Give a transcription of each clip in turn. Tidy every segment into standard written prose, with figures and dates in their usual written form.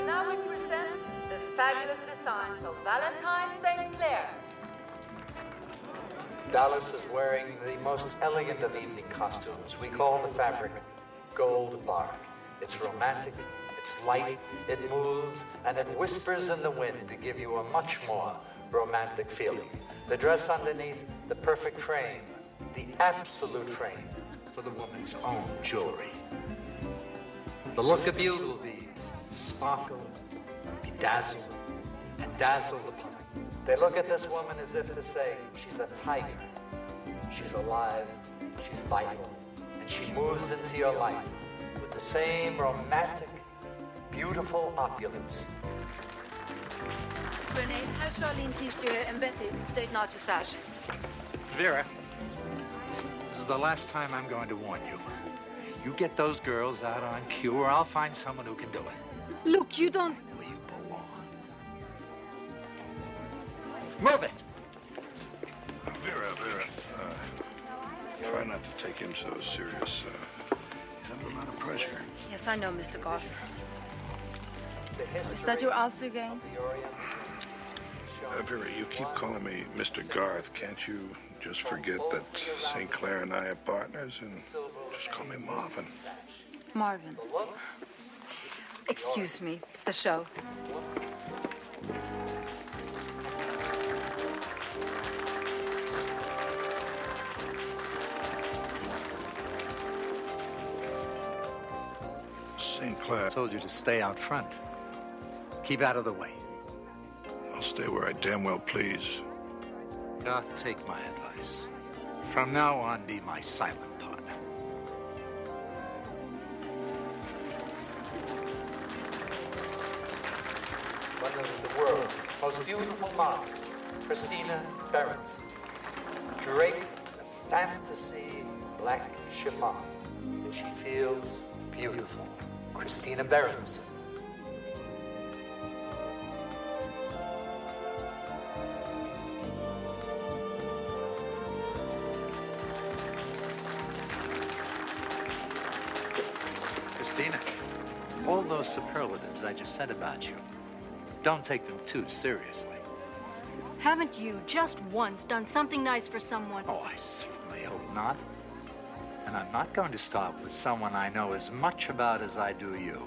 Now we present the fabulous designs of Valentine St. Clair. Dallas is wearing the most elegant of evening costumes. We call the fabric gold bark. It's romantic, it's light, it moves, and it whispers in the wind to give you a much more romantic feeling. The dress underneath, the perfect frame, the absolute frame for the woman's own jewelry. The look of bugle beads sparkle, bedazzle, and dazzle the public. They look at this woman as if to say, she's a tiger, she's alive, she's vital, and she moves into your life with the same romantic, beautiful opulence. Renee, have Charlene teach you and Betty straighten out your sash. Vera, this is the last time I'm going to warn you. You get those girls out on cue, or I'll find someone who can do it. Look, you don't... Where you belong. Move it! Vera, try not to take him so serious. He's under a lot of pressure. Yes, I know, Mr. Garth. Is that your answer again? Vera, you keep calling me Mr. Garth. Can't you just forget that St. Clair and I are partners and just call me Marvin? Marvin. Excuse me, the show. St. Clair. I told you to stay out front. Keep out of the way. I'll stay where I damn well please. Garth, take my advice. From now on, be my silent partner. One of the world's most beautiful models, Christina Berenson, draped in a fantasy black chiffon, and she feels beautiful. Christina Berenson. Christina, all those superlatives I just said about you, don't take them too seriously. Haven't you just once done something nice for someone? Oh, I certainly hope not. And I'm not going to start with someone I know as much about as I do you.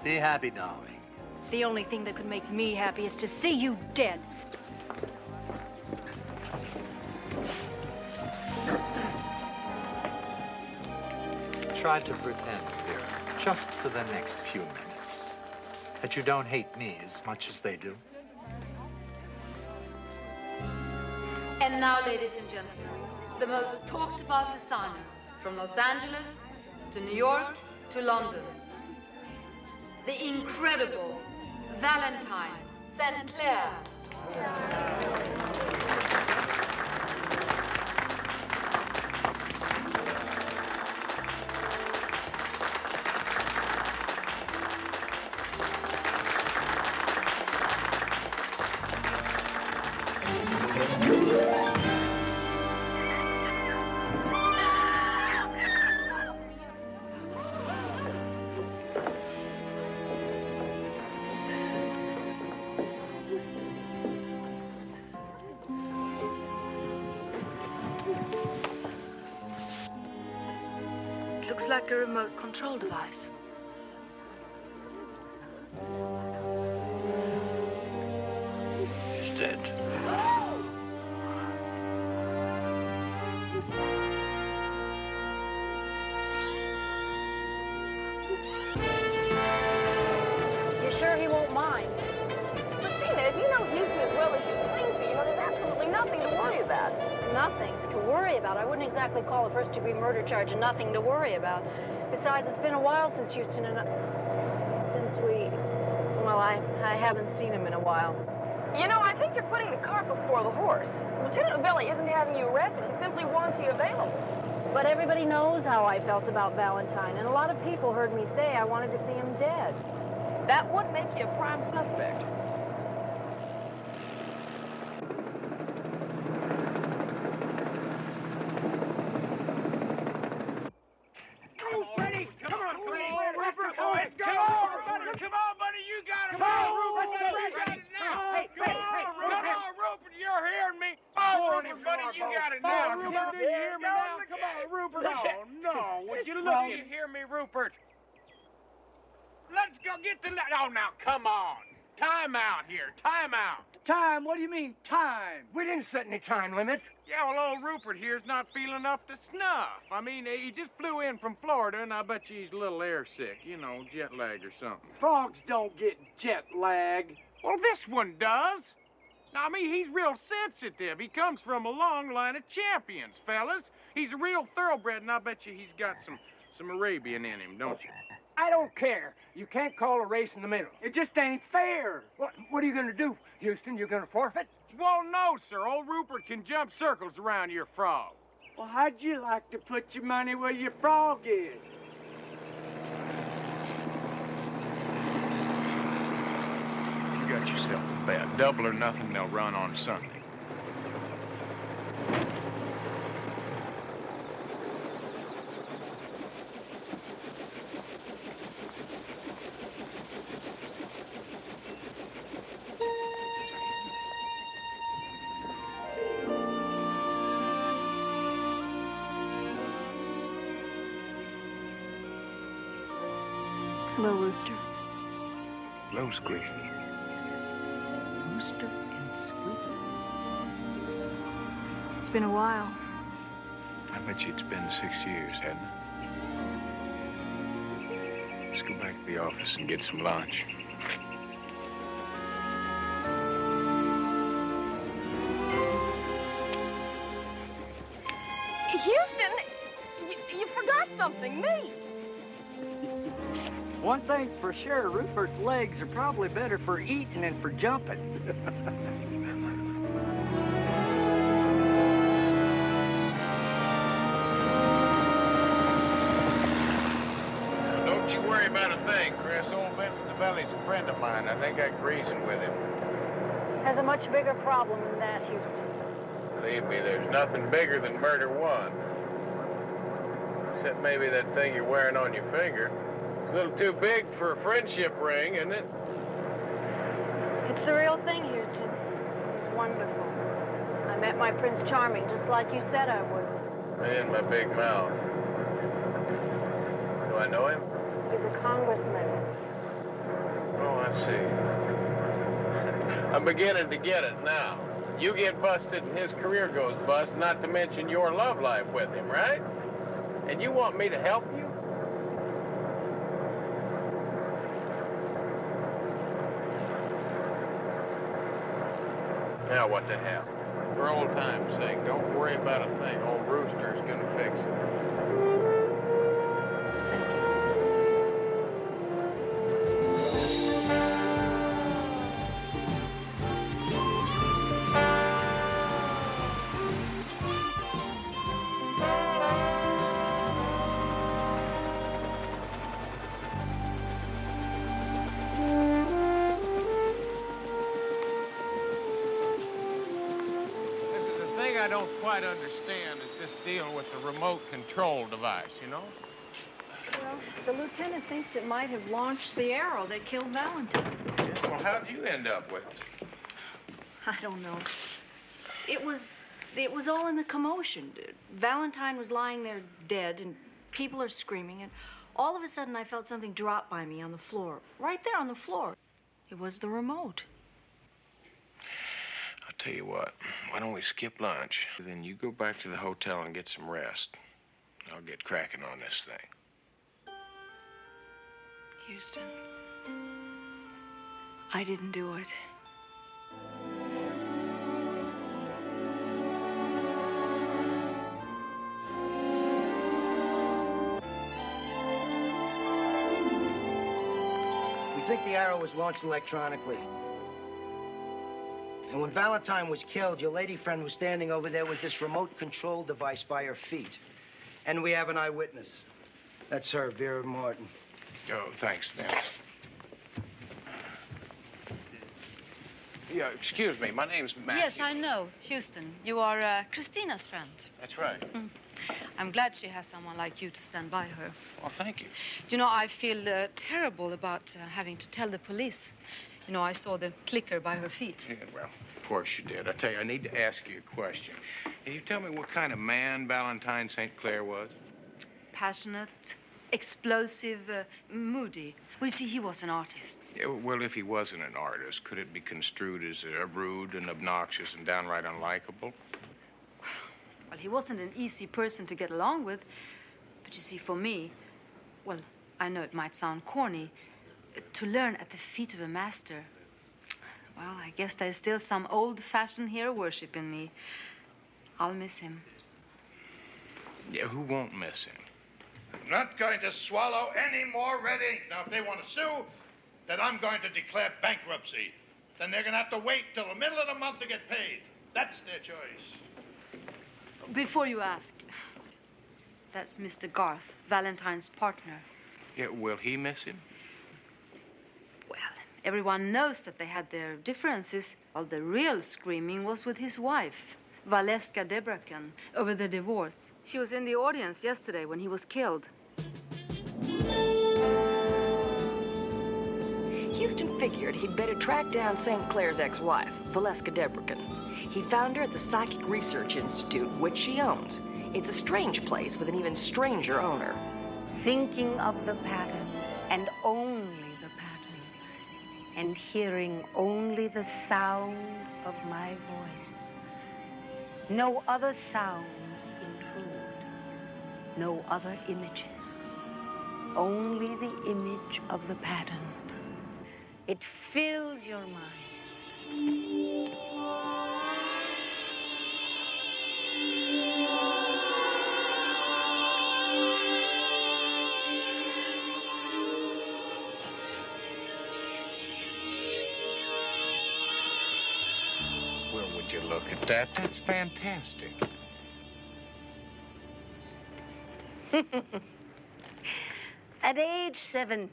Be happy, darling. The only thing that could make me happy is to see you dead. Try to pretend, Vera, just for the next few minutes, that you don't hate me as much as they do. And now, ladies and gentlemen, the most talked about designer from Los Angeles to New York to London. The incredible Valentine St. Clair. Looks like a remote control device. He's dead. You sure he won't mind? Christina, if you know Houston as well as you claim to, there's absolutely nothing to worry about. Nothing to worry about. I wouldn't exactly call a first-degree murder charge nothing to worry about. Besides, it's been a while since Houston and I haven't seen him in a while. I think you're putting the cart before the horse. Lieutenant Novelli isn't having you arrested. He simply wants you available. But everybody knows how I felt about Valentine, and a lot of people heard me say I wanted to see him dead. That would make you a prime suspect. Come on, buddy, you got me, Rupert. Let's go get the... Oh, now, come on. Time out here. Time out. Time? What do you mean, time? We didn't set any time limit. Yeah, well, old Rupert here's not feeling up to snuff. I mean, he just flew in from Florida, and I bet you he's a little airsick. You know, jet lag or something. Frogs don't get jet lag. Well, this one does. Now, I mean, he's real sensitive. He comes from a long line of champions, fellas. He's a real thoroughbred, and I bet you he's got some Arabian in him, don't you? I don't care. You can't call a race in the middle. It just ain't fair. What are you gonna do, Houston? You gonna forfeit? Well, no, sir. Old Rupert can jump circles around your frog. Well, how'd you like to put your money where your frog is? You got yourself a bet. Double or nothing, they'll run on Sunday. Hello, Rooster. Hello, Squeaky. Rooster and Squeaky. It's been a while. I bet you it's been 6 years, hasn't it? Let's go back to the office and get some lunch. Houston, you forgot something, me. One thing's for sure, Rupert's legs are probably better for eating than for jumping. Now, don't you worry about a thing, Chris. Old Vincent the Belly's a friend of mine. I think I can reason with him. Has a much bigger problem than that, Houston. Believe me, there's nothing bigger than Murder One. Except maybe that thing you're wearing on your finger. It's a little too big for a friendship ring, isn't it? It's the real thing, Houston. It's wonderful. I met my Prince Charming just like you said I would. Man, my big mouth. Do I know him? He's a congressman. Oh, I see. I'm beginning to get it now. You get busted and his career goes bust, not to mention your love life with him, right? And you want me to help you? Now what the hell? For old time's sake, don't worry about a thing. Old Rooster's gonna fix it. I don't quite understand is this deal with the remote control device, you know? Well, the lieutenant thinks it might have launched the arrow that killed Valentine. Yeah, well, how'd you end up with it? I don't know. It was all in the commotion. Valentine was lying there dead, and people are screaming, and all of a sudden I felt something drop by me on the floor. Right there on the floor. It was the remote. I'll tell you what, why don't we skip lunch? Then you go back to the hotel and get some rest. I'll get cracking on this thing. Houston, I didn't do it. We think the arrow was launched electronically. And when Valentine was killed, your lady friend was standing over there with this remote control device by her feet. And we have an eyewitness. That's her, Vera Martin. Oh, thanks, Vince. Yeah, excuse me, my name's Matthew. Yes, I know, Houston. You are Christina's friend. That's right. I'm glad she has someone like you to stand by her. Well, thank you. You know, I feel terrible about having to tell the police. You know, I saw the clicker by her feet. Yeah, well, of course you did. I tell you, I need to ask you a question. Can you tell me what kind of man Valentine St. Clair was? Passionate, explosive, moody. Well, you see, he was an artist. Yeah, well, if he wasn't an artist, could it be construed as rude and obnoxious and downright unlikable? Well, he wasn't an easy person to get along with. But you see, for me, well, I know it might sound corny, to learn at the feet of a master, well, I guess there's still some old-fashioned hero worship in me. I'll miss him. Yeah, who won't miss him? I'm not going to swallow any more red ink. Now, if they want to sue, then I'm going to declare bankruptcy. Then they're going to have to wait till the middle of the month to get paid. That's their choice. Before you ask, that's Mr. Garth, Valentine's partner. Yeah, will he miss him? Well, everyone knows that they had their differences. Well, the real screaming was with his wife, Valeska Debrecen, over the divorce. She was in the audience yesterday when he was killed. Houston figured he'd better track down St. Clair's ex-wife, Valeska Debrecen. He found her at the Psychic Research Institute, which she owns. It's a strange place with an even stranger owner. Thinking of the pattern, and only the pattern, and hearing only the sound of my voice. No other sounds intrude, no other images, only the image of the pattern. It fills your mind. Well, would you look at that? That's fantastic. At age 7,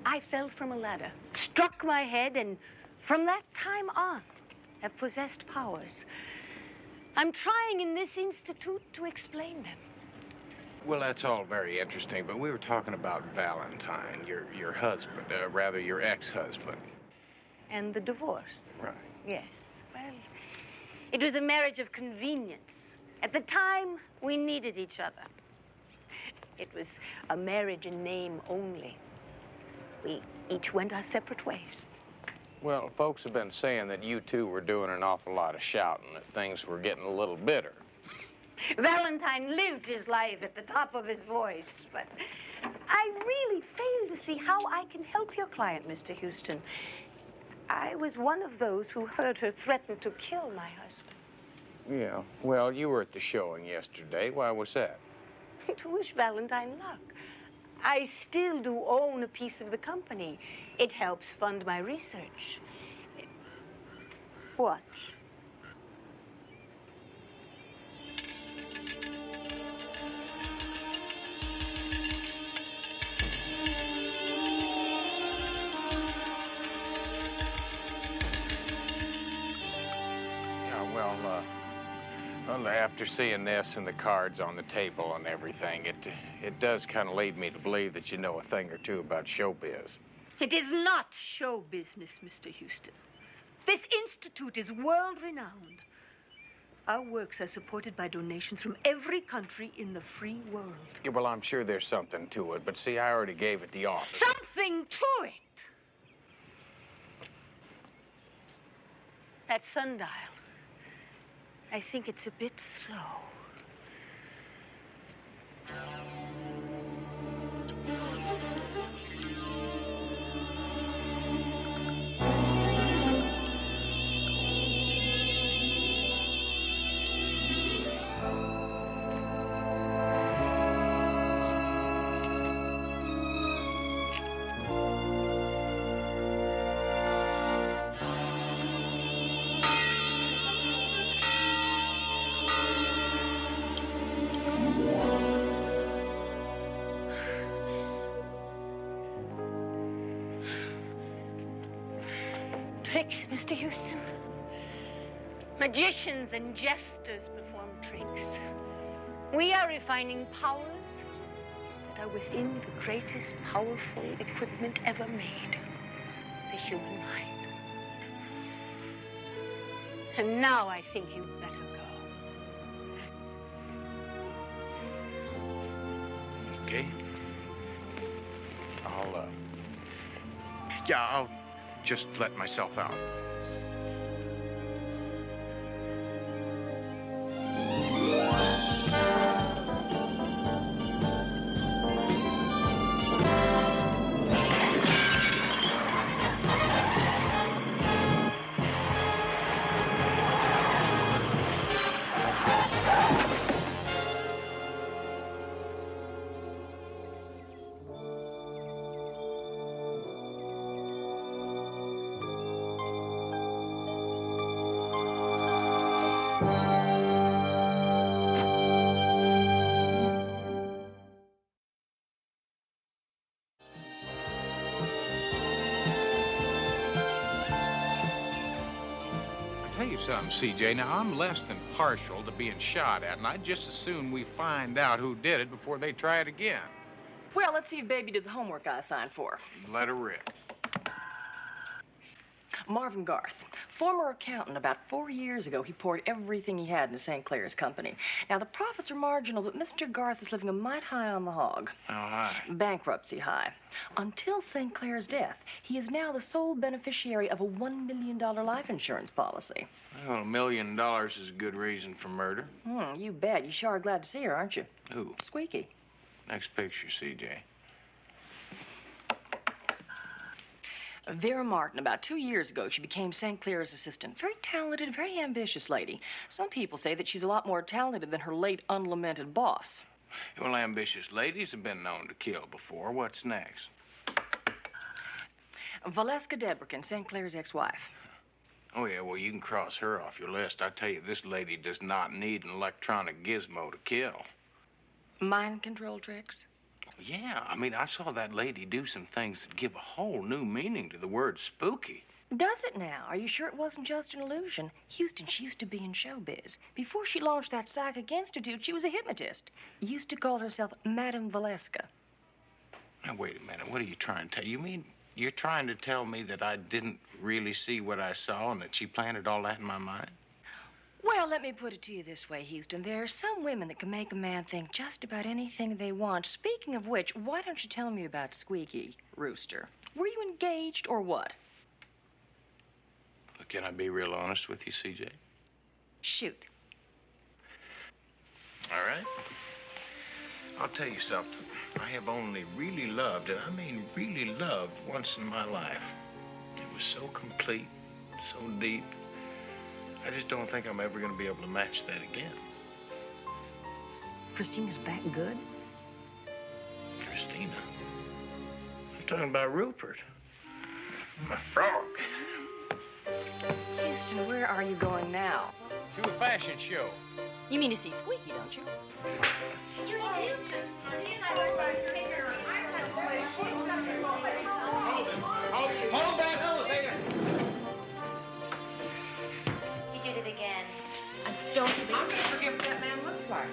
I fell from a ladder, struck my head, and from that time on, have possessed powers. I'm trying in this institute to explain them. Well, that's all very interesting, but we were talking about Valentine, your husband, rather your ex-husband. And the divorce. Right. Yes. Well, it was a marriage of convenience. At the time, we needed each other. It was a marriage in name only. We each went our separate ways. Well, folks have been saying that you two were doing an awful lot of shouting, that things were getting a little bitter. Valentine lived his life at the top of his voice, but I really fail to see how I can help your client, Mr. Houston. I was one of those who heard her threaten to kill my husband. Yeah, well, you were at the showing yesterday. Why was that? To wish Valentine luck. I still do own a piece of the company. It helps fund my research. Watch. Yeah, well, after seeing this and the cards on the table and everything, it does kind of lead me to believe that you know a thing or two about showbiz. It is not show business, Mr. Houston. This institute is world-renowned. Our works are supported by donations from every country in the free world. Yeah, well, I'm sure there's something to it, but see, I already gave it the office. Something to it! That sundial. I think it's a bit slow. Tricks, Mr. Houston. Magicians and jesters perform tricks. We are refining powers that are within the greatest powerful equipment ever made, the human mind. And now I think you'd better go. Okay. I'll just let myself out. Tell you something, CJ. Now, I'm less than partial to being shot at, and I'd just as soon we find out who did it before they try it again. Well, let's see if Baby did the homework I assigned for. Let her rip. Marvin Garth, former accountant. About 4 years ago, he poured everything he had into St. Clair's company. Now, the profits are marginal, but Mr. Garth is living a mite high on the hog. How high? Bankruptcy high. Until St. Clair's death, he is now the sole beneficiary of a $1 million life insurance policy. Well, $1 million is a good reason for murder. You bet. You sure are glad to see her, aren't you? Who? Squeaky. Next picture, CJ. Vera Martin, about 2 years ago, she became St. Clair's assistant. Very talented, very ambitious lady. Some people say that she's a lot more talented than her late unlamented boss. Well, ambitious ladies have been known to kill before. What's next? Valeska Debrican, St. Clair's ex-wife. Oh, yeah, well, you can cross her off your list. I tell you, this lady does not need an electronic gizmo to kill. Mind control tricks? Yeah, I mean, I saw that lady do some things that give a whole new meaning to the word spooky. Does it now? Are you sure it wasn't just an illusion? Houston, she used to be in showbiz. Before she launched that Psychic Institute, she was a hypnotist. Used to call herself Madame Valeska. Now, wait a minute. What are you trying to tell? You mean you're trying to tell me that I didn't really see what I saw and that she planted all that in my mind? Well, let me put it to you this way, Houston. There are some women that can make a man think just about anything they want. Speaking of which, why don't you tell me about Squeaky, Rooster? Were you engaged or what? Well, can I be real honest with you, CJ? Shoot. All right. I'll tell you something. I have only really loved, and I mean really loved, once in my life. It was so complete, so deep. I just don't think I'm ever going to be able to match that again. Christina's that good? Christina? I'm talking about Rupert. My frog. Houston, where are you going now? To a fashion show. You mean to see Squeaky, don't you? Hold that elevator! He did it again. I don't believe I'm going to forget what that man looks like.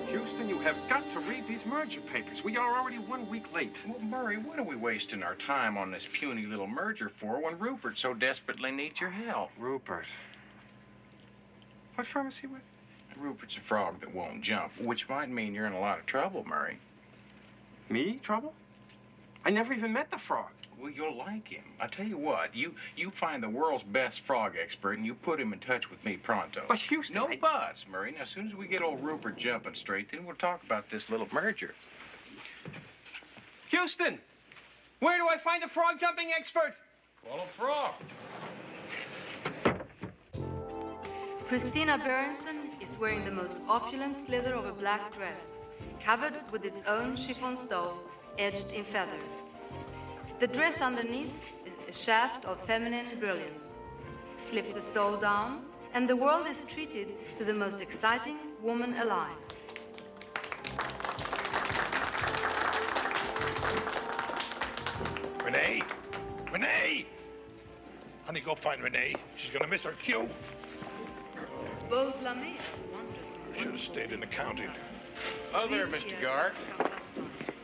Houston, you have got to read these merger papers. We are already 1 week late. Well, Murray, what are we wasting our time on this puny little merger for when Rupert so desperately needs your help? Rupert. What firm is he with? Rupert's a frog that won't jump, which might mean you're in a lot of trouble, Murray. Me? Trouble? I never even met the frog. Well, you'll like him. I tell you what, you find the world's best frog expert and you put him in touch with me pronto. But Houston, No buts, Murray. Now, as soon as we get old Rupert jumping straight, then we'll talk about this little merger. Houston, where do I find a frog jumping expert? Call a frog. Christina Berenson is wearing the most opulent slither of a black dress, covered with its own chiffon stole, edged in feathers. The dress underneath is a shaft of feminine brilliance. Slip the stole down, and the world is treated to the most exciting woman alive. Renee! Renee! Honey, go find Renee. She's gonna miss her cue. Both La Mer wondrous. Should have stayed in accounting. Oh, there, Mr. Garth.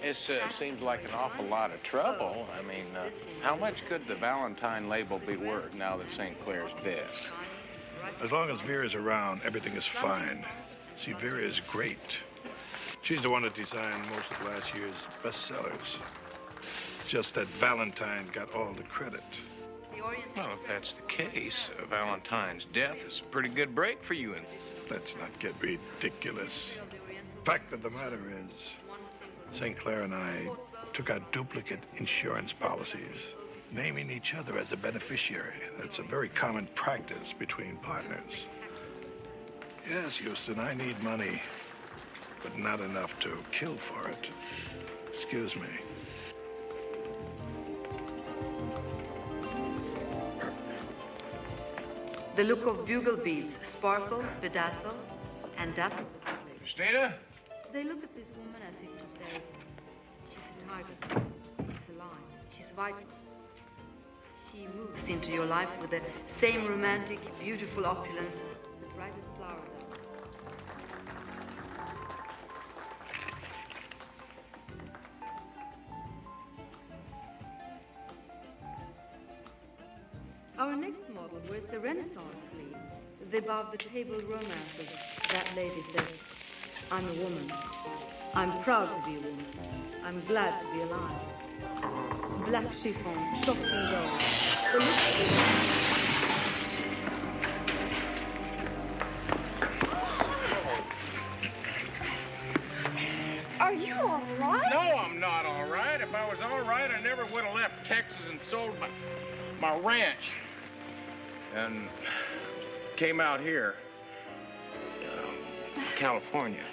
This seems like an awful lot of trouble. I mean, how much could the Valentine label be worth now that St. Clair's dead? As long as Vera's around, everything is fine. See, Vera is great. She's the one that designed most of last year's bestsellers. just that Valentine got all the credit. Well, if that's the case, Valentine's death is a pretty good break for you. And Let's not get ridiculous. Fact of the matter is, St. Clair and I took out duplicate insurance policies, naming each other as the beneficiary. That's a very common practice between partners. Yes, Houston, I need money, but not enough to kill for it. Excuse me. The look of bugle beads sparkle, bedazzle, and dazzle. Christina? They look at this woman as if to say, she's a target, she's a lion, she's vital. She moves into your life with the same romantic, beautiful opulence that brightest flower does. Our next model wears the Renaissance sleeve, the above-the-table romance of that lady says, I'm a woman. I'm proud to be a woman. I'm glad to be alive. Black chiffon, soft and gold. The look Are you all right? No, I'm not all right. If I was all right, I never would have left Texas and sold my ranch. And came out here, California.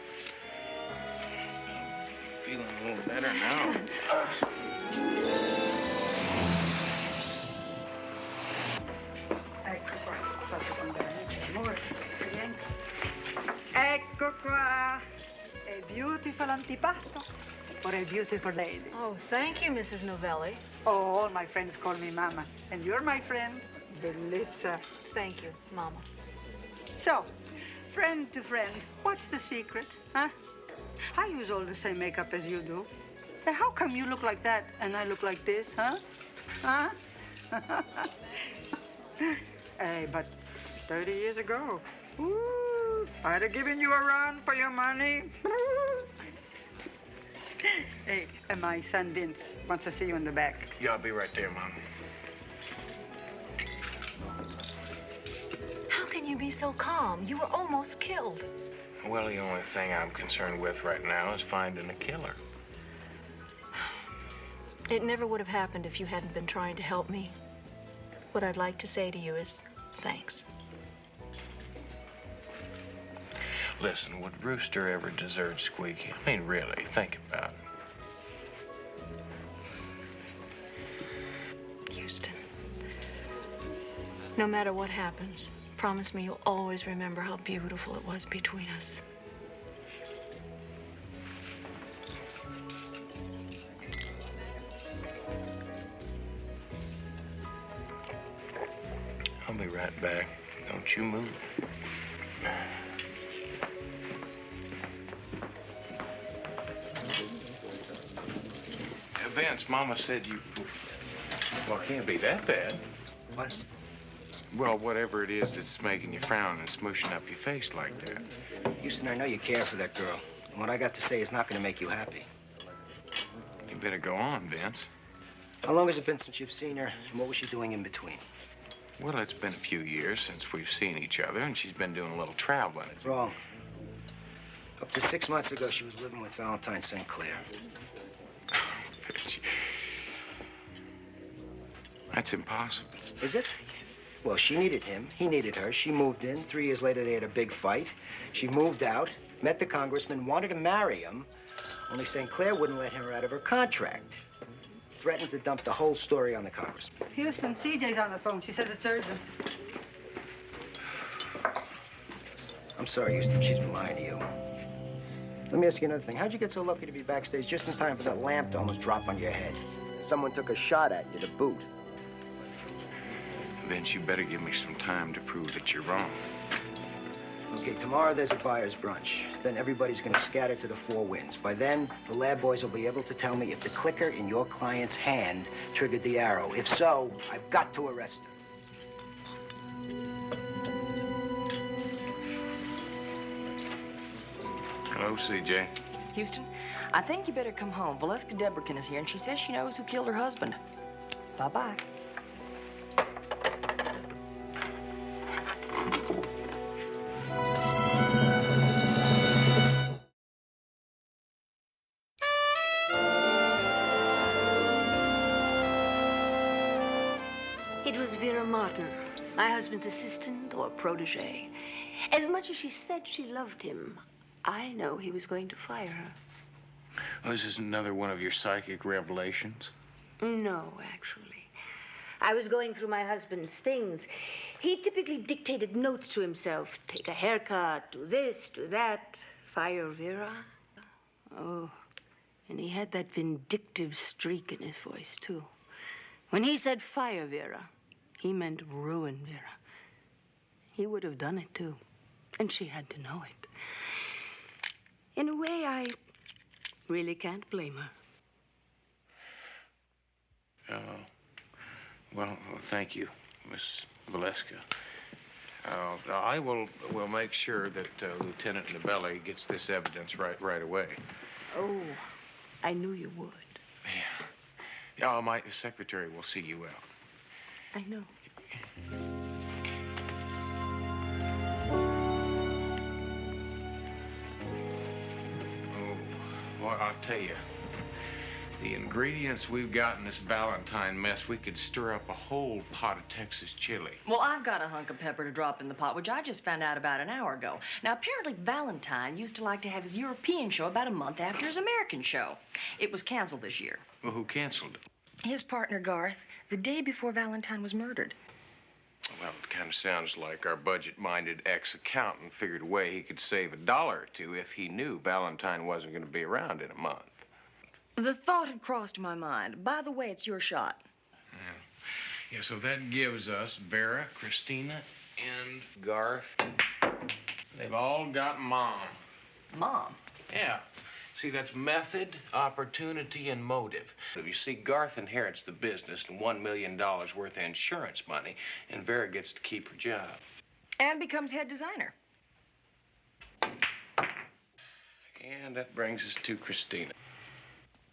I'm feeling a little better now. Ecco qua. A beautiful antipasto for a beautiful lady. Oh, thank you, Mrs. Novelli. Oh, all my friends call me Mama. And you're my friend, Bellezza. Thank you, Mama. So, friend to friend, what's the secret, huh? I use all the same makeup as you do. So how come you look like that and I look like this, huh? Huh? Hey, but 30 years ago, ooh, I'd have given you a run for your money. Hey, and my son Vince wants to see you in the back. Yeah, I'll be right there, Mom. How can you be so calm? You were almost killed. Well, the only thing I'm concerned with right now is finding a killer. It never would have happened if you hadn't been trying to help me. What I'd like to say to you is thanks. Listen, would Rooster ever desert Squeaky? I mean, really, think about it. Houston, no matter what happens, promise me you'll always remember how beautiful it was between us. I'll be right back. Don't you move. Vince, Mama said you... Well, it can't be that bad. What? Well, whatever it is that's making you frown and smooshing up your face like that. Houston, I know you care for that girl. And what I got to say is not going to make you happy. You better go on, Vince. How long has it been since you've seen her, and what was she doing in between? Well, it's been a few years since we've seen each other, and she's been doing a little traveling. Wrong. Up to 6 months ago, she was living with Valentine St. Clair. That's impossible. Is it? Well, she needed him. He needed her. She moved in. 3 years later, they had a big fight. She moved out, met the congressman, wanted to marry him, only St. Clair wouldn't let her out of her contract. Threatened to dump the whole story on the congressman. Houston, CJ's on the phone. She says it's urgent. I'm sorry, Houston. She's been lying to you. Let me ask you another thing. How'd you get so lucky to be backstage just in time for that lamp to almost drop on your head? Someone took a shot at you to boot. Vince, you better give me some time to prove that you're wrong. Okay, tomorrow there's a buyer's brunch. Then everybody's gonna scatter to the 4 winds. By then, the lab boys will be able to tell me if the clicker in your client's hand triggered the arrow. If so, I've got to arrest her. Hello, CJ. Houston, I think you better come home. Valeska Debrakin is here, and she says she knows who killed her husband. Bye-bye. It was Vera Martin, my husband's assistant or protege. As much as she said she loved him, I know he was going to fire her. Oh, this is another one of your psychic revelations? No, actually. I was going through my husband's things. He typically dictated notes to himself. Take a haircut, do this, do that. Fire Vera. Oh, and he had that vindictive streak in his voice, too. When he said fire Vera, he meant ruin Vera. He would have done it, too. And she had to know it. In a way, I really can't blame her. Well, thank you, Miss Valeska. I will make sure that Lieutenant Novelli gets this evidence right away. Oh, I knew you would. Yeah, my secretary will see you out. I know. Oh, well, I'll tell you. The ingredients we've got in this Valentine mess, we could stir up a whole pot of Texas chili. Well, I've got a hunk of pepper to drop in the pot, which I just found out about an hour ago. Now, apparently Valentine used to like to have his European show about a month after his American show. It was canceled this year. Well, who canceled it? His partner, Garth, the day before Valentine was murdered. Well, it kind of sounds like our budget-minded ex-accountant figured a way he could save $1 or $2 if he knew Valentine wasn't going to be around in a month. The thought had crossed my mind. By the way, it's your shot. Yeah, so that gives us Vera, Christina, and Garth. They've all got Mom. Mom? Yeah. See, that's method, opportunity, and motive. You see, Garth inherits the business and $1 million worth of insurance money, and Vera gets to keep her job. And becomes head designer. And that brings us to Christina.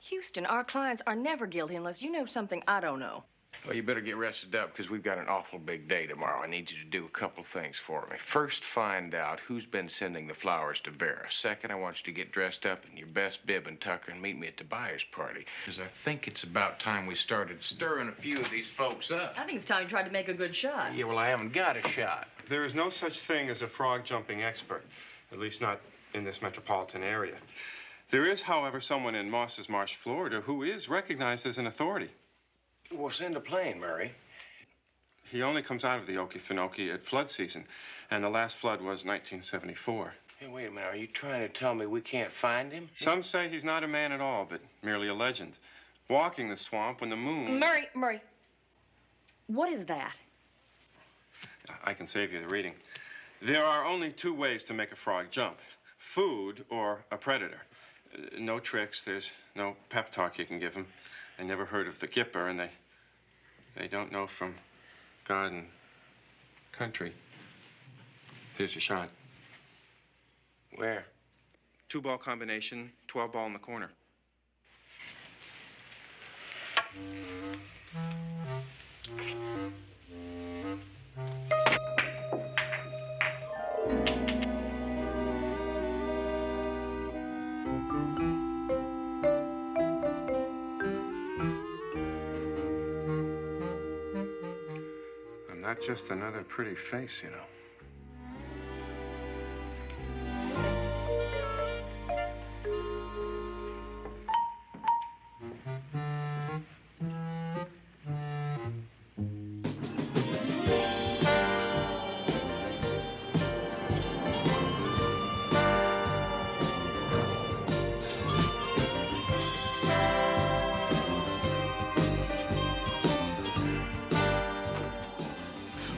Houston, our clients are never guilty unless you know something I don't know. Well, you better get rested up, because we've got an awful big day tomorrow. I need you to do a couple things for me. First, find out who's been sending the flowers to Vera. Second, I want you to get dressed up in your best bib and tucker and meet me at Tobias' party, because I think it's about time we started stirring a few of these folks up. I think it's time you tried to make a good shot. Yeah, well, I haven't got a shot. There is no such thing as a frog-jumping expert, at least not in this metropolitan area. There is, however, someone in Moss's Marsh, Florida, who is recognized as an authority. Well, send a plane, Murray. He only comes out of the Okefenokee at flood season, and the last flood was 1974. Hey, wait a minute. Are you trying to tell me we can't find him? Some say he's not a man at all, but merely a legend. Walking the swamp when the moon... Murray. What is that? I can save you the reading. There are only two ways to make a frog jump. Food or a predator. No tricks. There's no pep talk you can give them. They never heard of the Gipper, and they don't know from God and country. Here's your shot. Where? 2-ball combination, 12-ball in the corner. Not just another pretty face, you know.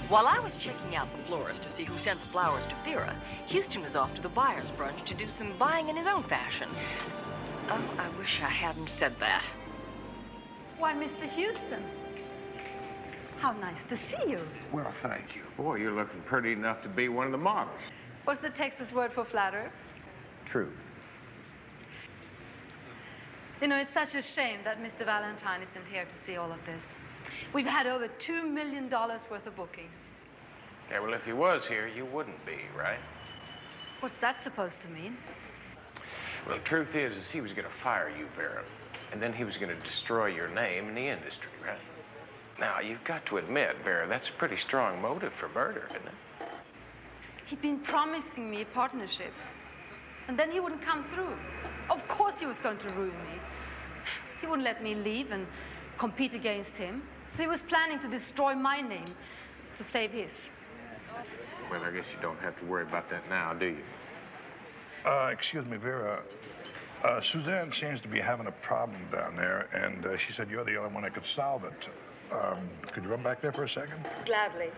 While I was checking out the florist to see who sent the flowers to Vera, Houston was off to the buyer's brunch to do some buying in his own fashion. Oh, I wish I hadn't said that. Why, Mr. Houston. How nice to see you. Well, thank you. Boy, you're looking pretty enough to be one of the models. What's the Texas word for flatterer? True. You know, it's such a shame that Mr. Valentine isn't here to see all of this. We've had over $2 million worth of bookings. Yeah, well, if he was here, you wouldn't be, right? What's that supposed to mean? Well, the truth is he was going to fire you, Vera. And then he was going to destroy your name in the industry, right? Now, you've got to admit, Vera, that's a pretty strong motive for murder, isn't it? He'd been promising me a partnership. And then he wouldn't come through. Of course he was going to ruin me. He wouldn't let me leave and compete against him. So he was planning to destroy my name to save his. Well, I guess you don't have to worry about that now, do you? Excuse me, Vera. Suzanne seems to be having a problem down there, and she said you're the only one that could solve it. Could you run back there for a second? Gladly.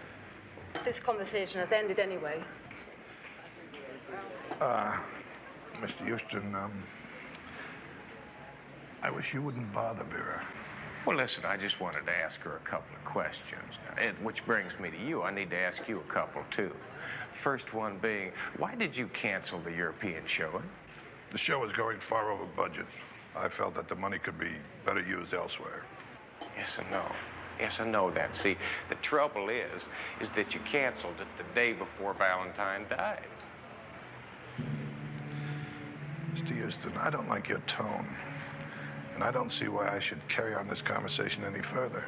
This conversation has ended anyway. Mr. Houston, I wish you wouldn't bother Vera. Well, listen, I just wanted to ask her a couple of questions. Which brings me to you. I need to ask you a couple, too. First one being, why did you cancel the European showing? The show was going far over budget. I felt that the money could be better used elsewhere. Yes and no. Yes, I know that. See, the trouble is that you canceled it the day before Valentine died. Mr. Houston, I don't like your tone. And I don't see why I should carry on this conversation any further.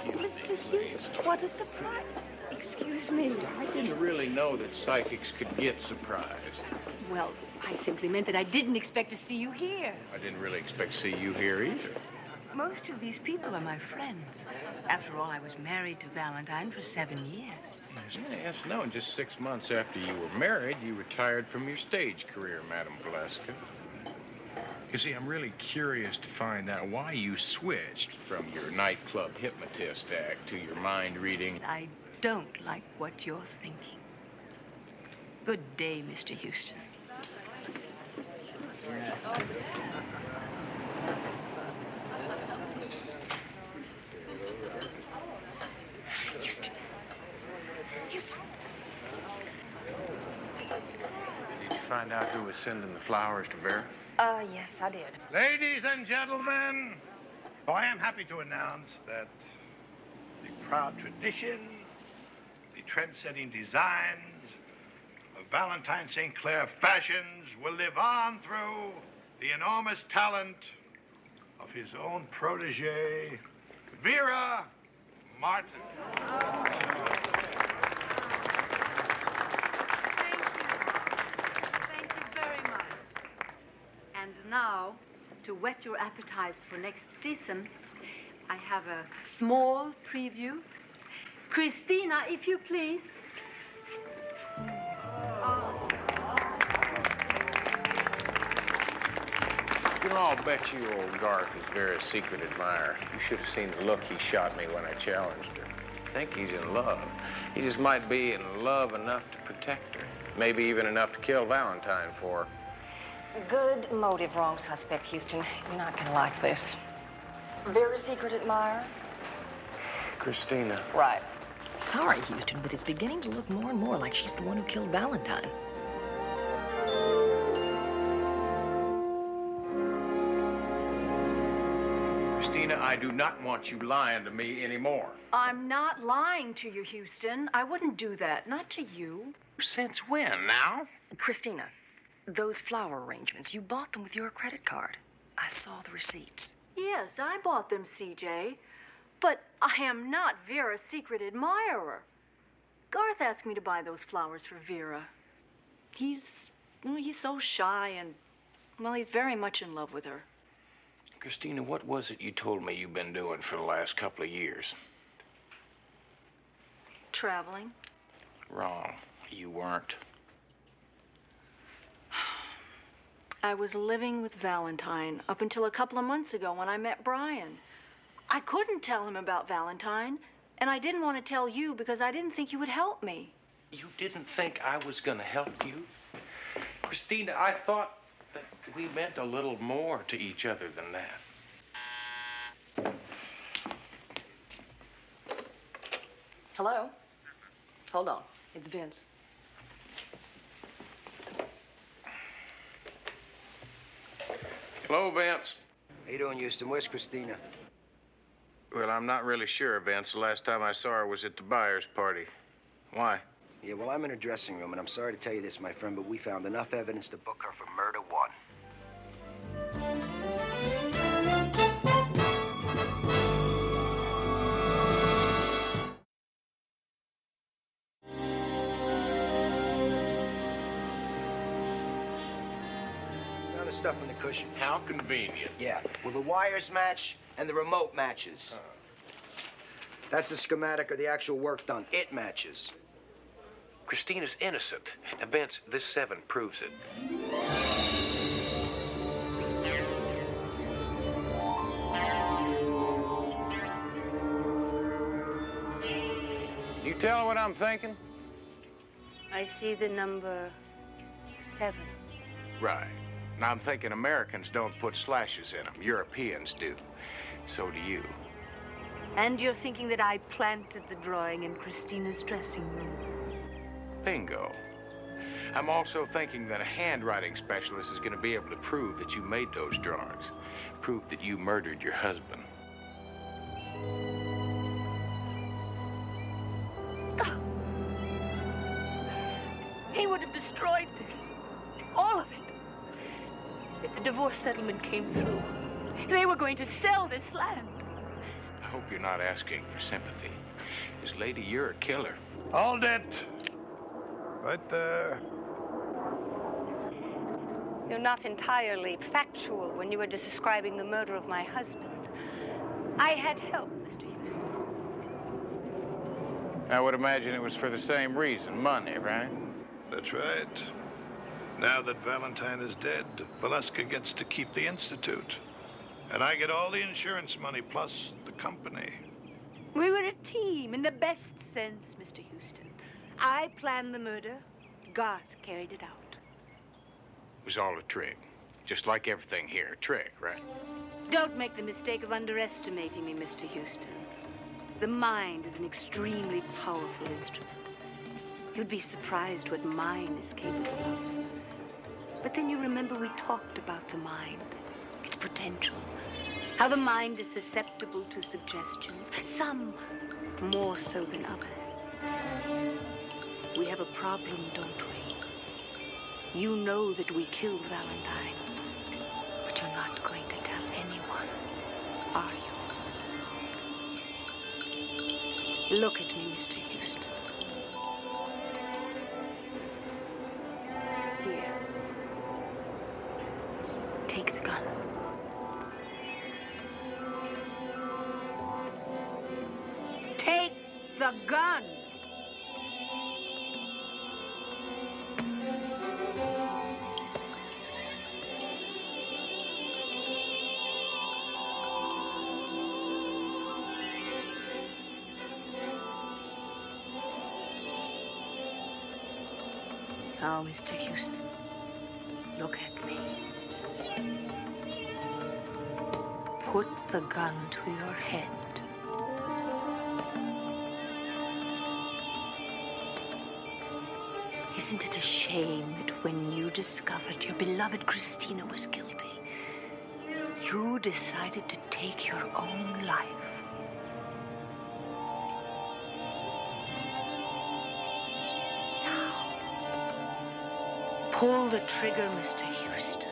Mr. Houston, what a surprise. Excuse me. I didn't really know that psychics could get surprised. Well, I simply meant that I didn't expect to see you here. I didn't really expect to see you here either. Most of these people are my friends. After all, I was married to Valentine for 7 years. Yes, no, and just 6 months after you were married, you retired from your stage career, Madame Valeska. You see, I'm really curious to find out why you switched from your nightclub hypnotist act to your mind-reading. I don't like what you're thinking. Good day, Mr. Houston. Houston. Houston. Did you find out who was sending the flowers to Vera? Yes, I did. Ladies and gentlemen, I am happy to announce that the proud tradition, the trend-setting designs of Valentine St. Clair fashions will live on through the enormous talent of his own protege, Vera Martin. Thank you very much. And now, to whet your appetites for next season, I have a small preview. Christina, if you please. You know, I'll bet you old Garth is Vera's secret admirer. You should have seen the look he shot me when I challenged her. I think he's in love. He just might be in love enough to protect her. Maybe even enough to kill Valentine for her. Good motive, wrong suspect, Houston. You're not gonna like this. Vera's secret admirer? Christina. Right. Sorry, Houston, but it's beginning to look more and more like she's the one who killed Valentine. Christina, I do not want you lying to me anymore. I'm not lying to you, Houston. I wouldn't do that. Not to you. Since when, now? Christina, those flower arrangements, you bought them with your credit card. I saw the receipts. Yes, I bought them, CJ. But I am not Vera's secret admirer. Garth asked me to buy those flowers for Vera. He's so shy and, well, he's very much in love with her. Christina, what was it you told me you've been doing for the last couple of years? Traveling. Wrong. You weren't. I was living with Valentine up until a couple of months ago when I met Brian. I couldn't tell him about Valentine, and I didn't want to tell you because I didn't think you would help me. You didn't think I was going to help you? Christina, I thought that we meant a little more to each other than that. Hello? Hold on. It's Vince. Hello, Vince. How you doing, Houston? Where's Christina? Well, I'm not really sure, Vince. The last time I saw her was at the buyer's party. Why? Yeah, well, I'm in her dressing room, and I'm sorry to tell you this, my friend, but we found enough evidence to book her for murder one. Found the stuff in the cushion. How convenient. Yeah, well, the wires match and the remote matches. That's a schematic of the actual work done. It matches. Christina's innocent. Now, Vince, this 7 proves it. You tell her what I'm thinking? I see the number 7. Right. Now, I'm thinking Americans don't put slashes in them. Europeans do. So do you. And you're thinking that I planted the drawing in Christina's dressing room. Bingo. I'm also thinking that a handwriting specialist is going to be able to prove that you made those drawings. Prove that you murdered your husband. He would have destroyed this. All of it. If the divorce settlement came through, they were going to sell this land. I hope you're not asking for sympathy. Because, lady, you're a killer. Hold it. Right there. You're not entirely factual when you were describing the murder of my husband. I had help, Mr. Houston. I would imagine it was for the same reason, money, right? That's right. Now that Valentine is dead, Valeska gets to keep the Institute. And I get all the insurance money plus the company. We were a team in the best sense, Mr. Houston. I planned the murder. Garth carried it out. It was all a trick. Just like everything here, a trick, right? Don't make the mistake of underestimating me, Mr. Houston. The mind is an extremely powerful instrument. You'd be surprised what mine is capable of. But then you remember we talked about the mind, its potential, how the mind is susceptible to suggestions, some more so than others. We have a problem, don't we? You know that we killed Valentine, but you're not going to tell anyone, are you? Look at me, Mr. Houston. Here. Take the gun. Take the gun! Now, Mr. Houston, look at me. Put the gun to your head. Isn't it a shame that when you discovered your beloved Christina was guilty, you decided to take your own life? Pull the trigger, Mr. Houston.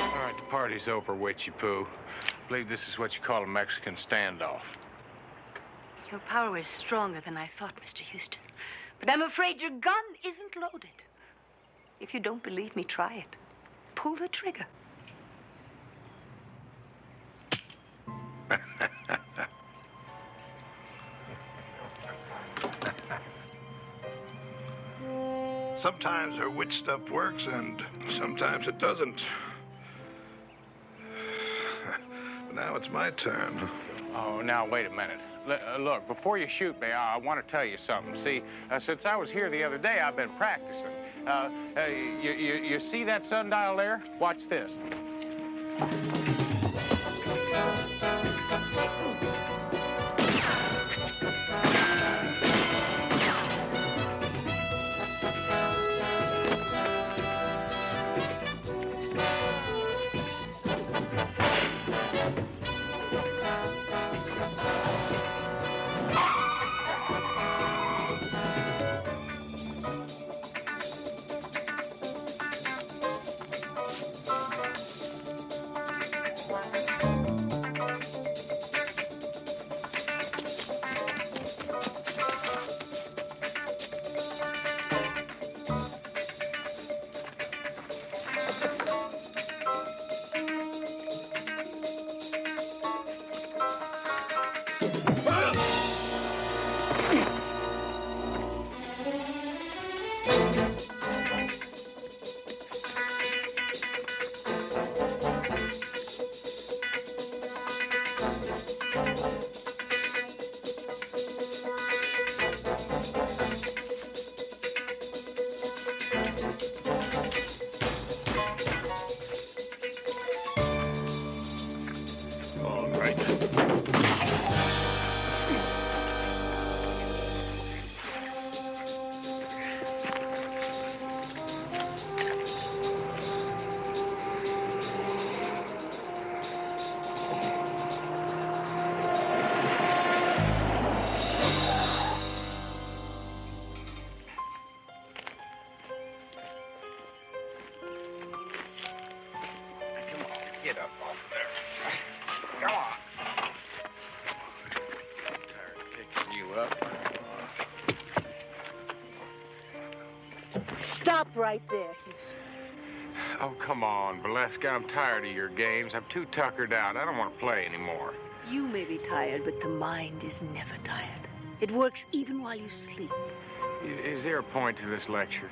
All right, the party's over, witchy poo. I believe this is what you call a Mexican standoff. Your power is stronger than I thought, Mr. Houston. But I'm afraid your gun isn't loaded. If you don't believe me, try it. Pull the trigger. Sometimes her witch stuff works, and sometimes it doesn't. Now it's my turn. Oh, now, wait a minute. Look, before you shoot me, I want to tell you something. See, since I was here the other day, I've been practicing. You see that sundial there? Watch this. Get up off there. Come on. I'm tired of picking you up. Stop right there, Houston. Oh, come on, Valeska. I'm tired of your games. I'm too tuckered out. I don't want to play anymore. You may be tired, but the mind is never tired. It works even while you sleep. Is there a point to this lecture?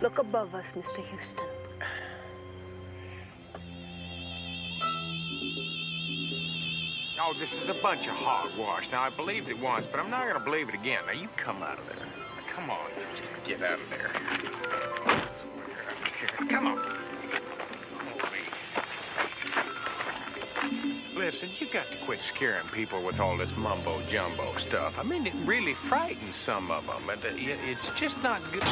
Look above us, Mr. Houston. Oh, this is a bunch of hogwash. Now, I believed it once, but I'm not going to believe it again. Now, you come out of there. Now, come on. Just get out of there. Come on. Listen, you got to quit scaring people with all this mumbo-jumbo stuff. I mean, it really frightens some of them. It's just not good.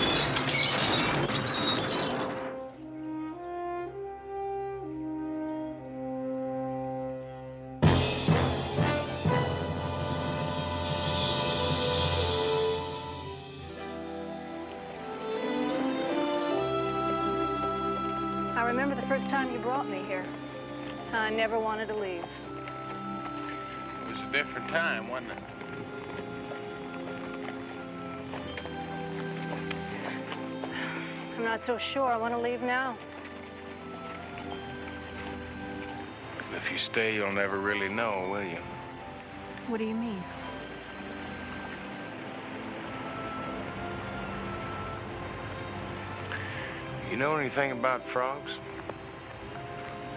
I remember the first time you brought me here. I never wanted to leave. It was a different time, wasn't it? I'm not so sure I want to leave now. If you stay, you'll never really know, will you? What do you mean? You know anything about frogs?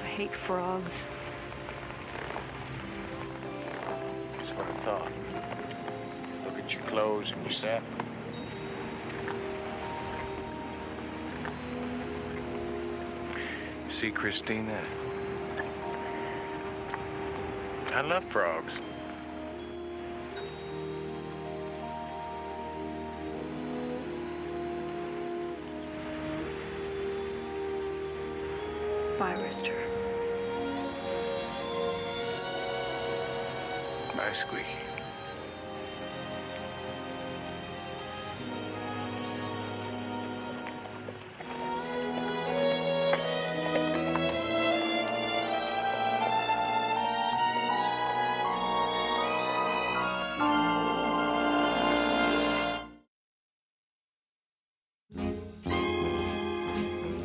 I hate frogs. That's what I thought. Look at your clothes and your satin. See, Christina, I love frogs. Bye, Rooster. Bye, Squeaky.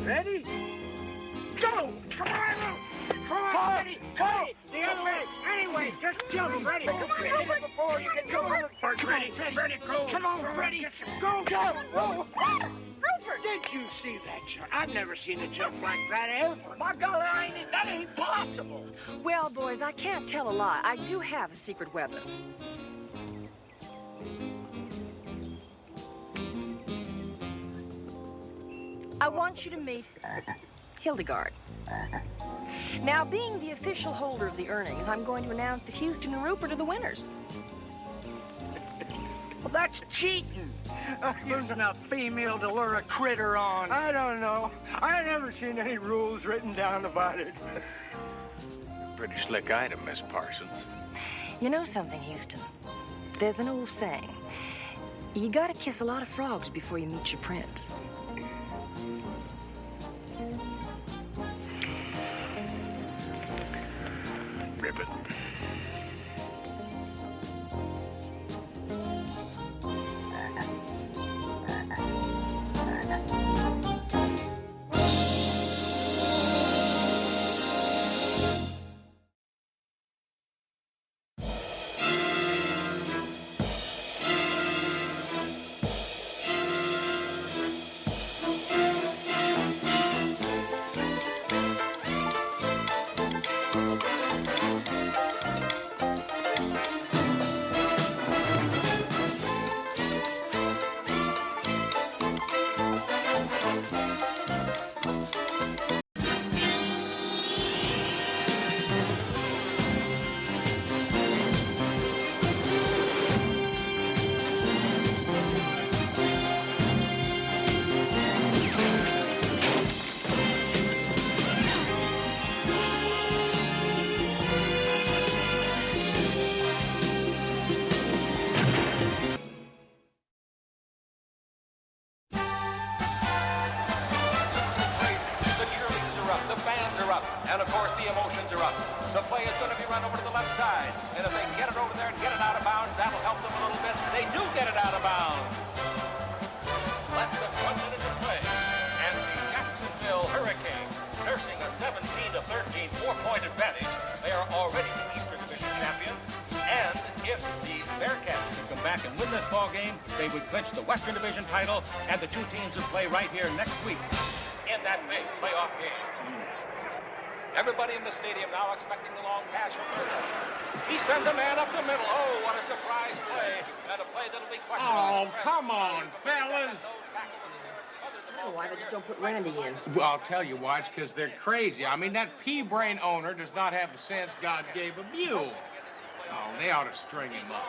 Ready? Go! Come on! Come on, Ready! Go! The other way! Anyway, just jump! Ready! Come on, before you can go! First, ready! Ready, go! Come on, Ready! Go! Go! Whoa! Did you see that jump? I've never seen a jump like that ever. My golly, that ain't possible. Well, boys, I can't tell a lie. I do have a secret weapon. I want you to meet Hildegard. Now, being the official holder of the earnings, I'm going to announce that Houston and Rupert are the winners. Well, that's cheating. Using a female to lure a critter on. I don't know. I never seen any rules written down about it. Pretty slick item, Miss Parsons. You know something, Houston? There's an old saying. You gotta kiss a lot of frogs before you meet your prince. Ribbit. And of course, the emotions are up. The play is going to be run over to the left side. And if they can get it over there and get it out of bounds, that'll help them a little bit. They do get it out of bounds. Less than 1 minute to play. And the Jacksonville Hurricanes, nursing a 17-13 4-point advantage. They are already the Eastern Division champions. And if the Bearcats could come back and win this ball game, they would clinch the Western Division title. And the two teams would play right here next week in that big playoff game. Everybody in the stadium now expecting the long pass from Burger. He sends a man up the middle. Oh, what a surprise play. And a play that'll be questioned. Oh, come on, fellas. I don't know why they just don't put Randy in. Well, I'll tell you why. It's because they're crazy. I mean, that pea-brain owner does not have the sense God gave a mule. Oh, they ought to string him up.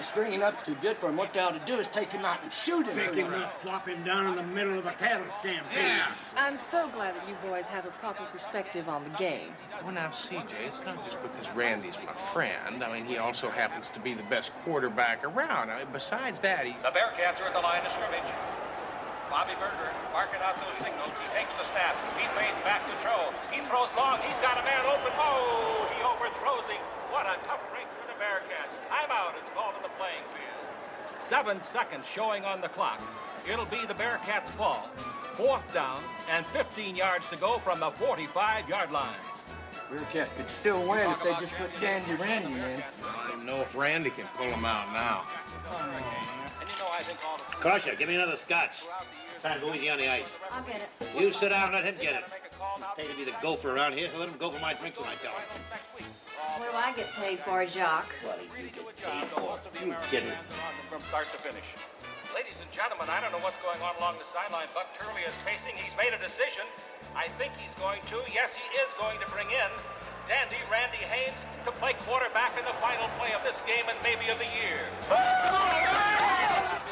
Stringing up's too good for him. What they ought to do is take him out and shoot him. Make him not plop him down in the middle of a cattle stampede. Yes. I'm so glad that you boys have a proper perspective on the game. Well, now, CJ, it's not just because Randy's my friend. I mean, he also happens to be the best quarterback around. I mean, besides that, he... The Bearcats are at the line of scrimmage. Bobby Berger marking out those signals. He takes the snap. He fades back to throw. He throws long. He's got a man open. Oh, he overthrows him. What a tough break for the Bearcats. Timeout is called to the playing field. 7 seconds showing on the clock. It'll be the Bearcats' ball. 4th down and 15 yards to go from the 45-yard line. Bearcat could still win if they just put Dandy Randy in. I don't know if Randy can pull him out now. Crusher, give me another scotch. Time to go easy on the ice. I'll get it. You sit down and let him get it. He's paid to be the gopher around here, so let him go for my drinks when I tell him. What do I get paid for, Jacques? What did you get paid for? You kidding? From start to finish. Ladies and gentlemen, I don't know what's going on along the sideline. Buck Turley is pacing. He's made a decision. I think he's going to. Yes, he is going to bring in Dandy Randy Haynes to play quarterback in the final play of this game and maybe of the year.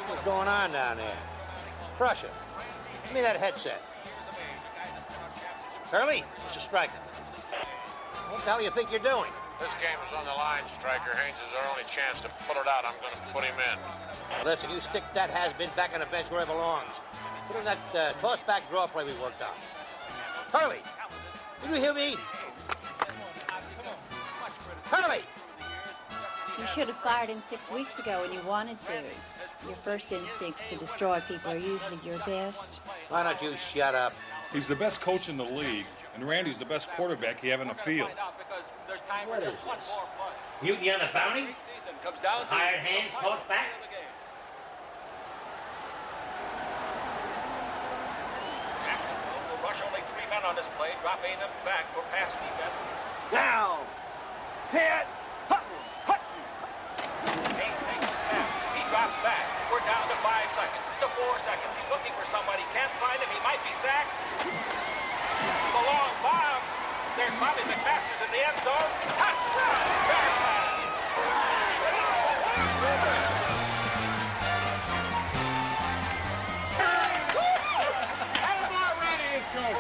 What's going on down there? Crusher, give me that headset. Turley, it's a striker. What the hell do you think you're doing? This game is on the line, Striker. Haynes is our only chance to pull it out. I'm going to put him in. Listen, you stick that has-been back on the bench where it belongs. Put in that toss-back draw play we worked on. Turley, did you hear me? Turley! You should have fired him 6 weeks ago when you wanted to. Your first instincts to destroy people are usually your best. Why don't you shut up? He's the best coach in the league, and Randy's the best quarterback you have in the field. What is this? Mutiny on the bounty? Hired hand, caught back? Jacksonville will rush only 3 men on this play, dropping them back for pass defense. Down! Set! Haynes takes the snap. He drops back. We're down to 5 seconds, to 4 seconds. He's looking for somebody. Can't find him. He might be sacked. The long bomb. There's Bobby McMasters in the end zone. Touchdown, Bearcats!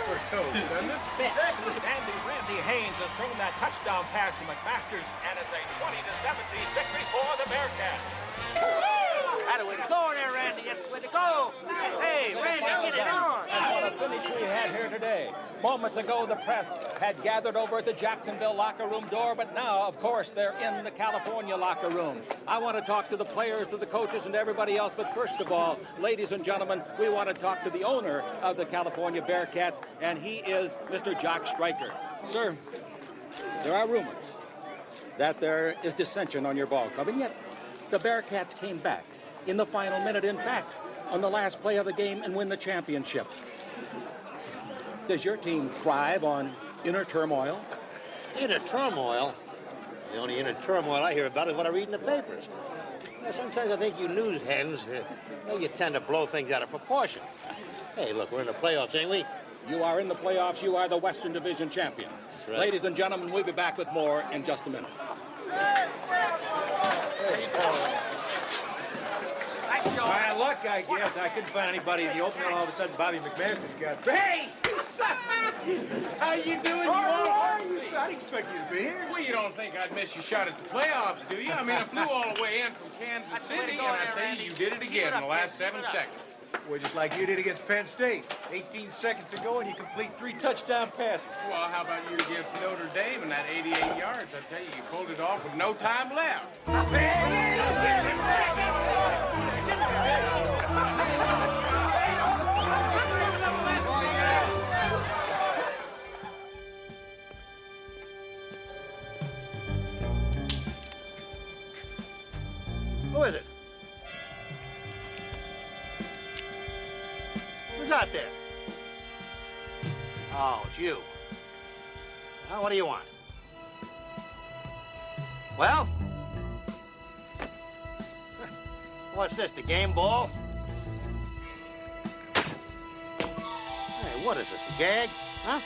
For toast, doesn't it? Randy Haynes has thrown that touchdown pass to McMasters, and it's a 20-17 victory for the Bearcats. That's the way to go there, Randy. That's the way to go. Hey, Randy, get it on. What a finish we had here today. Moments ago, the press had gathered over at the Jacksonville locker room door, but now, of course, they're in the California locker room. I want to talk to the players, to the coaches, and everybody else, but first of all, ladies and gentlemen, we want to talk to the owner of the California Bearcats, and he is Mr. Jock Striker. Sir, there are rumors that there is dissension on your ball club, and yet the Bearcats came back in the final minute, in fact, on the last play of the game, and win the championship. Does your team thrive on inner turmoil? Inner turmoil? The only inner turmoil I hear about is what I read in the papers. Sometimes I think you news hens, you tend to blow things out of proportion. Hey, look, we're in the playoffs, ain't we? You are in the playoffs. You are the Western Division champions. Right. Ladies and gentlemen, we'll be back with more in just a minute. My luck, I guess. I couldn't find anybody in the opening. All of a sudden, Bobby McMasters got... Hey! How you doing? You all right? I'd expect you to be here. Well, you don't think I'd miss your shot at the playoffs, do you? I mean, I flew all the way in from Kansas City, and I tell you, you did it again in the last 7 seconds. Well, just like you did against Penn State. 18 seconds to go, and you complete 3 touchdown passes. Well, how about you against Notre Dame and that 88 yards? I tell you, you pulled it off with no time left. Who is it? Who's out there? Oh, it's you. Well, what do you want? Well? What's this, the game ball? Hey, what is this, a gag? Huh?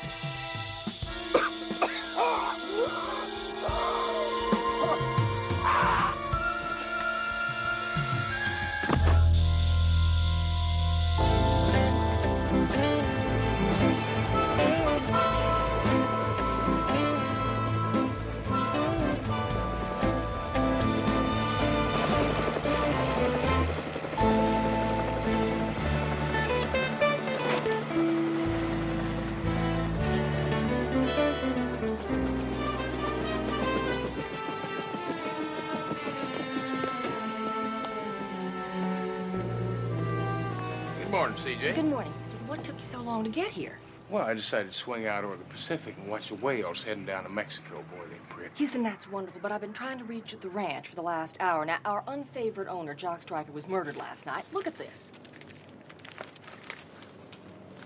Good morning, CJ. Good morning, Houston. What took you so long to get here? Well, I decided to swing out over the Pacific and watch the whales heading down to Mexico. Boy, they pretty. Houston, that's wonderful, but I've been trying to reach the ranch for the last hour. Now, our unfavored owner, Jock Striker, was murdered last night. Look at this.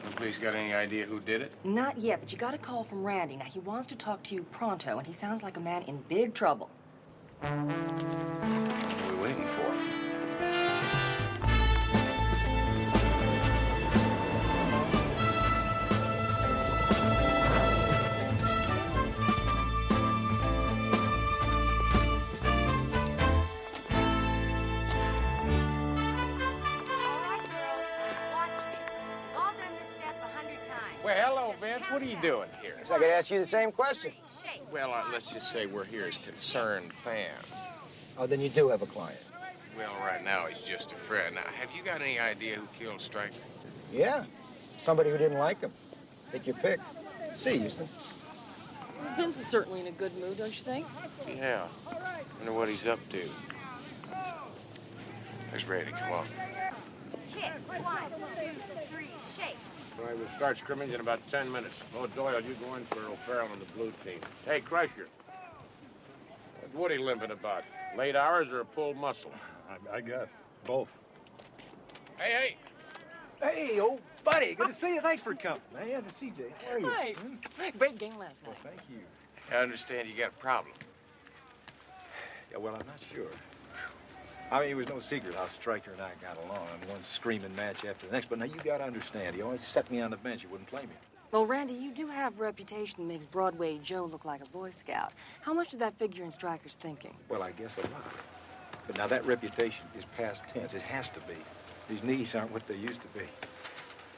Nobody's got any idea who did it? Not yet, but you got a call from Randy. Now, he wants to talk to you pronto, and he sounds like a man in big trouble. What are we waiting for? Well, hello, Vince. What are you doing here? Guess I could ask you the same question. Well, let's just say we're here as concerned fans. Oh, then you do have a client. Well, right now he's just a friend. Now, have you got any idea who killed Stryker? Yeah. Somebody who didn't like him. Take your pick. See, Houston. Vince is certainly in a good mood, don't you think? Yeah. Wonder what he's up to. There's Brady. Come on. Kick. 1, 2, 3, shake. All right, we'll start scrimmage in about 10 minutes. Oh, Doyle, you go in for O'Farrell on the blue team. Hey, Crusher. What are you limping about? Late hours or a pulled muscle? I guess. Both. Hey, hey. Hey, old buddy. Good to see you. Thanks for coming. Man, it's CJ. How are you? Hi. Great game last night. Well, thank you. I understand you got a problem. Yeah, well, I'm not sure. I mean, it was no secret how Stryker and I got along. I mean, one screaming match after the next. But now you got to understand, he always set me on the bench. He wouldn't play me. Well, Randy, you do have a reputation that makes Broadway Joe look like a Boy Scout. How much did that figure in Stryker's thinking? Well, I guess a lot. But now that reputation is past tense. It has to be. These knees aren't what they used to be.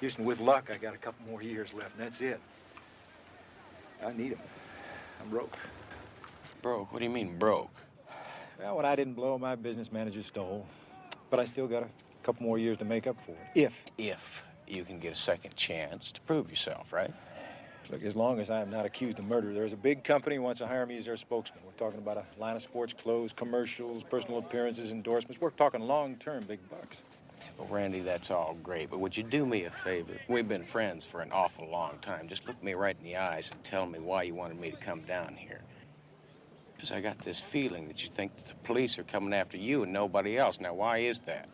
Houston, with luck, I got a couple more years left, and that's it. I need them. I'm broke. Broke? What do you mean, broke? Well, when I didn't blow, my business manager stole. But I still got a couple more years to make up for it. If you can get a second chance to prove yourself, right? Look, as long as I am not accused of murder, there's a big company who wants to hire me as their spokesman. We're talking about a line of sports clothes, commercials, personal appearances, endorsements. We're talking long-term big bucks. Well, Randy, that's all great, but would you do me a favor? We've been friends for an awful long time. Just look me right in the eyes and tell me why you wanted me to come down here. Because I got this feeling that you think that the police are coming after you and nobody else. Now, why is that?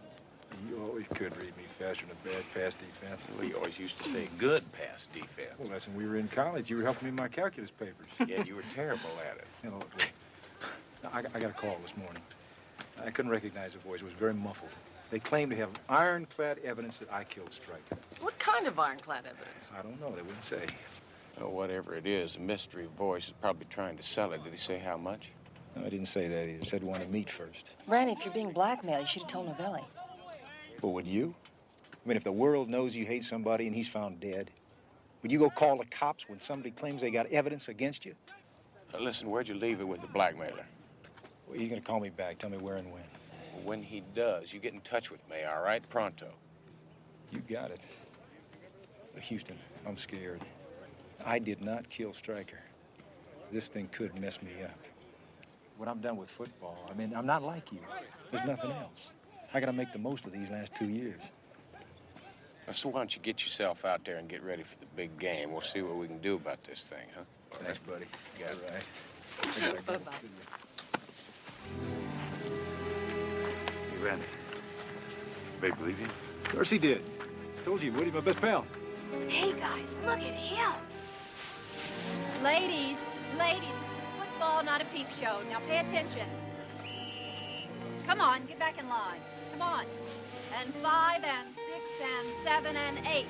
You always could read me faster than a bad pass defense. Well, you always used to say good pass defense. Well, that's when we were in college. You were helping me in my calculus papers. Yeah, you were terrible at it. You know, I got a call this morning. I couldn't recognize the voice. It was very muffled. They claim to have ironclad evidence that I killed Stryker. What kind of ironclad evidence? I don't know. They wouldn't say. Well, whatever it is, the mystery voice is probably trying to sell it. Did he say how much? No, I didn't say that either. He said we wanted to meet first. Randy, if you're being blackmailed, you should have told Novelli. Well, would you? I mean, if the world knows you hate somebody and he's found dead, would you go call the cops when somebody claims they got evidence against you? Listen, where'd you leave it with the blackmailer? Well, he's going to call me back. Tell me where and when. When he does, you get in touch with me, all right? Pronto. You got it. But Houston, I'm scared. I did not kill Stryker. This thing could mess me up. When I'm done with football, I mean, I'm not like you. There's nothing else. I got to make the most of these last 2 years. So why don't you get yourself out there and get ready for the big game? We'll see what we can do about this thing, huh? Thanks, buddy. You got it right. Bye-bye. Hey, Randy. Babe, believe you? Of course he did. Told you, Woody, my best pal. Hey, guys, look at him. Ladies, this is football, not a peep show. Now pay attention. Come on, get back in line. Come on. And 5 and 6 and 7 and 8.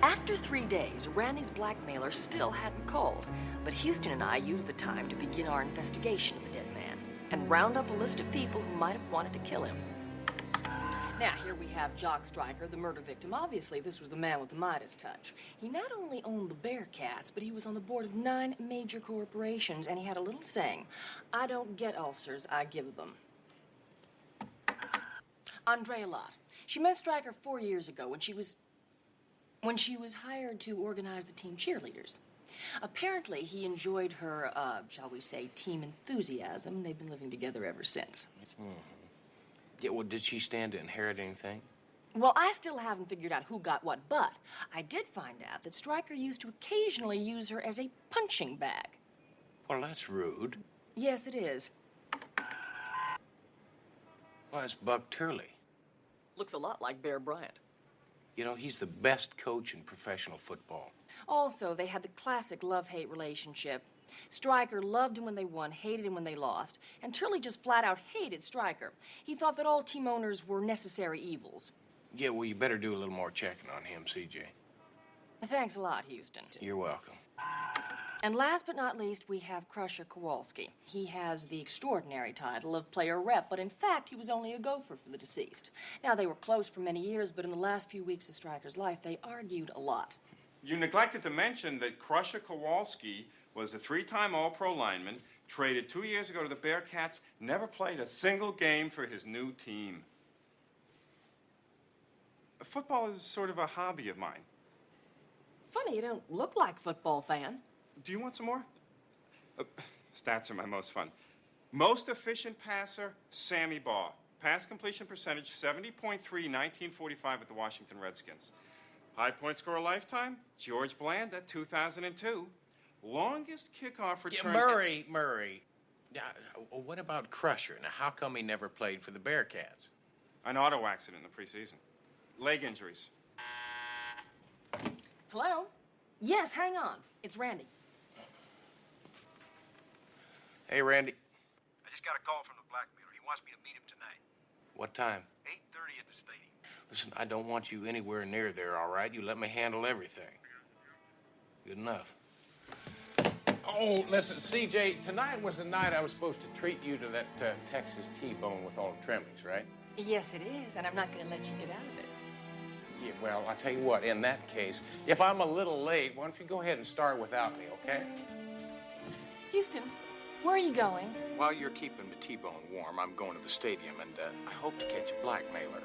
After 3 days, Randy's blackmailer still hadn't called, but Houston and I used the time to begin our investigation of the dead man and round up a list of people who might have wanted to kill him. Now, here we have Jock Stryker, the murder victim. Obviously, this was the man with the Midas touch. He not only owned the Bearcats, but he was on the board of 9 major corporations, and he had a little saying, "I don't get ulcers, I give them." Andrea Lott. She met Stryker 4 years ago when she was hired to organize the team cheerleaders. Apparently, he enjoyed her, shall we say, team enthusiasm. They've been living together ever since. Yeah, well, did she stand to inherit anything? Well, I still haven't figured out who got what, but I did find out that Stryker used to occasionally use her as a punching bag. Well, that's rude. Yes, it is. Well, it's Buck Turley. Looks a lot like Bear Bryant. You know, he's the best coach in professional football. Also, they had the classic love-hate relationship. Stryker loved him when they won, hated him when they lost. And Turley just flat out hated Stryker. He thought that all team owners were necessary evils. Yeah, well, you better do a little more checking on him, CJ. Thanks a lot, Houston. You're welcome. And last but not least, we have Crusher Kowalski. He has the extraordinary title of player rep, but in fact, he was only a gopher for the deceased. Now, they were close for many years, but in the last few weeks of Stryker's life, they argued a lot. You neglected to mention that Crusher Kowalski was a 3-time All-Pro lineman, traded 2 years ago to the Bearcats, never played a single game for his new team. Football is sort of a hobby of mine. Funny, you don't look like a football fan. Do you want some more? Stats are my most fun. Most efficient passer, Sammy Baugh. Pass completion percentage, 70.3, 1945 at the Washington Redskins. High point scorer lifetime, George Bland at 2002. Longest kickoff return... Yeah, Murray. Now, what about Crusher? Now, how come he never played for the Bearcats? An auto accident in the preseason. Leg injuries. Hello? Yes, hang on. It's Randy. Hey, Randy. I just got a call from the blackmailer. He wants me to meet him tonight. What time? 8:30 at the stadium. Listen, I don't want you anywhere near there, all right? You let me handle everything. Good enough. Oh, listen, CJ, tonight was the night I was supposed to treat you to that Texas T-bone with all the trimmings, right? Yes, it is, and I'm not going to let you get out of it. Yeah, well, I'll tell you what, in that case, if I'm a little late, why don't you go ahead and start without me, okay? Houston, where are you going? While you're keeping the T-bone warm, I'm going to the stadium, and I hope to catch a blackmailer.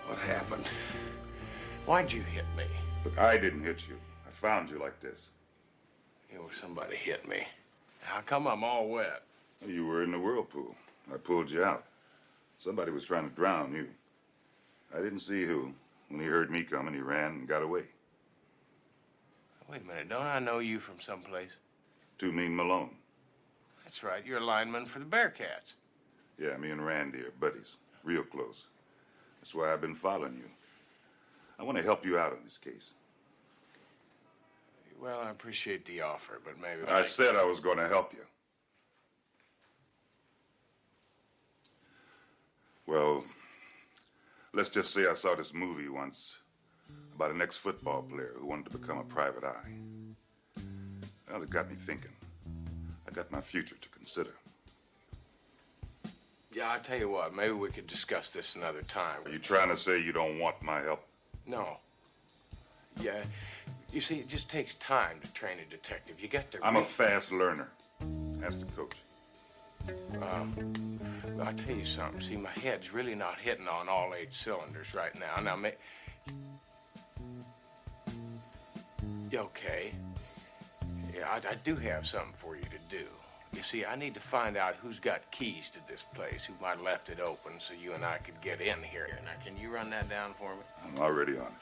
What happened? Why'd you hit me? Look, I didn't hit you. I found you like this. You know, somebody hit me. How come I'm all wet? You were in the whirlpool. I pulled you out. Somebody was trying to drown you. I didn't see who. When he heard me coming, he ran and got away. Wait a minute, don't I know you from someplace? Too Mean Malone. That's right, you're a lineman for the Bearcats. Yeah, me and Randy are buddies. Real close. That's why I've been following you. I want to help you out on this case. Well, I appreciate the offer, but maybe... I said I was going to help you. Well, let's just say I saw this movie once about an ex-football player who wanted to become a private eye. Well, it got me thinking. I got my future to consider. Yeah, I'll tell you what, maybe we could discuss this another time. Are you trying to say you don't want my help? No. Yeah, you see, it just takes time to train a detective. You get to... I'm a fast learner. Ask the coach. I'll tell you something. See, my head's really not hitting on all 8 cylinders right now. Now, okay. Yeah, I do have something for you to do. You see, I need to find out who's got keys to this place, who might have left it open so you and I could get in here. Now, can you run that down for me? I'm already on it.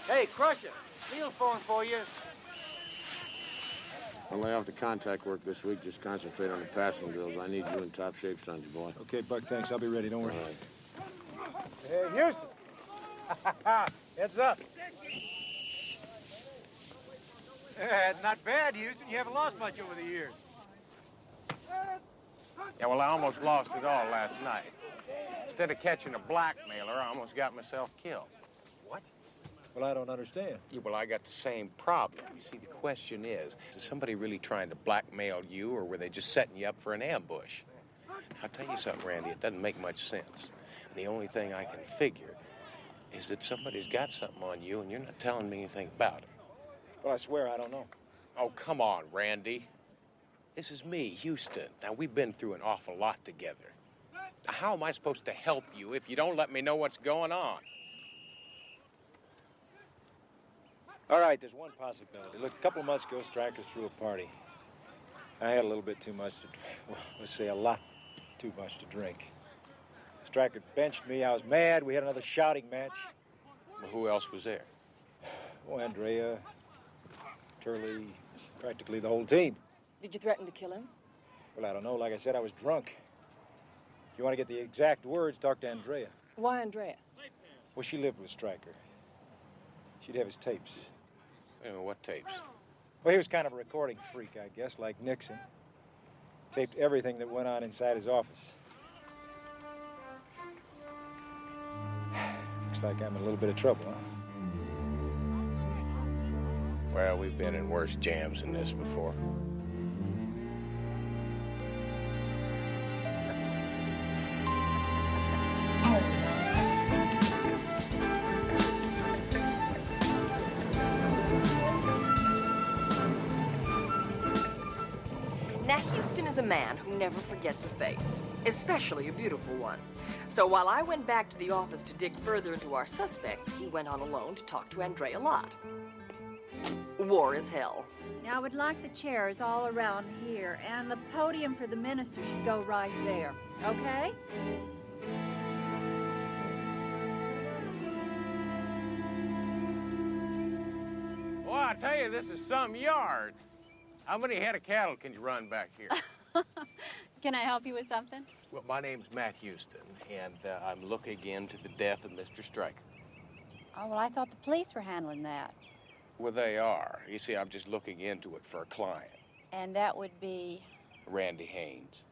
Hey, Crusher, Neil's phone for you. I'll lay off the contact work this week. Just concentrate on the passing drills. I need you in top shape Sunday, boy. Okay, Buck, thanks. I'll be ready. Don't worry. All right. Hey, Houston. Heads up. Not bad, Houston. You haven't lost much over the years. Yeah, well, I almost lost it all last night. Instead of catching a blackmailer, I almost got myself killed. What? Well, I don't understand. Yeah, well, I got the same problem. You see, the question is somebody really trying to blackmail you, or were they just setting you up for an ambush? I'll tell you something, Randy, it doesn't make much sense. And the only thing I can figure is that somebody's got something on you, and you're not telling me anything about it. Well, I swear I don't know. Oh, come on, Randy. This is me, Houston. Now, we've been through an awful lot together. Now, how am I supposed to help you if you don't let me know what's going on? All right, there's one possibility. Look, a couple of months ago, Stryker threw a party. I had a little bit too much to drink. Well, let's say a lot too much to drink. Stryker benched me. I was mad. We had another shouting match. Well, who else was there? Oh, Andrea, Turley, practically the whole team. Did you threaten to kill him? Well, I don't know. Like I said, I was drunk. If you want to get the exact words, talk to Andrea. Why Andrea? Well, she lived with Stryker. She'd have his tapes. What tapes? Well, he was kind of a recording freak, I guess, like Nixon. Taped everything that went on inside his office. Looks like I'm in a little bit of trouble, huh? Well, we've been in worse jams than this before. Nat Houston is a man who never forgets a face, especially a beautiful one. So while I went back to the office to dig further into our suspects, he went on alone to talk to Andrea Lott. War is hell. Now, I would like the chairs all around here, and the podium for the minister should go right there, okay? Well, I tell you, this is some yard. How many head of cattle can you run back here? Can I help you with something? Well, my name's Matt Houston, and I'm looking into the death of Mr. Stryker. Oh, well, I thought the police were handling that. Well, they are. You see, I'm just looking into it for a client, And that would be Randy Haynes.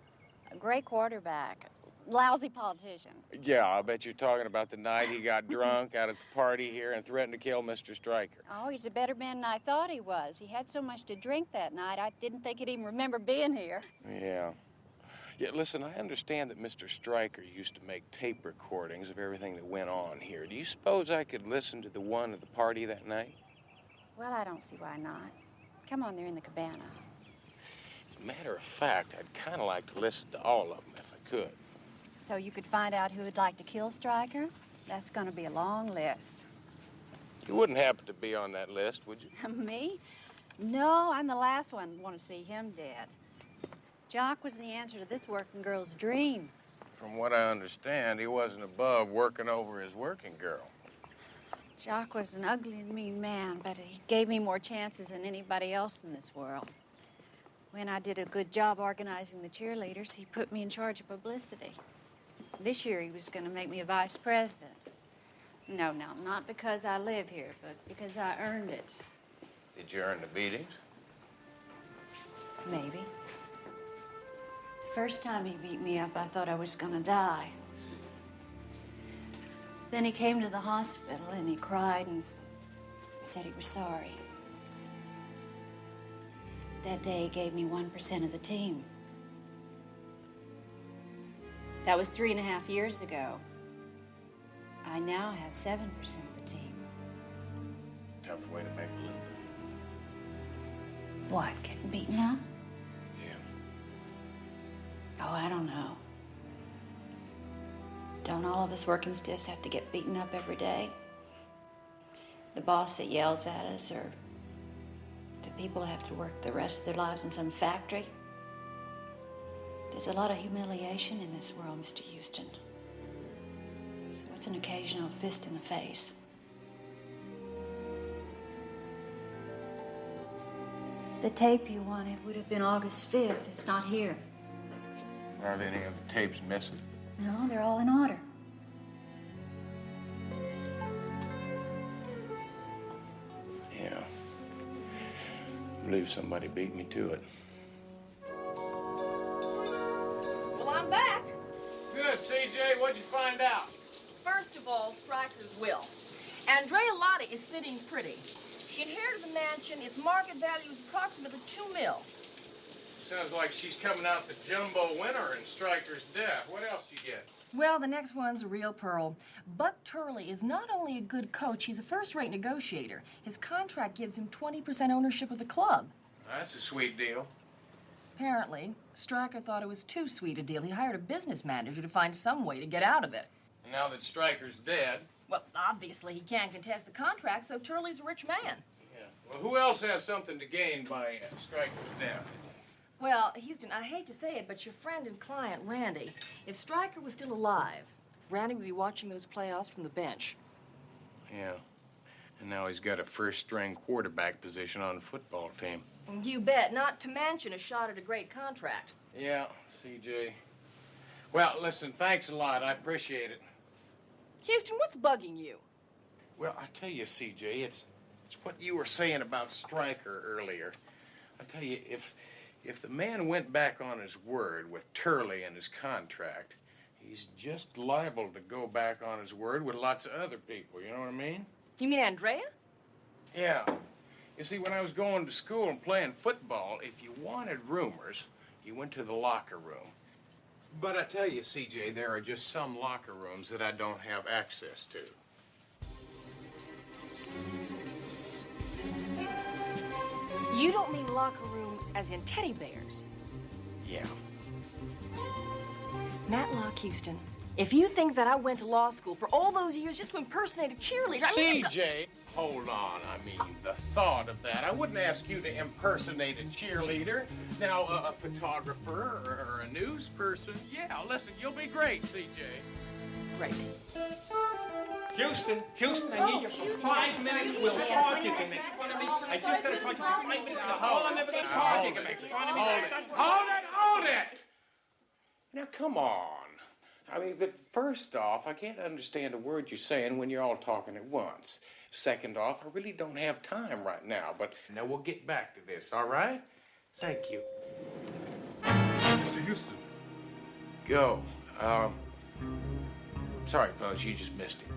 a great quarterback, lousy politician. Yeah, I bet you're talking about the night he got drunk out at the party here and threatened to kill Mr. Stryker. Oh, he's a better man than I thought he was. He had so much to drink that night, I didn't think he'd even remember being here. Yeah. Yeah, listen, I understand that Mr. Stryker used to make tape recordings of everything that went on here. Do you suppose I could listen to the one at the party that night? Well, I don't see why not. Come on, they're in the cabana. As a matter of fact, I'd kind of like to listen to all of them if I could. So you could find out who would like to kill Stryker? That's going to be a long list. You wouldn't happen to be on that list, would you? Me? No, I'm the last one to want to see him dead. Jock was the answer to this working girl's dream. From what I understand, he wasn't above working over his working girl. Jock was an ugly and mean man, but he gave me more chances than anybody else in this world. When I did a good job organizing the cheerleaders, he put me in charge of publicity. This year, he was going to make me a vice president. No, not because I live here, but because I earned it. Did you earn the beatings? Maybe. The first time he beat me up, I thought I was going to die. Then he came to the hospital and he cried and said he was sorry. That day, he gave me 1% of the team. That was 3.5 years ago. I now have 7% of the team. Tough way to make a living. What, getting beaten up? Yeah. Oh, I don't know. Don't all of us working stiffs have to get beaten up every day? The boss that yells at us, or do people have to work the rest of their lives in some factory? There's a lot of humiliation in this world, Mr. Houston. So it's an occasional fist in the face. The tape you wanted would have been August 5th. It's not here. Are there any of the tapes missing? No, they're all in order. Yeah. I believe somebody beat me to it. Well, I'm back. Good, CJ. What'd you find out? First of all, Stryker's will. Andrea Lotta is sitting pretty. She inherited the mansion. Its market value is approximately $2 million. Sounds like she's coming out the jumbo winner in Stryker's death. What else do you get? Well, the next one's a real pearl. Buck Turley is not only a good coach, he's a first-rate negotiator. His contract gives him 20% ownership of the club. That's a sweet deal. Apparently, Stryker thought it was too sweet a deal. He hired a business manager to find some way to get out of it. And now that Stryker's dead... Well, obviously he can't contest the contract, so Turley's a rich man. Yeah. Well, who else has something to gain by Stryker's death? Well, Houston, I hate to say it, but your friend and client, Randy, if Stryker was still alive, Randy would be watching those playoffs from the bench. Yeah. And now he's got a first-string quarterback position on the football team. You bet, not to mention a shot at a great contract. Yeah, CJ. Well, listen, thanks a lot. I appreciate it. Houston, what's bugging you? Well, I tell you, CJ, it's what you were saying about Stryker earlier. I tell you, if the man went back on his word with Turley and his contract, he's just liable to go back on his word with lots of other people, you know what I mean? You mean Andrea? Yeah. You see, when I was going to school and playing football, if you wanted rumors, you went to the locker room. But I tell you, CJ, there are just some locker rooms that I don't have access to. You don't mean locker room as in teddy bears? Yeah. Matlock, Houston, if you think that I went to law school for all those years just to impersonate a cheerleader... CJ, hold on. I mean, the thought of that. I wouldn't ask you to impersonate a cheerleader. Now, a photographer or a news person, yeah, listen, you'll be great, CJ. Great. Houston, I need you for 5 minutes. We'll talk. You can make fun of me. I just gotta talk to you for 5 minutes. Hold on, never gonna talk. You can make fun of me. Hold it! Now, come on. I mean, but first off, I can't understand a word you're saying when you're all talking at once. Second off, I really don't have time right now, but now we'll get back to this, all right? Thank you. Mr. Houston. Go. Sorry, fellas, you just missed him.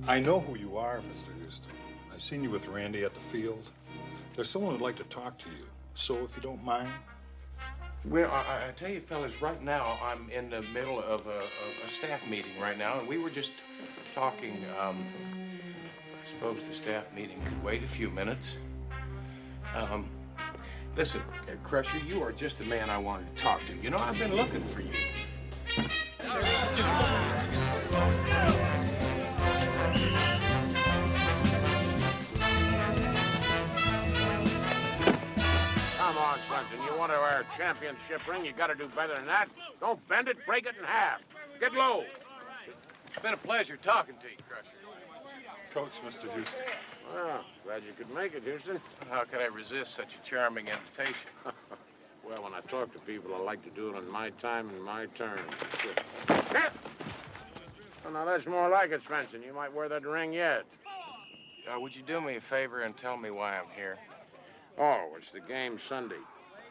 I know who you are, Mr. Houston. I seen you with Randy at the field. There's someone who'd like to talk to you. So, if you don't mind. Well, I tell you, fellas, right now I'm in the middle of a staff meeting right now, and we were just talking. I suppose the staff meeting could wait a few minutes. Listen, Crusher, you are just the man I wanted to talk to. You know, I've been looking for you. Come on, Swenson. You want to wear a championship ring, you got to do better than that. Don't bend it, break it in half. Get low. It's been a pleasure talking to you, Crusher. Coach, Mr. Houston. Well, glad you could make it, Houston. How could I resist such a charming invitation? Well, when I talk to people, I like to do it on my time and my terms. Well, now, that's more like it, Swenson. You might wear that ring yet. Would you do me a favor and tell me why I'm here? Oh, it's the game Sunday.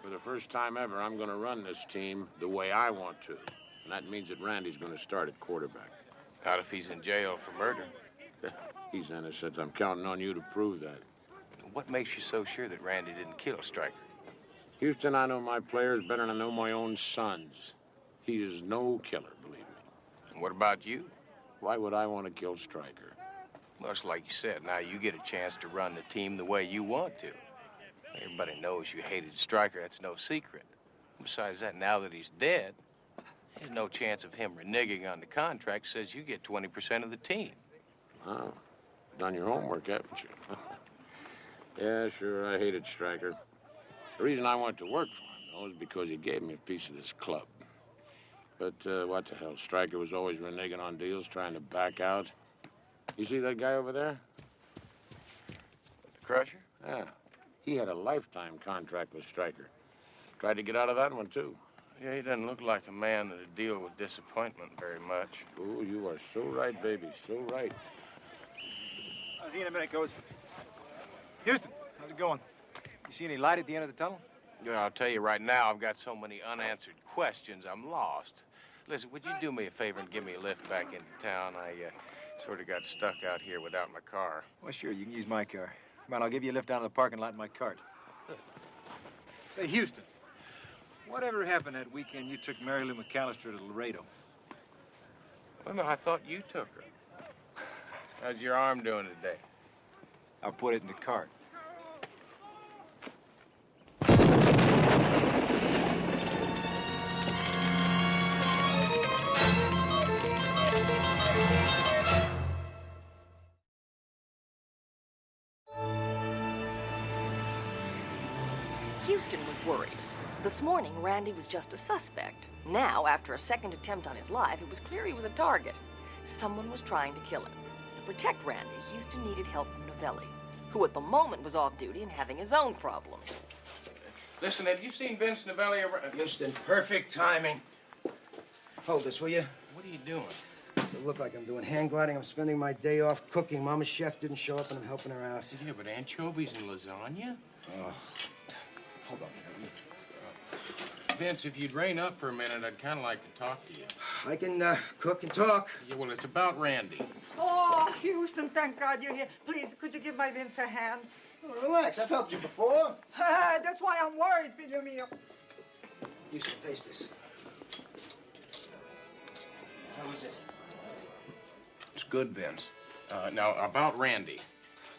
For the first time ever, I'm going to run this team the way I want to. And that means that Randy's going to start at quarterback. Not if he's in jail for murder. He's innocent. I'm counting on you to prove that. What makes you so sure that Randy didn't kill Stryker? Houston, I know my players better than I know my own sons. He is no killer, believe me. And what about you? Why would I want to kill Stryker? Well, it's like you said, now you get a chance to run the team the way you want to. Everybody knows you hated Stryker. That's no secret. Besides that, now that he's dead, there's no chance of him reneging on the contract. Says you get 20% of the team. Oh, done your homework, haven't you? Yeah, sure, I hated Stryker. The reason I went to work for him, though, is because he gave me a piece of this club. But what the hell, Stryker was always reneging on deals, trying to back out. You see that guy over there? The Crusher? Yeah. He had a lifetime contract with Stryker. Tried to get out of that one, too. Yeah, he doesn't look like a man that'd deal with disappointment very much. Oh, you are so right, baby, so right. I'll see you in a minute, Coach. Houston, how's it going? You see any light at the end of the tunnel? Yeah, I'll tell you right now, I've got so many unanswered questions, I'm lost. Listen, would you do me a favor and give me a lift back into town? I Sort of got stuck out here without my car. Well, sure, you can use my car. Come on, I'll give you a lift down to the parking lot in my cart. Say, Houston, whatever happened that weekend you took Mary Lou McAllister to Laredo? Wait a minute, I thought you took her. How's your arm doing today? I'll put it in the cart. Houston was worried. This morning, Randy was just a suspect. Now, after a second attempt on his life, it was clear he was a target. Someone was trying to kill him. To protect Randy, Houston needed help from Novelli, who at the moment was off duty and having his own problems. Listen, have you seen Vince Novelli around? Houston, perfect timing. Hold this, will you? What are you doing? Does it look like I'm doing hand gliding? I'm spending my day off cooking. Mama's chef didn't show up, and I'm helping her out. Yeah, but anchovies and lasagna? Oh, hold on. Vince, if you'd rein up for a minute, I'd kind of like to talk to you. I can cook and talk. Yeah, well, it's about Randy. Oh, Houston, thank God you're here. Please, could you give my Vince a hand? Oh, relax, I've helped you before. That's why I'm worried, figlio mio. Houston, taste this. How is it? It's good, Vince. Now, about Randy.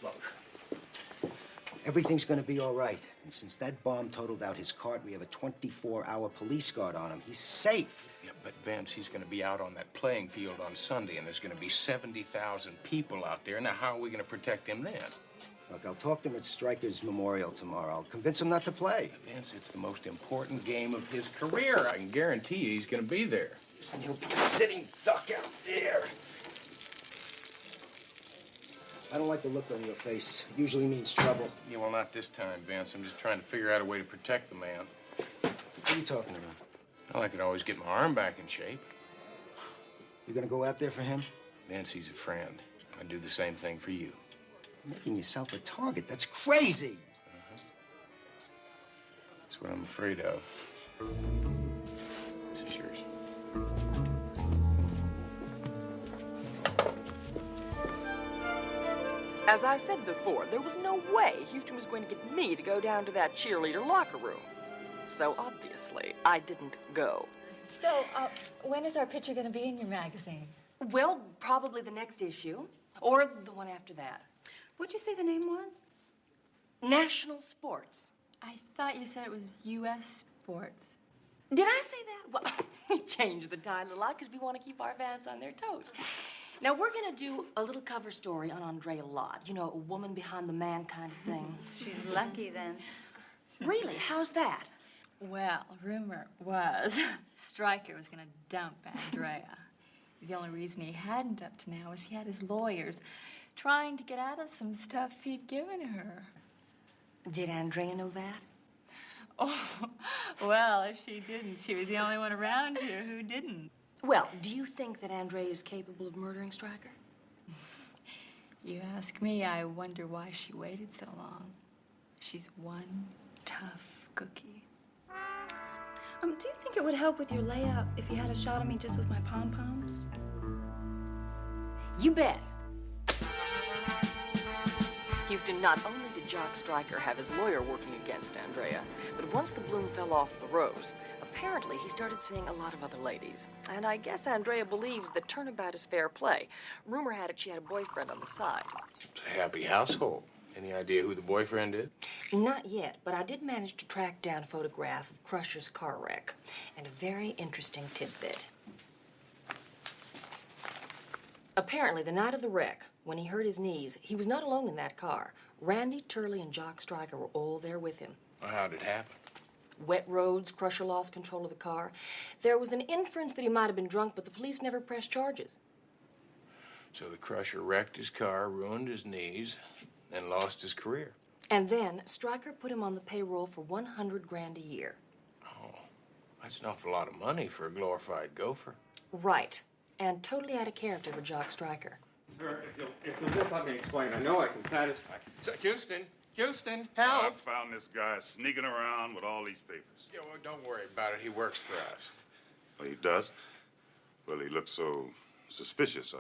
Look, everything's gonna be all right. And since that bomb totaled out his cart, we have a 24-hour police guard on him. He's safe. Yeah, but Vince, he's going to be out on that playing field on Sunday, and there's going to be 70,000 people out there. Now, how are we going to protect him then? Look, I'll talk to him at Stryker's memorial tomorrow. I'll convince him not to play. Vince, it's the most important game of his career. I can guarantee you he's going to be there. Listen, he'll be a sitting duck out there. I don't like the look on your face. It usually means trouble. Yeah, well, not this time, Vince. I'm just trying to figure out a way to protect the man. What are you talking about? Well, I could always get my arm back in shape. You gonna go out there for him? Vince, he's a friend. I'd do the same thing for you. You're making yourself a target. That's crazy. That's what I'm afraid of. This is yours. As I said before, there was no way Houston was going to get me to go down to that cheerleader locker room. So obviously, I didn't go. So, when is our picture going to be in your magazine? Well, probably the next issue, or the one after that. What'd you say the name was? National Sports. I thought you said it was U.S. Sports. Did I say that? Well, we changed the title a lot because we want to keep our fans on their toes. Now, we're going to do a little cover story on Andrea Lott. You know, a woman behind the man kind of thing. She's lucky, then. Really? How's that? Well, rumor was Stryker was going to dump Andrea. The only reason he hadn't up to now is he had his lawyers trying to get out of some stuff he'd given her. Did Andrea know that? Oh, well, if she didn't, she was the only one around here who didn't. Well, do you think that Andrea is capable of murdering Stryker? You ask me, I wonder why she waited so long. She's one tough cookie. Do you think it would help with your layout if you had a shot of me just with my pom-poms? You bet. Houston, not only did Jock Stryker have his lawyer working against Andrea, but once the bloom fell off the rose, apparently he started seeing a lot of other ladies. And I guess Andrea believes that turnabout is fair play. Rumor had it she had a boyfriend on the side. It's a happy household. Any idea who the boyfriend is? Not yet, but I did manage to track down a photograph of Crusher's car wreck. And a very interesting tidbit. Apparently, the night of the wreck, when he hurt his knees, he was not alone in that car. Randy, Turley, and Jock Stryker were all there with him. Well, how'd it happen? Wet roads, Crusher lost control of the car. There was an inference that he might have been drunk, but the police never pressed charges. So the Crusher wrecked his car, ruined his knees, and lost his career. And then Stryker put him on the payroll for $100,000 a year. Oh, that's an awful lot of money for a glorified gopher. Right. And totally out of character for Jock Stryker. Sir, if you'll just let me explain, I know I can satisfy. So, Houston, help! I found this guy sneaking around with all these papers. Yeah, well, don't worry about it. He works for us. Oh, he does? Well, he looks so suspicious.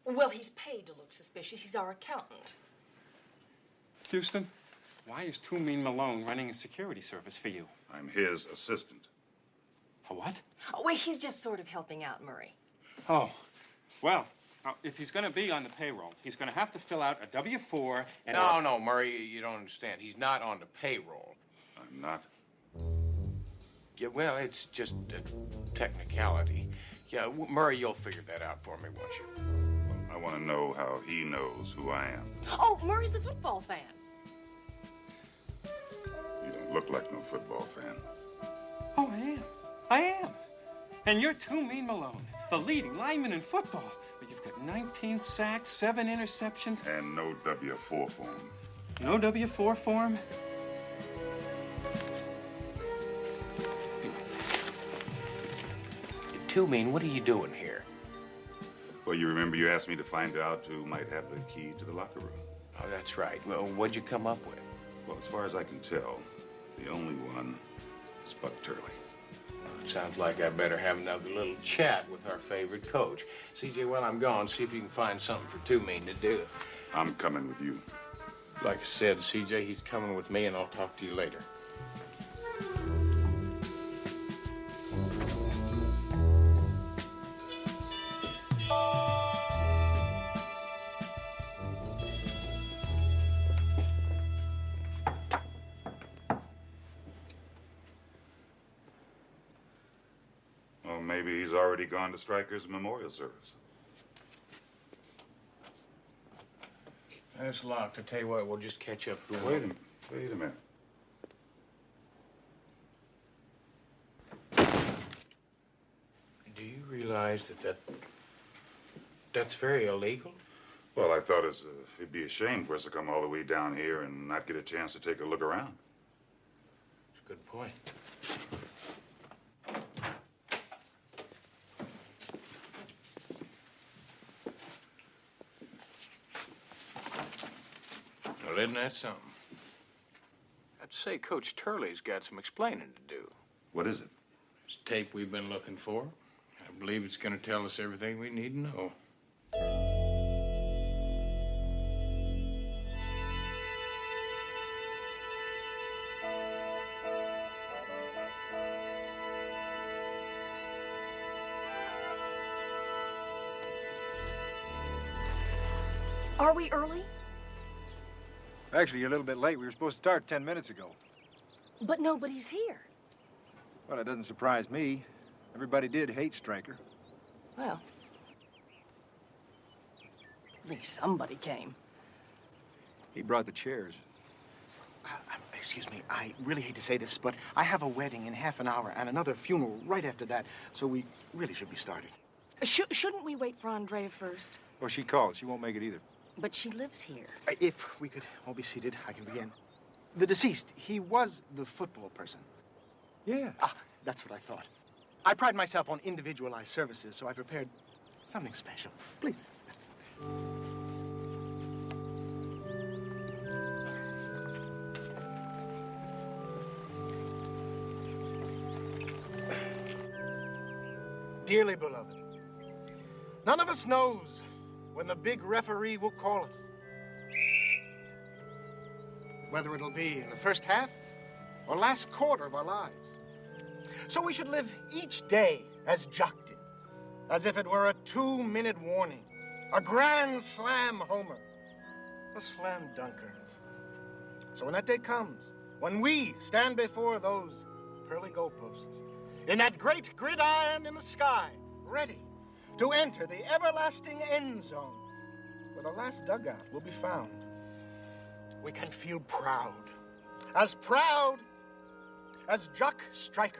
Well, he's paid to look suspicious. He's our accountant. Houston, why is Too Mean Malone running a security service for you? I'm his assistant. A what? Oh, wait, he's just sort of helping out Murray. Oh, well, now, if he's going to be on the payroll, he's going to have to fill out a W-4 and... No, Murray, you don't understand. He's not on the payroll. I'm not? Yeah, well, it's just a technicality. Yeah, Murray, you'll figure that out for me, won't you? I want to know how he knows who I am. Oh, Murray's a football fan. You don't look like no football fan. Oh, I am. I am. And you're Too Mean Malone, the leading lineman in football. But you've got 19 sacks, 7 interceptions. And no W-4 form. No W-4 form? Too Mean, what are you doing here? Well, you remember you asked me to find out who might have the key to the locker room. Oh, that's right. Well, what'd you come up with? Well, as far as I can tell, the only one is Buck Turley. It sounds like I better have another little chat with our favorite coach. CJ, while I'm gone, see if you can find something for Too Mean to do. I'm coming with you. Like I said, CJ, he's coming with me, and I'll talk to you later. Well, maybe he's already gone to Stryker's memorial service. That's locked. I tell you what, we'll just catch up. Wait a minute. Do you realize that's very illegal? Well, I thought it'd be a shame for us to come all the way down here and not get a chance to take a look around. That's a good point. Well, isn't that something? I'd say Coach Turley's got some explaining to do. What is it? It's tape we've been looking for. I believe it's going to tell us everything we need to know. Are we early? Actually, you're a little bit late. We were supposed to start 10 minutes ago. But nobody's here. Well, it doesn't surprise me. Everybody did hate Stryker. Well, at least somebody came. He brought the chairs. Excuse me, I really hate to say this, but I have a wedding in half an hour and another funeral right after that, so we really should be starting. Shouldn't we wait for Andrea first? Well, she called. She won't make it either. But she lives here. If we could all be seated, I can begin. The deceased, he was the football person. Yeah. Ah, that's what I thought. I pride myself on individualized services, so I prepared something special. Please. Dearly beloved, none of us knows when the big referee will call us. Whether it'll be in the first half or last quarter of our lives. So we should live each day as Jock did, as if it were a 2-minute warning, a grand slam homer, a slam dunker. So when that day comes, when we stand before those pearly goalposts, in that great gridiron in the sky, ready to enter the everlasting end zone, where the last dugout will be found, we can feel proud as Jock Stryker,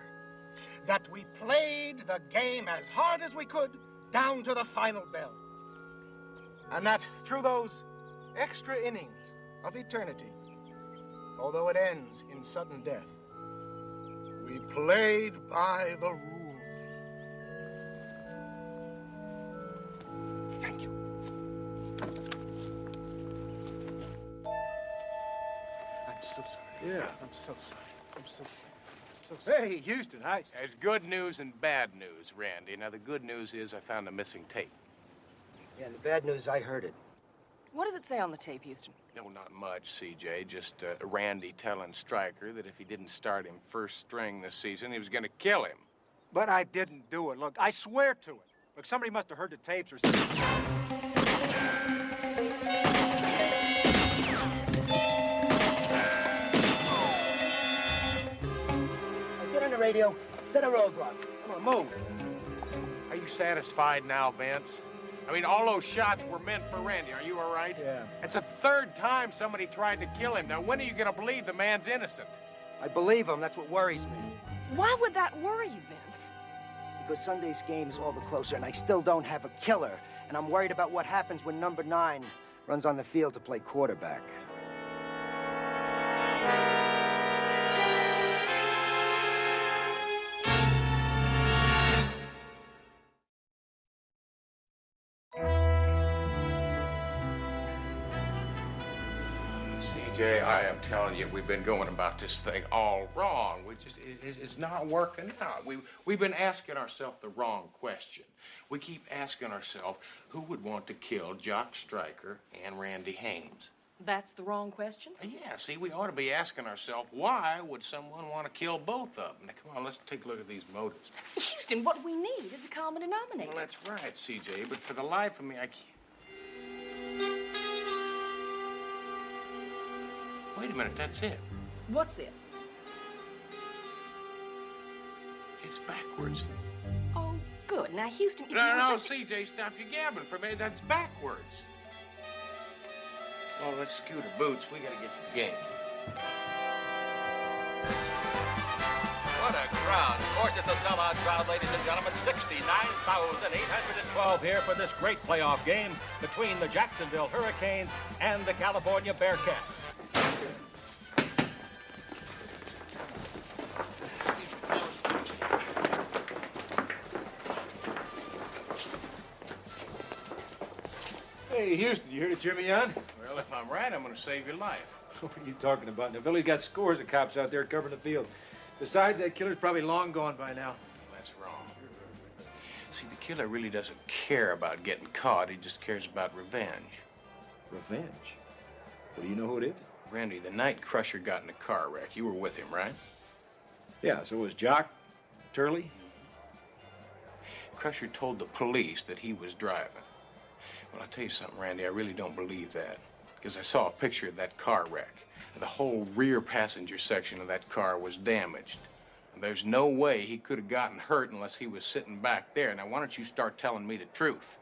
that we played the game as hard as we could down to the final bell. And that through those extra innings of eternity, although it ends in sudden death, we played by the rules. Thank you. I'm so sorry. Yeah. I'm so sorry. I'm so sorry. I'm so sorry. Hey, Houston, hi. There's good news and bad news, Randy. Now, the good news is I found the missing tape. Yeah, and the bad news, I heard it. What does it say on the tape, Houston? No, not much, CJ. Just Randy telling Stryker that if he didn't start him first string this season, he was going to kill him. But I didn't do it. Look, I swear to it. Look, somebody must have heard the tapes or something. Get on the radio. Set a roadblock. Come on, move. Are you satisfied now, Vince? I mean, all those shots were meant for Randy. Are you all right? Yeah. It's the third time somebody tried to kill him. Now, when are you going to believe the man's innocent? I believe him. That's what worries me. Why would that worry you, Vince? Because Sunday's game is all the closer, and I still don't have a killer. And I'm worried about what happens when number 9 runs on the field to play quarterback. CJ, I am telling you, we've been going about this thing all wrong. It's not working out. We've been asking ourselves the wrong question. We keep asking ourselves, who would want to kill Jock Stryker and Randy Haines? That's the wrong question? Yeah, see, we ought to be asking ourselves, why would someone want to kill both of them? Now, come on, let's take a look at these motives. Houston, what we need is a common denominator. Well, that's right, CJ, but for the life of me, I can't. Wait a minute, that's it. What's it? It's backwards. Oh, good. Now, Houston, if No, you no, just... CJ, stop your gabbing for a minute. That's backwards. Well, let's scoot our boots. We gotta get to the game. What a crowd. Of course, it's a sellout crowd, ladies and gentlemen. 69,812 here for this great playoff game between the Jacksonville Hurricanes and the California Bearcats. Hey, Houston, you here to cheer me on? Well, if I'm right, I'm going to save your life. What are you talking about? Now, Billy's got scores of cops out there covering the field. Besides, that killer's probably long gone by now. That's wrong. See, the killer really doesn't care about getting caught. He just cares about revenge. Revenge? Well, do you know who it is? Randy, the night Crusher got in a car wreck, you were with him, right? Yeah, so was Jock, Turley. Crusher told the police that he was driving. Well, I'll tell you something, Randy, I really don't believe that. Because I saw a picture of that car wreck. The whole rear passenger section of that car was damaged. And there's no way he could have gotten hurt unless he was sitting back there. Now, why don't you start telling me the truth?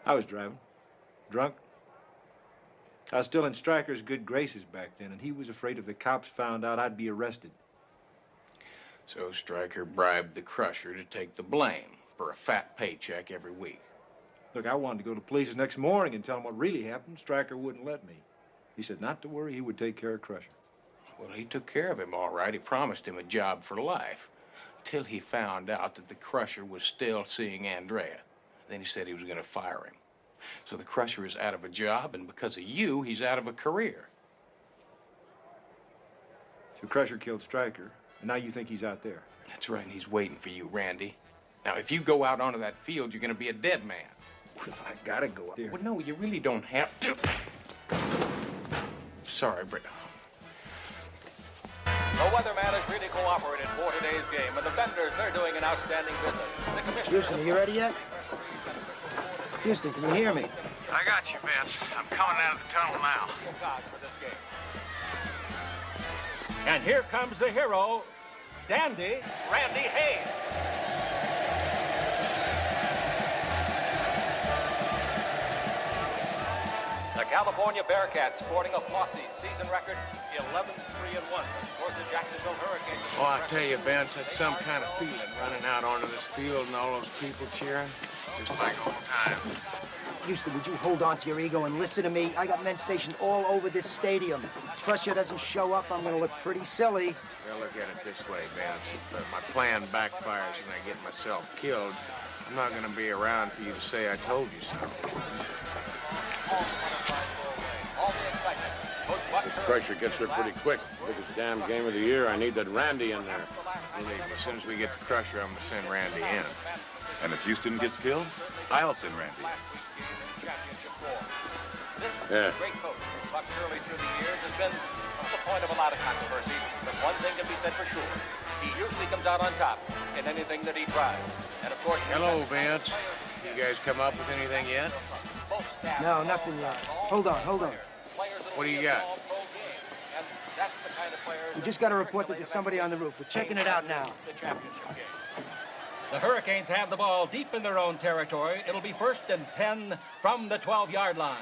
I was driving. Drunk. I was still in Stryker's good graces back then, and he was afraid if the cops found out I'd be arrested. So Stryker bribed the Crusher to take the blame for a fat paycheck every week. Look, I wanted to go to the police the next morning and tell him what really happened. Stryker wouldn't let me. He said not to worry, he would take care of Crusher. Well, he took care of him all right. He promised him a job for life. Till he found out that the Crusher was still seeing Andrea. Then he said he was going to fire him. So the Crusher is out of a job, and because of you, he's out of a career. So Crusher killed Stryker, and now you think he's out there? That's right, and he's waiting for you, Randy. Now, if you go out onto that field, you're going to be a dead man. Well, I gotta go out there. Well, no, you really don't have to. Sorry, but... The weatherman has really cooperated for today's game, and the vendors, they're doing an outstanding business. The commissioner... Houston, are you ready yet? Houston, can you hear me? I got you, Vince. I'm coming out of the tunnel now. For this game. And here comes the hero, Dandy Randy Haines. The California Bearcats sporting a Flossy season record 11-3-1. Of course, the Jacksonville Hurricanes. Oh, I tell you, Vince, that's some kind of feeling running out onto this field and all those people cheering. Just like old times. Houston, would you hold on to your ego and listen to me? I got men stationed all over this stadium. If Crusher doesn't show up, I'm going to look pretty silly. Well, look at it this way, Vince. If my plan backfires and I get myself killed, I'm not going to be around for you to say I told you so. Crusher gets there pretty quick. Biggest damn game of the year. I need that Randy in there. believe me, as soon as we get to Crusher, I'm gonna send Randy in. And if Houston gets killed, I'll send Randy. This Yeah. great coach, Buck Shirley, through the years, has been the point of a lot of controversy. But one thing can be said for sure. He usually comes out on top in anything that he tries. And of course... Hello, Vince. You guys come up with anything yet? No, nothing yet. Hold on. What do you got? We just got a report that there's somebody on the roof. We're checking it out now. The Hurricanes have the ball deep in their own territory. It'll be 1st and 10 from the 12-yard line.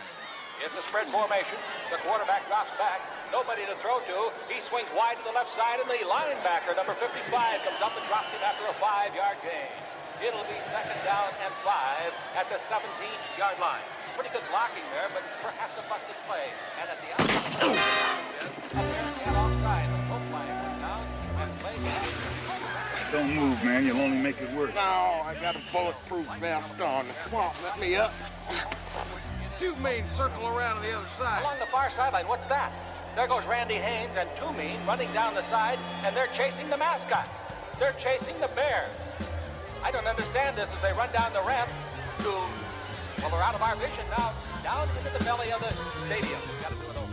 It's a spread formation. The quarterback drops back. Nobody to throw to. He swings wide to the left side, and the linebacker, number 55, comes up and drops him after a 5-yard gain. It'll be 2nd down and 5 at the 17-yard line. Pretty good blocking there, but perhaps a busted play. And at the outside, apparently an offside. The hook line went down and played. Don't move, man. You'll only make it worse. No, I got a bulletproof vest on. Come on, let me up. Two-Mean circle around to the other side. Along the far sideline, what's that? There goes Randy Haynes and Two-Mean running down the side, and they're chasing the mascot. They're chasing the bear. I don't understand this as they run down the ramp to, well, they're out of our vision now, down into the belly of the stadium. Got to do it over.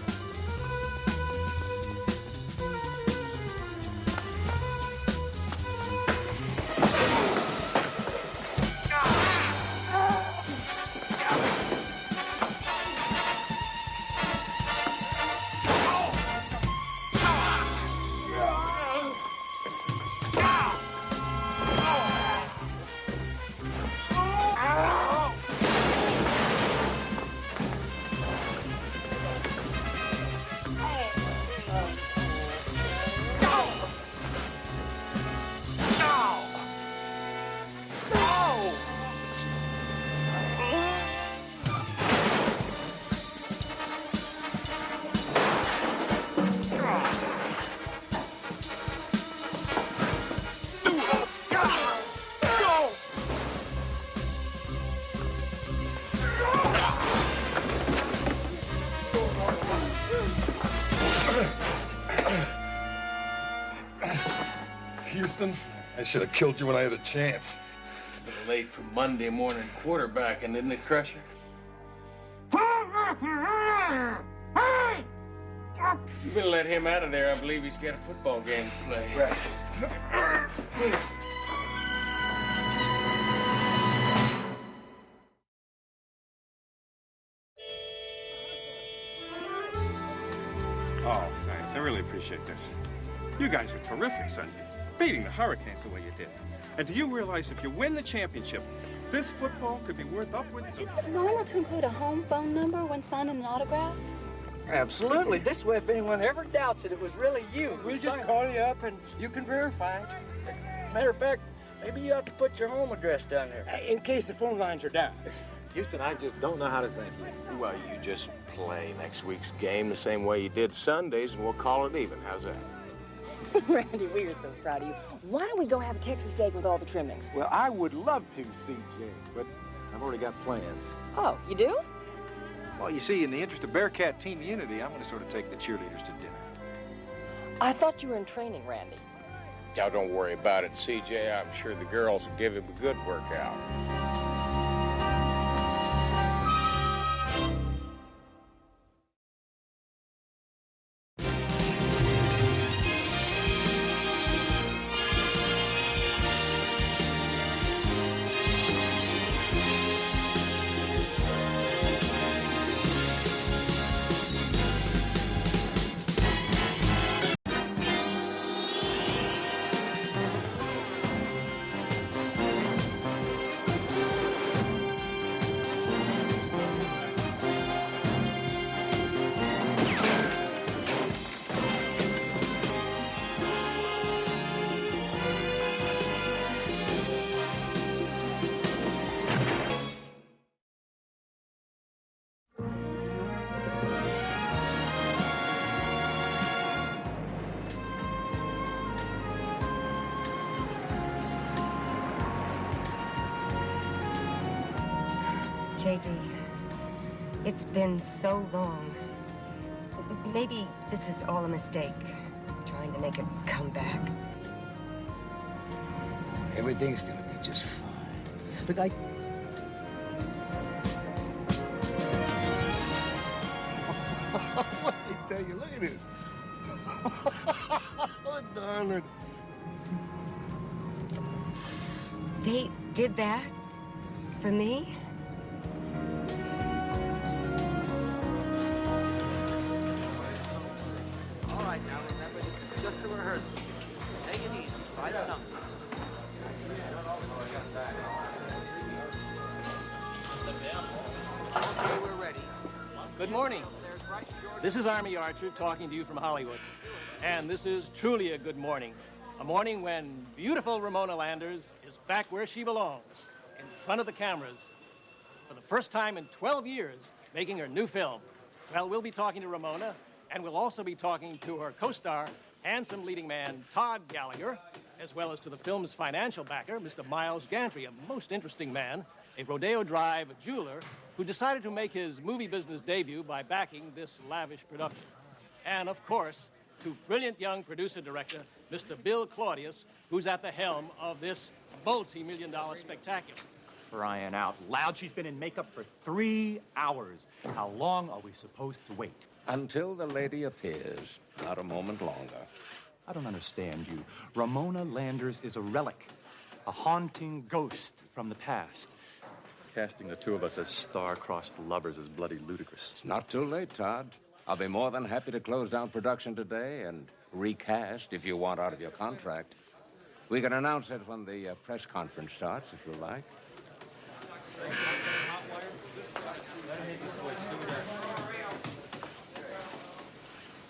Houston, I should have killed you when I had a chance. Been late for Monday morning quarterbacking, isn't it, Crusher? You better let him out of there. I believe he's got a football game to play. Right. Oh, thanks. I really appreciate this. You guys were terrific Sunday, beating the Hurricanes the way you did. And do you realize if you win the championship, this football could be worth upwards of... Is it normal to include a home phone number when signing an autograph? Absolutely. This way, if anyone ever doubts it, it was really you. We'll just call you up and you can verify it. Matter of fact, maybe you have to put your home address down there. In case the phone lines are down. Houston, I just don't know how to thank you. Well, you just play next week's game the same way you did Sundays, and we'll call it even. How's that? Randy, we are so proud of you. Why don't we go have a Texas steak with all the trimmings? Well, I would love to, CJ, but I've already got plans. Oh, you do? Well, you see, in the interest of Bearcat team unity, I'm going to sort of take the cheerleaders to dinner. I thought you were in training, Randy. Now, don't worry about it, CJ. I'm sure the girls will give him a good workout. JD, it's been so long. Maybe this is all a mistake, trying to make a comeback. Everything's gonna be just fine. Look, what did I tell you? Look at this. Oh, darling. They did that? For me? All right, now remember, this is just a rehearsal. Take it easy. Try the numbers. Okay, we're ready. Good morning. This is Army Archer talking to you from Hollywood. And this is truly a good morning. A morning when beautiful Ramona Landers is back where she belongs, in front of the cameras, for the first time in 12 years, making her new film. Well, we'll be talking to Ramona, and we'll also be talking to her co-star, handsome leading man Todd Gallagher, as well as to the film's financial backer, Mr. Miles Gantry, a most interesting man, a Rodeo Drive jeweler who decided to make his movie business debut by backing this lavish production. And, of course, to brilliant young producer-director, Mr. Bill Claudius, who's at the helm of this multi-million-dollar spectacular. Crying out loud, she's been in makeup for 3 hours. How long are we supposed to wait? Until the lady appears, not a moment longer. I don't understand you. Ramona Landers is a relic, a haunting ghost from the past. Casting the two of us as star-crossed lovers is bloody ludicrous. It's not too late, Todd. I'll be more than happy to close down production today and recast if you want out of your contract. We can announce it when the press conference starts, if you like.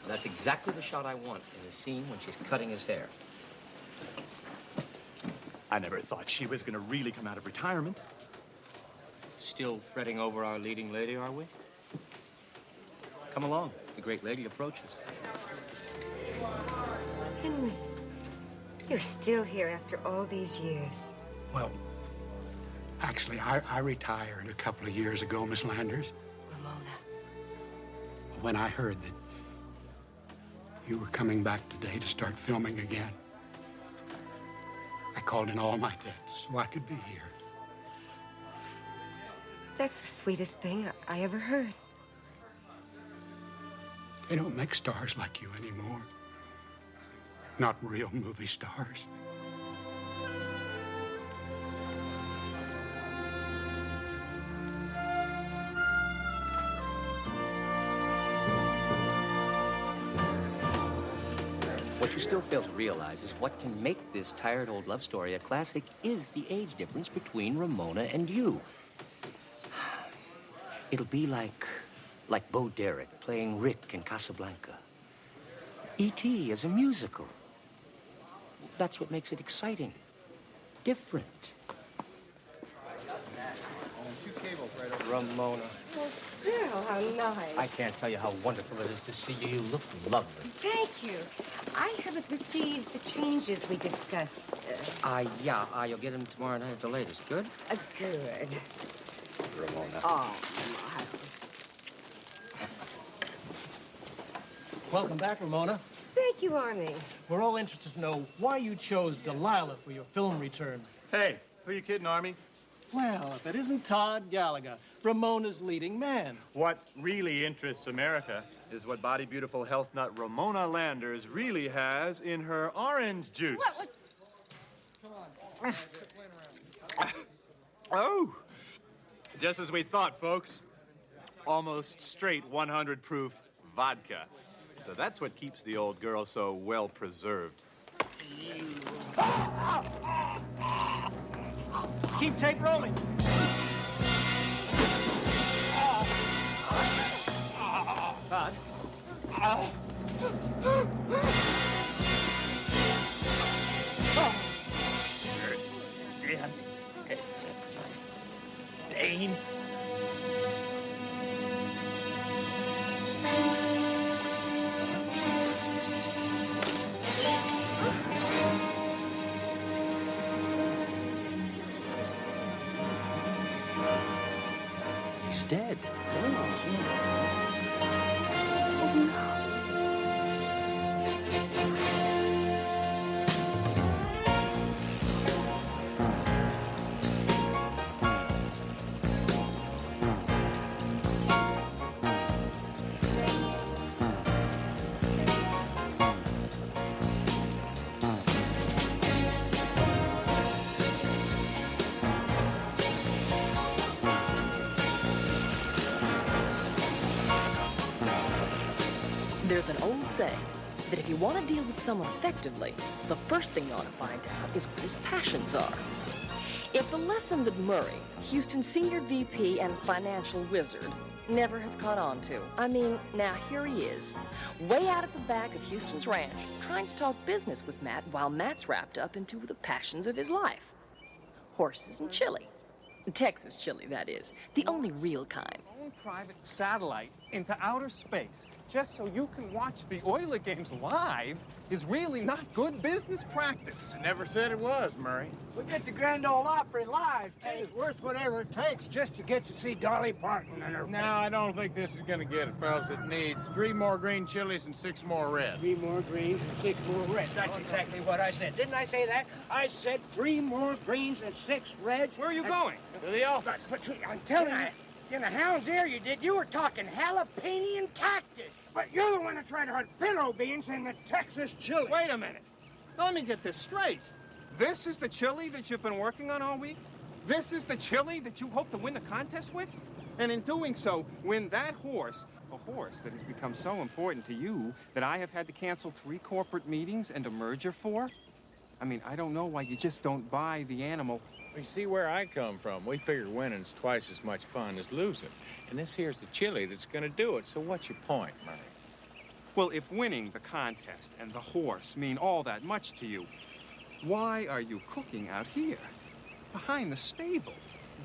That's exactly the shot I want in the scene when she's cutting his hair. I never thought she was going to really come out of retirement. Still fretting over our leading lady, are we? Come along. The great lady approaches. Henry, you're still here after all these years. Well, actually, I retired a couple of years ago, Miss Landers. Ramona. When I heard that you were coming back today to start filming again, I called in all my debts so I could be here. That's the sweetest thing I ever heard. They don't make stars like you anymore. Not real movie stars. What you still fail to realize is what can make this tired old love story a classic is the age difference between Ramona and you. It'll be like Bo Derek playing Rick in Casablanca. E.T. as a musical. That's what makes it exciting. Different. Ramona. Oh, Bill, how nice. I can't tell you how wonderful it is to see you. You look lovely. Thank you. I haven't received the changes we discussed. Yeah, you'll get them tomorrow night at the latest. Good? Good. Ramona. Oh, Miles. Welcome back, Ramona. Thank you, Army. We're all interested to know why you chose Delilah for your film return. Hey, who you kidding, Army? Well, if it isn't Todd Gallagher, Ramona's leading man. What really interests America is what body beautiful health nut Ramona Landers really has in her orange juice. Oh, just as we thought, folks. Almost straight 100 proof vodka. So that's what keeps the old girl so well preserved. Keep tape rolling. Todd. It's Dane. He's dead. There's an old saying that if you want to deal with someone effectively, the first thing you ought to find out is what his passions are. If the lesson that Murray, Houston's senior VP and financial wizard, never has caught on to. I mean, now here he is, way out at the back of Houston's ranch, trying to talk business with Matt while Matt's wrapped up into the passions of his life. Horses and chili. Texas chili, that is. The only real kind. Own private satellite into outer space just so you can watch the Oiler games live is really not good business practice. I never said it was, Murray. We get the Grand Ole Opry live, too. It's worth whatever it takes just to get to see Dolly Parton and her... No, I don't think this is gonna get it, fellas. It needs 3 more green chilies and 6 more red. 3 more greens and 6 more reds. That's exactly what I said. Didn't I say that? I said 3 more greens and 6 reds. Where are you going? To the office. But I'm telling you, in the hound's ear you did. You were talking jalapeno and cactus. But you're the one that tried to hunt pinto beans in the Texas chili. Wait a minute. Let me get this straight. This is the chili that you've been working on all week? This is the chili that you hope to win the contest with? And in doing so, win that horse, a horse that has become so important to you that I have had to cancel 3 corporate meetings and a merger for? I mean, I don't know why you just don't buy the animal. You see where I come from. We figure winning's twice as much fun as losing. And this here's the chili that's gonna do it. So what's your point, Murray? Well, if winning the contest and the horse mean all that much to you, why are you cooking out here? Behind the stable,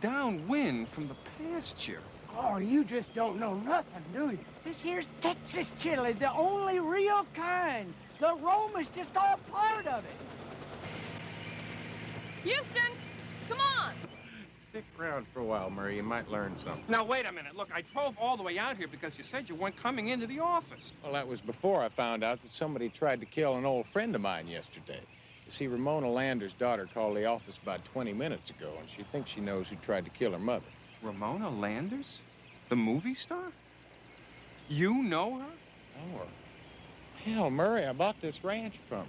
downwind from the pasture. Oh, you just don't know nothing, do you? This here's Texas chili, the only real kind. The aroma's just all part of it. Houston, come on! Stick around for a while, Murray. You might learn something. Now, wait a minute. Look, I drove all the way out here because you said you weren't coming into the office. Well, that was before I found out that somebody tried to kill an old friend of mine yesterday. You see, Ramona Lander's daughter called the office about 20 minutes ago, and she thinks she knows who tried to kill her mother. Ramona Landers? The movie star? You know her? Oh, hell, Murray, I bought this ranch from her.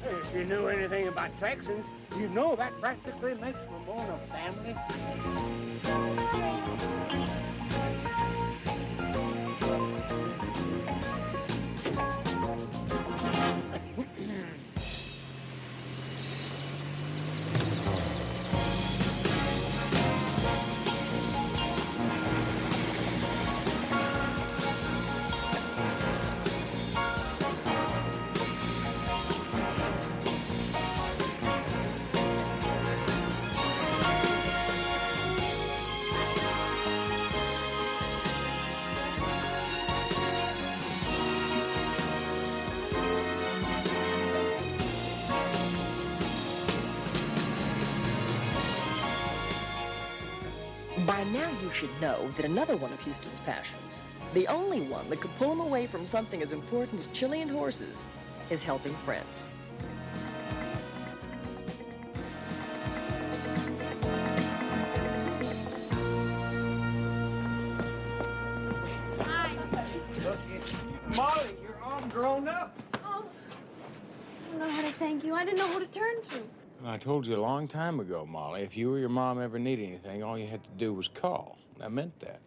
Hey, if you knew anything about Texans, you know that practically makes Ramona family. By now you should know that another one of Houston's passions, the only one that could pull him away from something as important as chili and horses, is helping friends. Hi. Look, Molly, you're all grown up. Oh, I don't know how to thank you. I didn't know who to turn to. I told you a long time ago, Molly, if you or your mom ever need anything, all you had to do was call. And I meant that.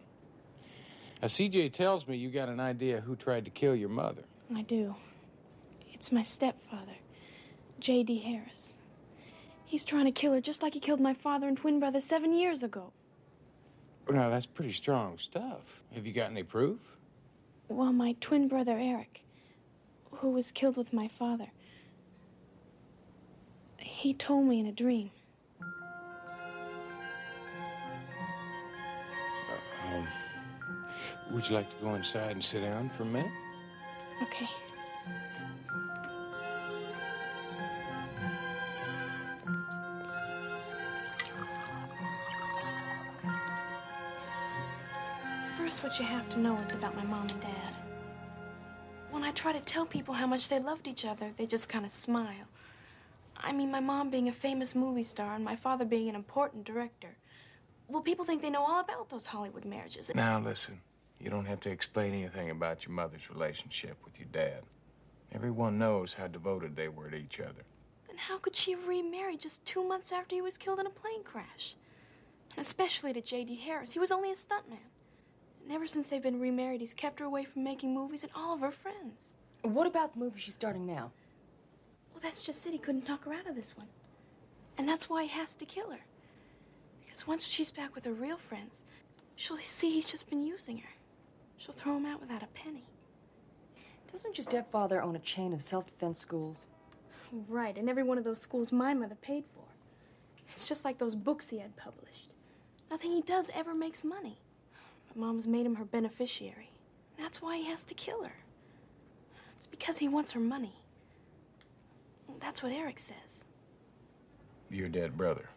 Now, CJ tells me you got an idea who tried to kill your mother. I do. It's my stepfather, J.D. Harris. He's trying to kill her just like he killed my father and twin brother 7 years ago. Now, that's pretty strong stuff. Have you got any proof? Well, my twin brother, Eric, who was killed with my father, he told me in a dream. Would you like to go inside and sit down for a minute? Okay. First, what you have to know is about my mom and dad. When I try to tell people how much they loved each other, they just kind of smile. I mean, my mom being a famous movie star and my father being an important director. Well, people think they know all about those Hollywood marriages. Now, listen. You don't have to explain anything about your mother's relationship with your dad. Everyone knows how devoted they were to each other. Then how could she remarry just 2 months after he was killed in a plane crash? And especially to J.D. Harris. He was only a stuntman. And ever since they've been remarried, he's kept her away from making movies and all of her friends. What about the movie she's starting now? Well, that's just it. He couldn't talk her out of this one. And that's why he has to kill her. Because once she's back with her real friends, she'll see he's just been using her. She'll throw him out without a penny. Doesn't your stepfather own a chain of self-defense schools? Right, and every one of those schools my mother paid for. It's just like those books he had published. Nothing he does ever makes money. But Mom's made him her beneficiary. That's why he has to kill her. It's because he wants her money. That's what Eric says. Your dead brother.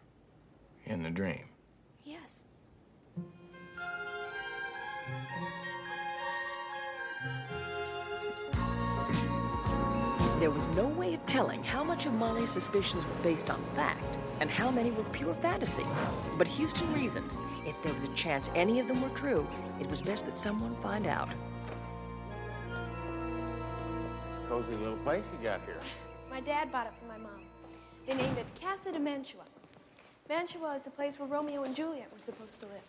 In the dream. Yes. There was no way of telling how much of Molly's suspicions were based on fact and how many were pure fantasy. But Houston reasoned if there was a chance any of them were true, it was best that someone find out. It's a cozy little place you got here. My dad bought it for my mom. They named it Casa de Mantua. Mantua is the place where Romeo and Juliet were supposed to live.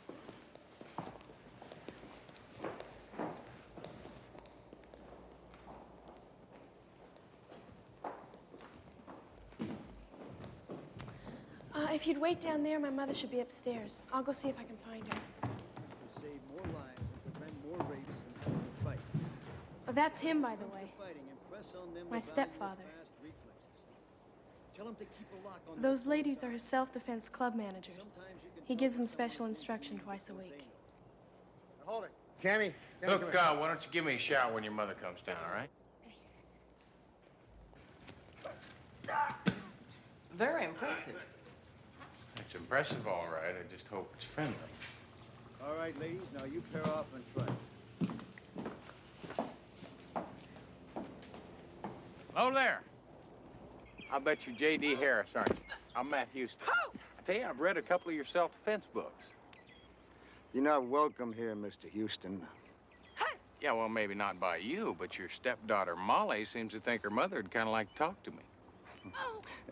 If you'd wait down there, my mother should be upstairs. I'll go see if I can find her. This can save more lives and prevent more rapes than having to fight. Oh, that's him, by the way. Fighting, impress on them My the value of stepfather. fast reflexes. Tell them to keep a lock on Those ladies are his self-defense club managers. He gives them special instruction twice a week. Hold it. Cammy. Look, why don't you give me a shout when your mother comes down, all right? Very impressive. It's impressive, all right. I just hope it's friendly. All right, ladies, now you pair off and try. Hello there. I'll bet you J.D. Harris, aren't you? I'm Matt Houston. I tell you, I've read a couple of your self-defense books. You're not welcome here, Mr. Houston. Yeah, well, maybe not by you, but your stepdaughter, Molly, seems to think her mother would kind of like to talk to me.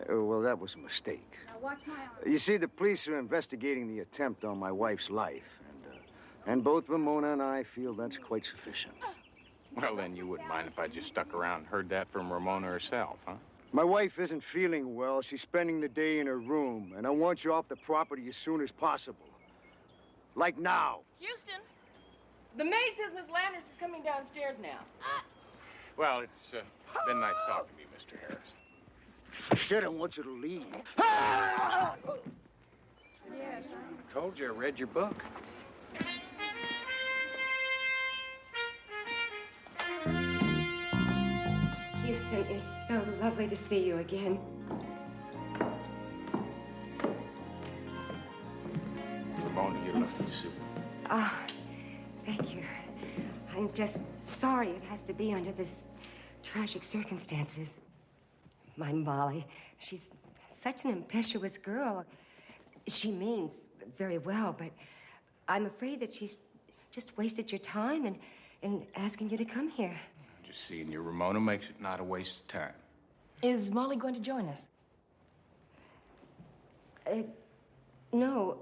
Well, that was a mistake. Now watch my arm. You see, the police are investigating the attempt on my wife's life, and both Ramona and I feel that's quite sufficient. Well, then you wouldn't mind if I just stuck around and heard that from Ramona herself, huh? My wife isn't feeling well. She's spending the day in her room, and I want you off the property as soon as possible. Like now. Houston, the maid says Miss Landers is coming downstairs now. Well, it's been nice talking to you, Mr. Harris. Shit, I want you to leave. Yes. I told you I read your book. Houston, it's so lovely to see you again. Ramona, you're looking soup. Oh, thank you. I'm just sorry it has to be under this tragic circumstances. My Molly, she's such an impetuous girl. She means very well, but I'm afraid that she's just wasted your time in asking you to come here. Just seeing you, Ramona, makes it not a waste of time. Is Molly going to join us? No,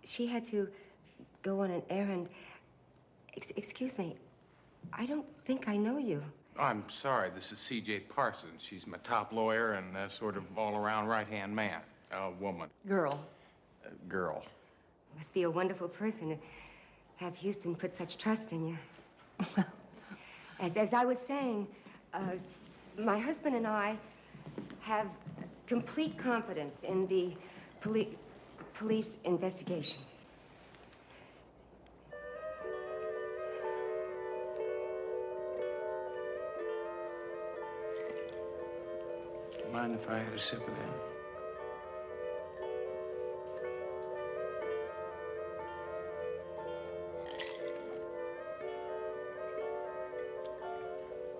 she had to go on an errand. Excuse me, I don't think I know you. Oh, I'm sorry. This is C.J. Parsons. She's my top lawyer and sort of all-around right-hand man. Woman. Girl. Girl. Must be a wonderful person to have Houston put such trust in you. As I was saying, my husband and I have complete confidence in the police investigations. Mind if I had a sip of that?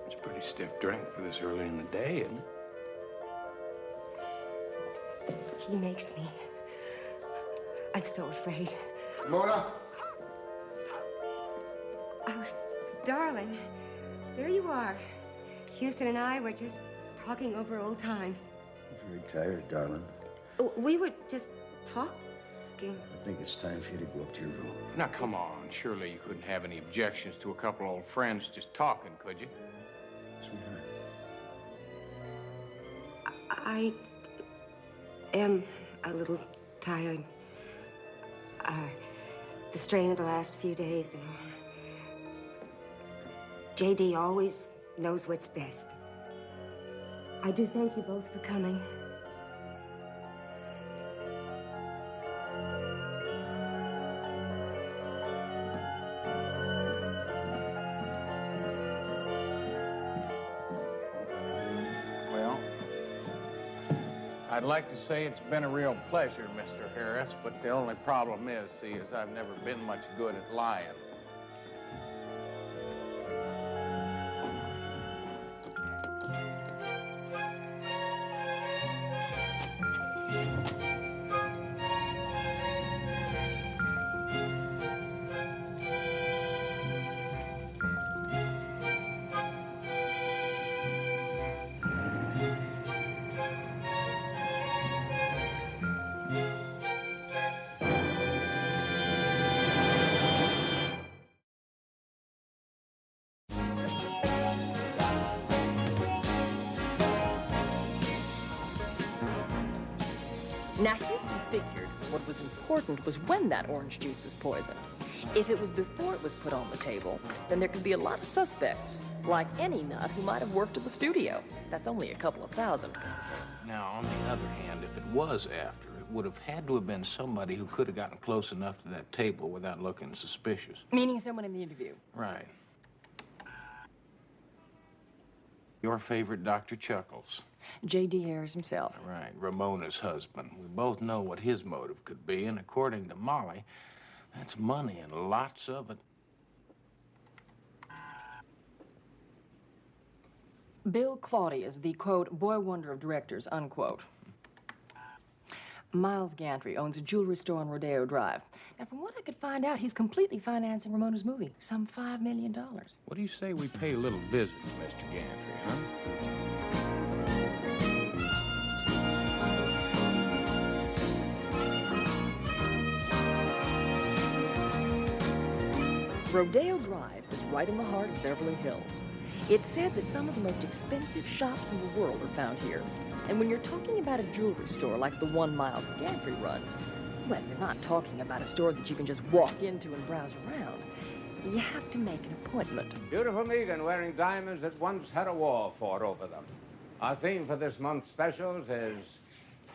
It's a pretty stiff drink for this early in the day, isn't it? He makes me. I'm so afraid. Mona? Oh, darling, there you are. Houston and I were just talking over old times. Very tired, darling. We were just talking. I think it's time for you to go up to your room. Now, come on. Surely you couldn't have any objections to a couple old friends just talking, could you? Sweetheart. I am a little tired. The strain of the last few days and all. J.D. always knows what's best. I do thank you both for coming. Well, I'd like to say it's been a real pleasure, Mr. Harris, but the only problem is, I've never been much good at lying. Now, Houston figured what was important was when that orange juice was poisoned. If it was before it was put on the table, then there could be a lot of suspects, like any nut who might have worked at the studio. That's only a couple of thousand. Now, on the other hand, if it was after, it would have had to have been somebody who could have gotten close enough to that table without looking suspicious. Meaning someone in the interview. Right. Your favorite Dr. Chuckles. J.D. Harris himself. Right, Ramona's husband. We both know what his motive could be, and according to Molly, that's money and lots of it. Bill Claudius, the, quote, boy wonder of directors, unquote. Miles Gantry owns a jewelry store on Rodeo Drive. Now, from what I could find out, he's completely financing Ramona's movie, some $5 million. What do you say we pay a little visit to Mr. Gantry, huh? Rodeo Drive is right in the heart of Beverly Hills. It's said that some of the most expensive shops in the world are found here. And when you're talking about a jewelry store like the one Miles Gantry runs, well, you're not talking about a store that you can just walk into and browse around. You have to make an appointment. Beautiful Megan wearing diamonds that once had a war fought over them. Our theme for this month's specials is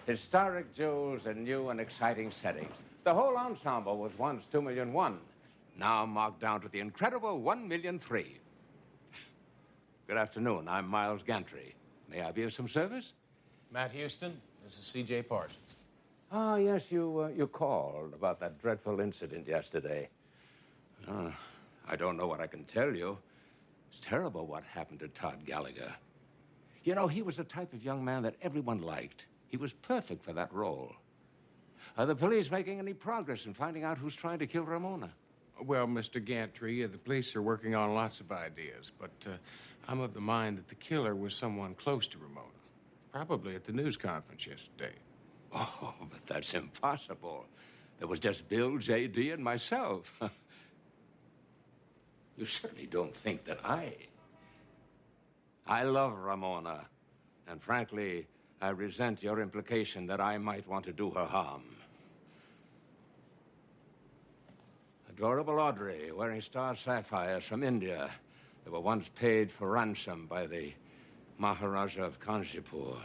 historic jewels in new and exciting settings. The whole ensemble was once $2,000,001. Now marked down to the incredible $1,000,003. Good afternoon. I'm Miles Gantry. May I be of some service? Matt Houston, this is C.J. Parsons. Ah, yes, you called about that dreadful incident yesterday. I don't know what I can tell you. It's terrible what happened to Todd Gallagher. You know, he was the type of young man that everyone liked. He was perfect for that role. Are the police making any progress in finding out who's trying to kill Ramona? Well, Mr. Gantry, the police are working on lots of ideas, but I'm of the mind that the killer was someone close to Ramona. Probably at the news conference yesterday. Oh, but that's impossible. There was just Bill, J.D., and myself. You certainly don't think that I love Ramona. And frankly, I resent your implication that I might want to do her harm. Adorable Audrey, wearing star sapphires from India that were once paid for ransom by the Maharaja of Kanchipur.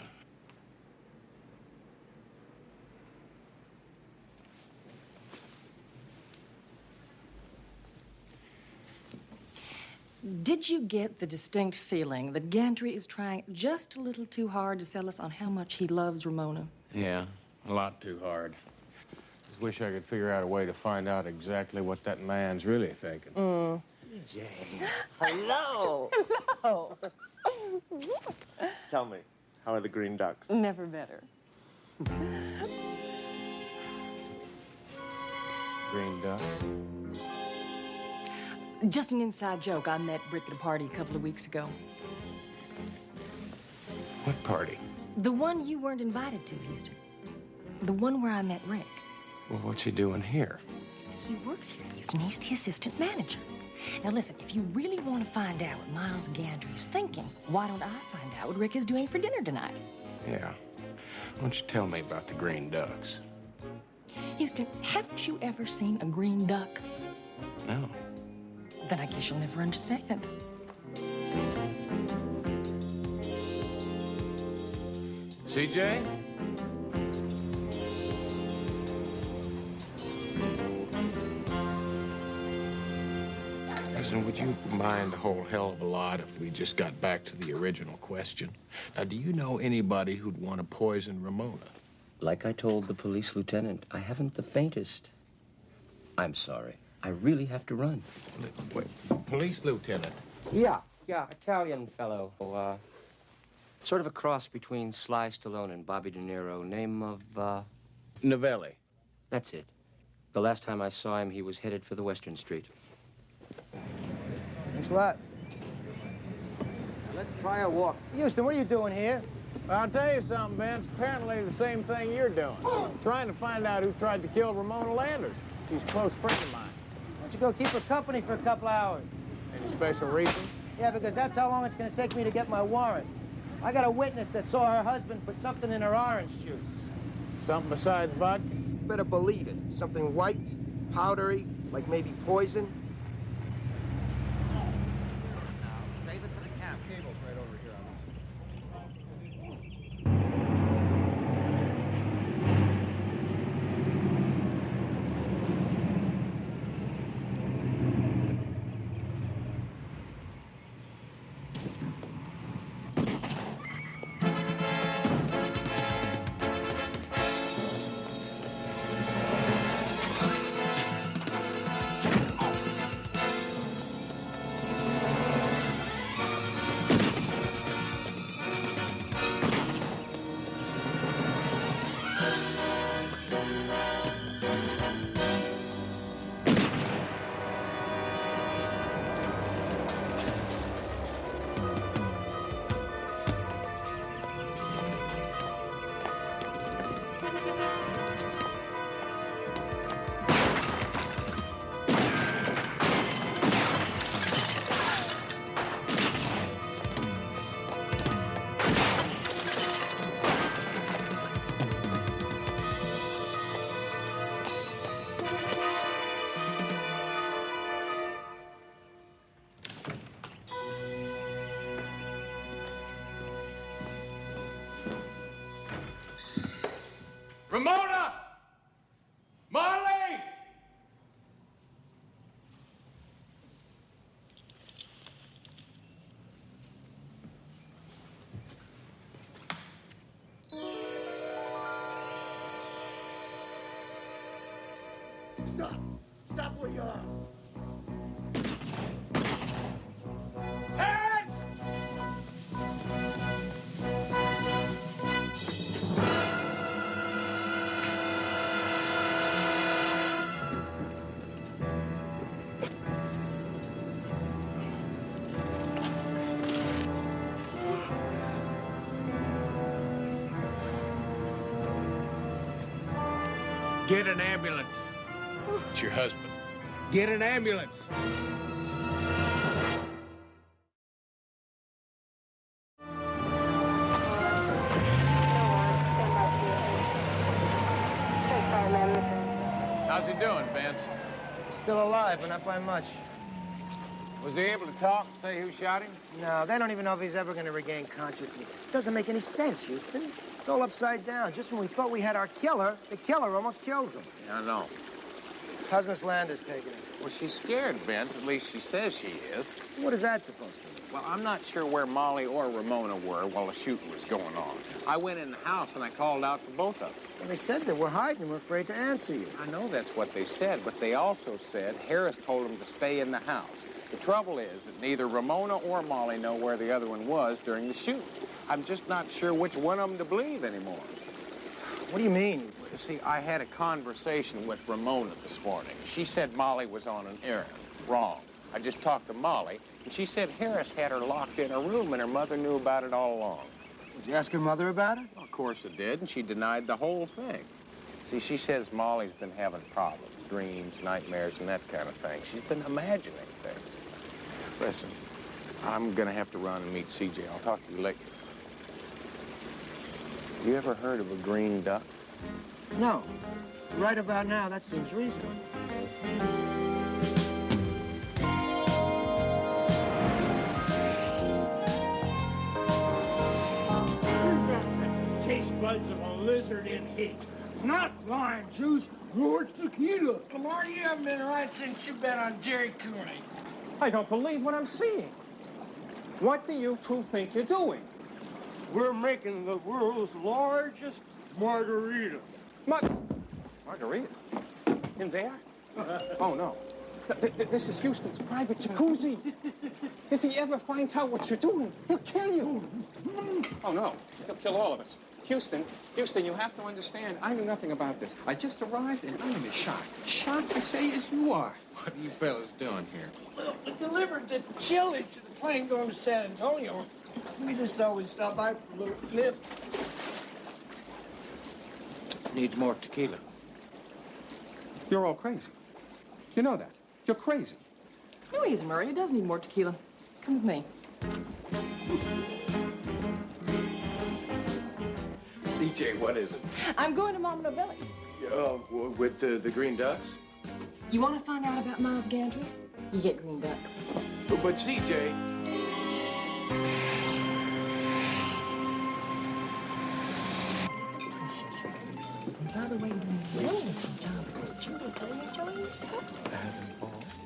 Did you get the distinct feeling that Gantry is trying just a little too hard to sell us on how much he loves Ramona? Yeah, a lot too hard. Just wish I could figure out a way to find out exactly what that man's really thinking. CJ. Hello. Hello. Tell me, how are the Green Ducks? Never better. Green Duck? Just an inside joke. I met Rick at a party a couple of weeks ago. What party? The one you weren't invited to, Houston. The one where I met Rick. Well, what's he doing here? He works here, Houston. He's the assistant manager. Now, listen, if you really want to find out what Miles Gandry is thinking, why don't I find out what Rick is doing for dinner tonight? Yeah. Why don't you tell me about the Green Ducks? Houston, haven't you ever seen a green duck? No. Then I guess you'll never understand. CJ? Listen, would you mind a whole hell of a lot if we just got back to the original question? Now, do you know anybody who'd want to poison Ramona? Like I told the police lieutenant, I haven't the faintest. I'm sorry. I really have to run. Wait, police lieutenant? Yeah, Italian fellow. Sort of a cross between Sly Stallone and Bobby De Niro. Name of, Novelli. That's it. The last time I saw him, he was headed for the Western Street. Thanks a lot. Let's try a walk. Houston, what are you doing here? I'll tell you something, Vince. Apparently the same thing you're doing. Trying to find out who tried to kill Ramona Landers. She's a close friend of mine. Why don't you go keep her company for a couple hours? Any special reason? Yeah, because that's how long it's going to take me to get my warrant. I got a witness that saw her husband put something in her orange juice. Something besides vodka? Better believe it. Something white, powdery, like maybe poison. Save it for the cab. Cable's right over here on Ramona! Marley! Stop! Stop where you are! Get an ambulance. It's your husband. Get an ambulance. How's he doing, Vince? Still alive, but not by much. Was he able to talk and say who shot him? No, they don't even know if he's ever going to regain consciousness. It doesn't make any sense, Houston. It's all upside down. Just when we thought we had our killer, the killer almost kills him. Yeah, I know. How's Miss Landers taking it? Well, she's scared, Vince. At least she says she is. What is that supposed to mean? Well, I'm not sure where Molly or Ramona were while the shooting was going on. I went in the house and I called out for both of them. Well, they said they were hiding and were afraid to answer you. I know that's what they said, but they also said Harris told them to stay in the house. The trouble is that neither Ramona or Molly know where the other one was during the shooting. I'm just not sure which one of them to believe anymore. What do you mean? You see, I had a conversation with Ramona this morning. She said Molly was on an errand. Wrong. I just talked to Molly, and she said Harris had her locked in a room and her mother knew about it all along. Did you ask her mother about it? Well, of course I did, and she denied the whole thing. See, she says Molly's been having problems, dreams, nightmares, and that kind of thing. She's been imagining things. Listen, I'm gonna have to run and meet CJ. I'll talk to you later. You ever heard of a green duck? No. Right about now, that seems reasonable. Taste buds of a lizard in heat. Not lime juice, nor tequila. Lamar, you haven't been right since you've been on Jerry Cooney. I don't believe what I'm seeing. What do you two think you're doing? We're making the world's largest margarita. Margarita? In there? Oh, no. This is Houston's private jacuzzi. If he ever finds out what you're doing, he'll kill you. Oh, no. He'll kill all of us. Houston, you have to understand, I knew nothing about this. I just arrived and I'm as shocked. Shocked, I say, as you are. What are you fellas doing here? Well, we delivered the chili to the plane going to San Antonio. We just thought we'd stop by for a little nip. Needs more tequila. You're all crazy. You know that. You're crazy. No, he isn't, Murray. He does need more tequila. Come with me. CJ, what is it? I'm going to Mama Novelli's. With the Green Ducks? You want to find out about Miles Gantry? You get green ducks. But CJ... By the way, you're doing a wonderful job because Julie's letting you enjoy yourself.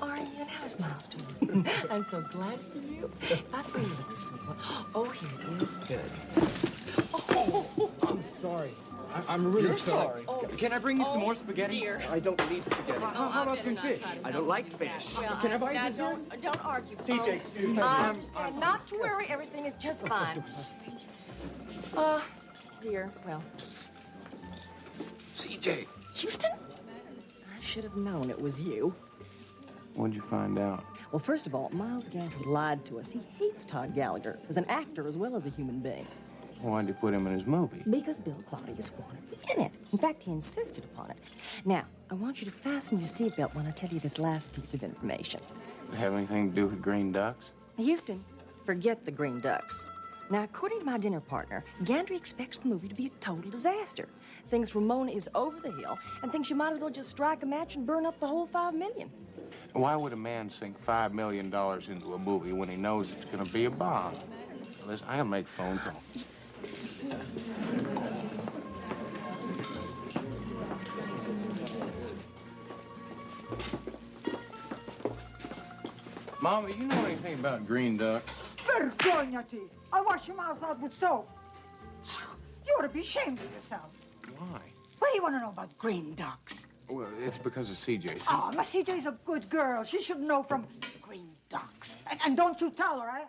Are you? And how's Miles doing? I'm so glad for you. By the way, you look so well. Oh, here it is. Good. Oh, I'm sorry. I'm really You're sorry. Oh, Can I bring you some more spaghetti? Dear. I don't need spaghetti. How about some fish? I don't like fish. Well, Can I buy now you dessert? don't argue. CJ, excuse me. I understand. Not to worry. Everything is just fine. Dear, well. CJ. Houston? I should have known it was you. What'd you find out? Well, first of all, Miles Gantry lied to us. He hates Todd Gallagher as an actor as well as a human being. Why'd you put him in his movie? Because Bill Claudius wanted to be in it. In fact, he insisted upon it. Now, I want you to fasten your seatbelt when I tell you this last piece of information. Have anything to do with Green Ducks? Houston, forget the Green Ducks. Now, according to my dinner partner, Gantry expects the movie to be a total disaster. Thinks Ramona is over the hill and thinks you might as well just strike a match and burn up the whole $5 million. Why would a man sink $5 million into a movie when he knows it's going to be a bomb? Listen, I'll make a phone call. Mama, you know anything about green ducks? Vergognati! I wash your mouth out with soap. You ought to be ashamed of yourself. Why? What do you want to know about green ducks? Well, it's because of CJ. Oh, my CJ's a good girl. She should know from green ducks. And don't you tell her, eh?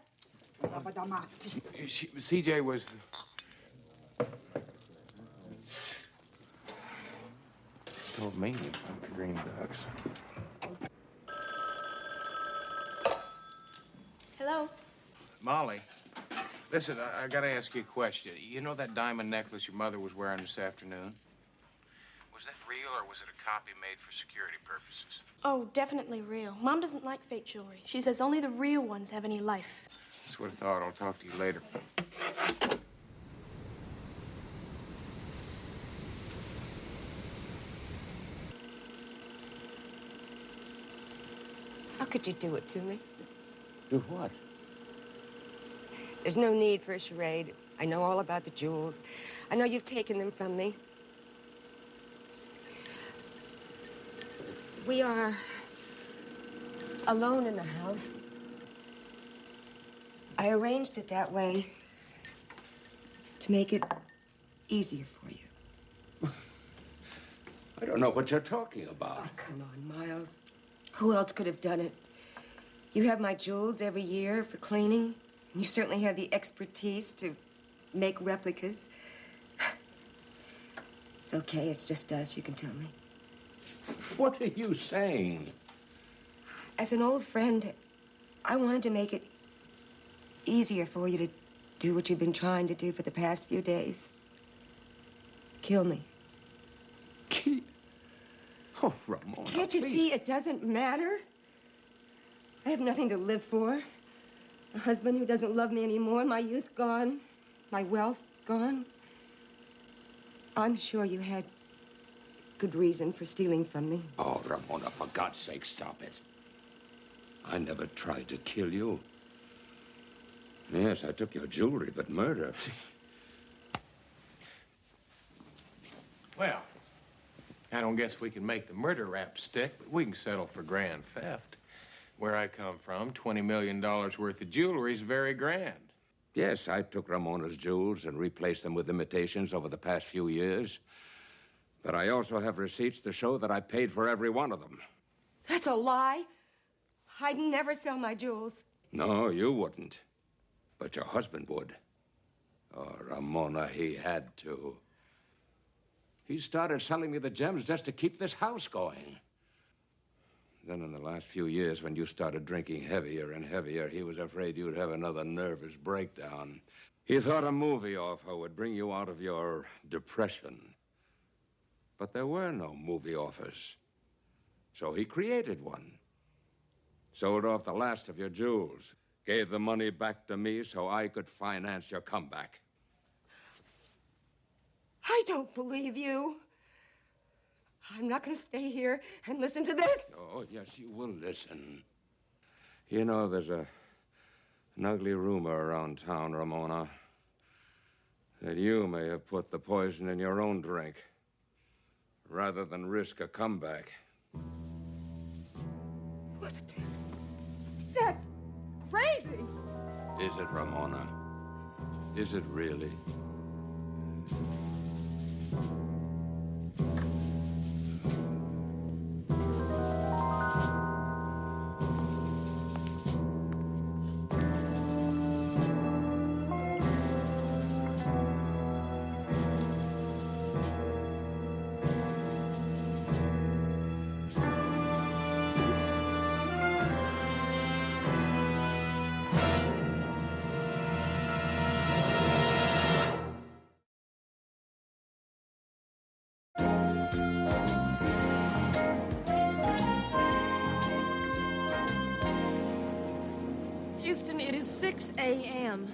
CJ was... told me about the green ducks. Hello? Molly, listen, I gotta ask you a question. You know that diamond necklace your mother was wearing this afternoon? Was that real or was it a copy made for security purposes? Oh, definitely real. Mom doesn't like fake jewelry. She says only the real ones have any life. That's what I thought. I'll talk to you later. How could you do it to me? Do what? There's no need for a charade. I know all about the jewels. I know you've taken them from me. We are alone in the house. I arranged it that way to make it easier for you. I don't know what you're talking about. Oh, come on, Miles. Who else could have done it? You have my jewels every year for cleaning, and you certainly have the expertise to make replicas. It's okay, it's just us, you can tell me. What are you saying? As an old friend, I wanted to make it easier for you to do what you've been trying to do for the past few days. Kill me. key. Oh, Ramona, Can't you please. see it doesn't matter? I have nothing to live for. A husband who doesn't love me anymore, my youth gone, my wealth gone. I'm sure you had good reason for stealing from me. Oh, Ramona, for God's sake, stop it. I never tried to kill you. Yes, I took your jewelry, but murder. Well, I don't guess we can make the murder rap stick, but we can settle for grand theft. Where I come from, $20 million worth of jewelry is very grand. Yes, I took Ramona's jewels and replaced them with imitations over the past few years. But I also have receipts to show that I paid for every one of them. That's a lie. I'd never sell my jewels. No, you wouldn't. But your husband would. Oh, Ramona, he had to. He started selling me the gems just to keep this house going. Then in the last few years, when you started drinking heavier and heavier, he was afraid you'd have another nervous breakdown. He thought a movie offer would bring you out of your depression. But there were no movie offers. So he created one. Sold off the last of your jewels. Gave the money back to me so I could finance your comeback. I don't believe you. I'm not going to stay here and listen to this. Oh, yes, you will listen. You know, there's an ugly rumor around town, Ramona, that you may have put the poison in your own drink rather than risk a comeback. That's crazy. Is it, Ramona? Is it really? Houston, it is 6 a.m.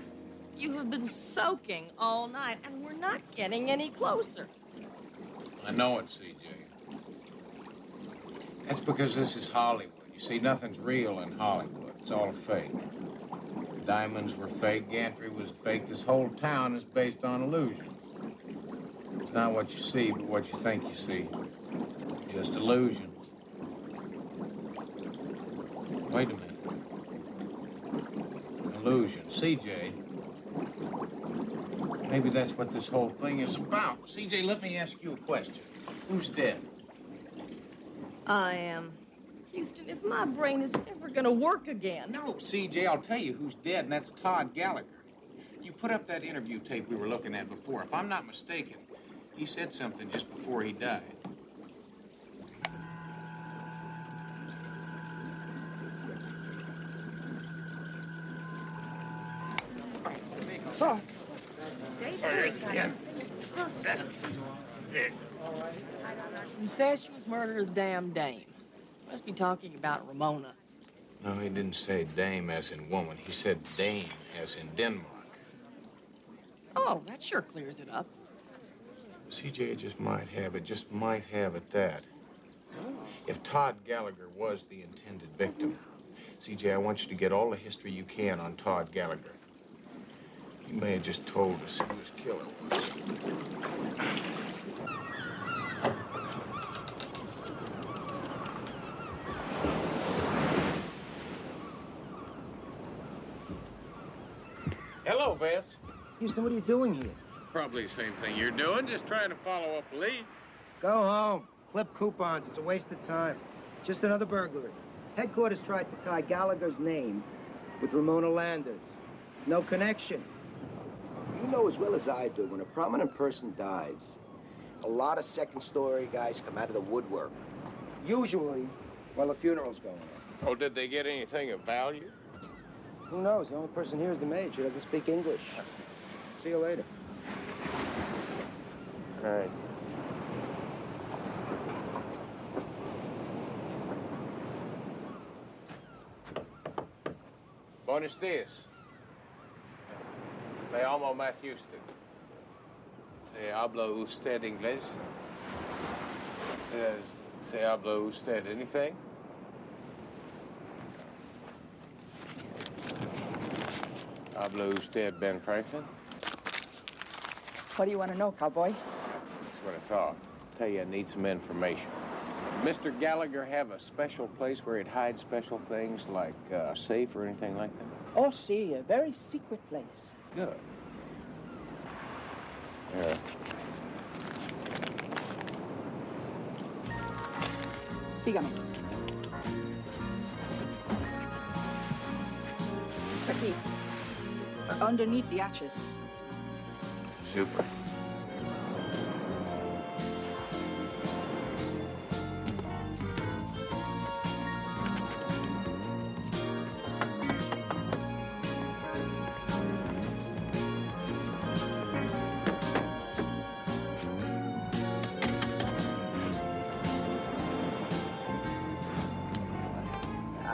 You have been soaking all night, and we're not getting any closer. I know it, CJ. That's because this is Hollywood. You see, nothing's real in Hollywood. It's all fake. Diamonds were fake. Gantry was fake. This whole town is based on illusions. It's not what you see, but what you think you see. Just illusions. Wait a minute. Illusion. CJ. Maybe that's what this whole thing is about. CJ, let me ask you a question. Who's dead? I am. Houston, if my brain is ever going to work again. No, CJ, I'll tell you who's dead, and that's Todd Gallagher. You put up that interview tape we were looking at before. If I'm not mistaken, he said something just before he died. Oh. Incestuous murder is damn dame. Must be talking about Ramona. No, he didn't say dame as in woman. He said Dane as in Denmark. Oh, that sure clears it up. CJ just might have it that. If Todd Gallagher was the intended victim, CJ, I want you to get all the history you can on Todd Gallagher. He may have just told us who his killer was. Hello, Vance. Houston, what are you doing here? Probably the same thing you're doing, just trying to follow up a lead. Go home. Clip coupons. It's a waste of time. Just another burglary. Headquarters tried to tie Gallagher's name with Ramona Landers. No connection. You know as well as I do, when a prominent person dies, a lot of second-story guys come out of the woodwork. Usually, while the funeral's going on. Oh, did they get anything of value? Who knows? The only person here is the maid. She doesn't speak English. See you later. All right. Buenos dias. Me llamo Matt Houston. ¿Se habla usted inglés? ¿Se habla usted anything? ¿Habla usted Ben Franklin? What do you want to know, cowboy? That's what I thought. Tell you, I need some information. Mr. Gallagher have a special place where he'd hide special things like a safe or anything like that? Oh, see, a very secret place. Good. Yeah. Sígame. Aquí. Underneath the arches. Super.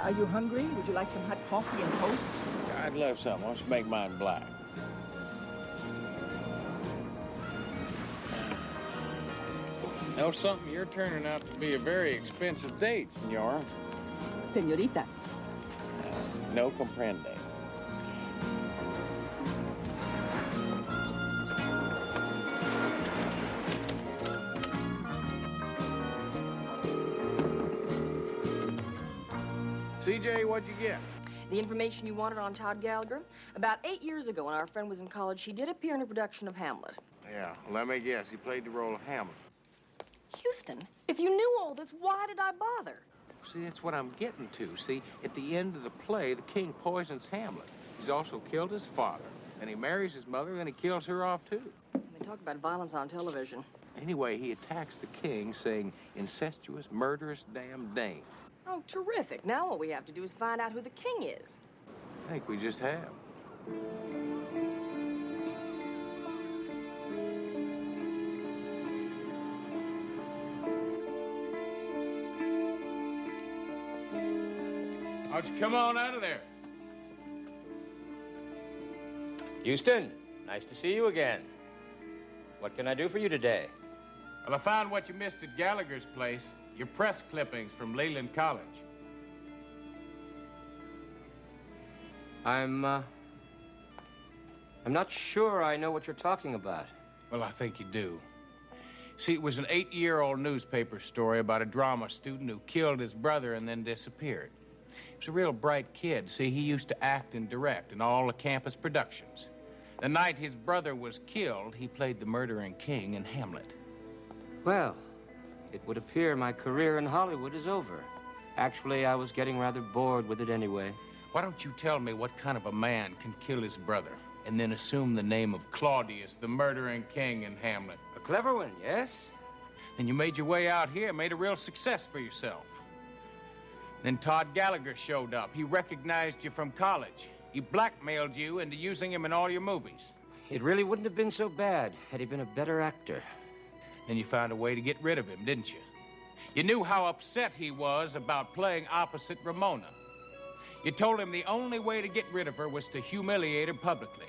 Are you hungry? Would you like some hot coffee and toast? I'd love some. Why don't you make mine black? Know something? You're turning out to be a very expensive date, senor. Señorita. No comprende. CJ, what'd you get? The information you wanted on Todd Gallagher? About 8 years ago, when our friend was in college, he did appear in a production of Hamlet. Yeah, let me guess. He played the role of Hamlet. Houston, if you knew all this, why did I bother? See, that's what I'm getting to. See, at the end of the play, the king poisons Hamlet. He's also killed his father. And he marries his mother, then he kills her off, too. They talk about violence on television. Anyway, he attacks the king, saying, incestuous, murderous, damn Dane. Oh, terrific. Now all we have to do is find out who the king is. I think we just have. Why don't you come on out of there? Houston, nice to see you again. What can I do for you today? Well, I found what you missed at Gallagher's place. Your press clippings from Leland College. I'm not sure I know what you're talking about. Well, I think you do. See, it was an 8-year-old newspaper story about a drama student who killed his brother and then disappeared. He was a real bright kid. See, he used to act and direct in all the campus productions. The night his brother was killed, he played the murdering king in Hamlet. Well, it would appear my career in Hollywood is over. Actually, I was getting rather bored with it anyway. Why don't you tell me what kind of a man can kill his brother and then assume the name of Claudius, the murdering king in Hamlet? A clever one, yes? Then you made your way out here, made a real success for yourself. Then Todd Gallagher showed up. He recognized you from college. He blackmailed you into using him in all your movies. It really wouldn't have been so bad had he been a better actor. Then you found a way to get rid of him, didn't you? You knew how upset he was about playing opposite Ramona. You told him the only way to get rid of her was to humiliate her publicly.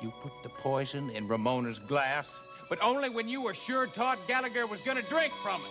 You put the poison in Ramona's glass, but only when you were sure Todd Gallagher was going to drink from it.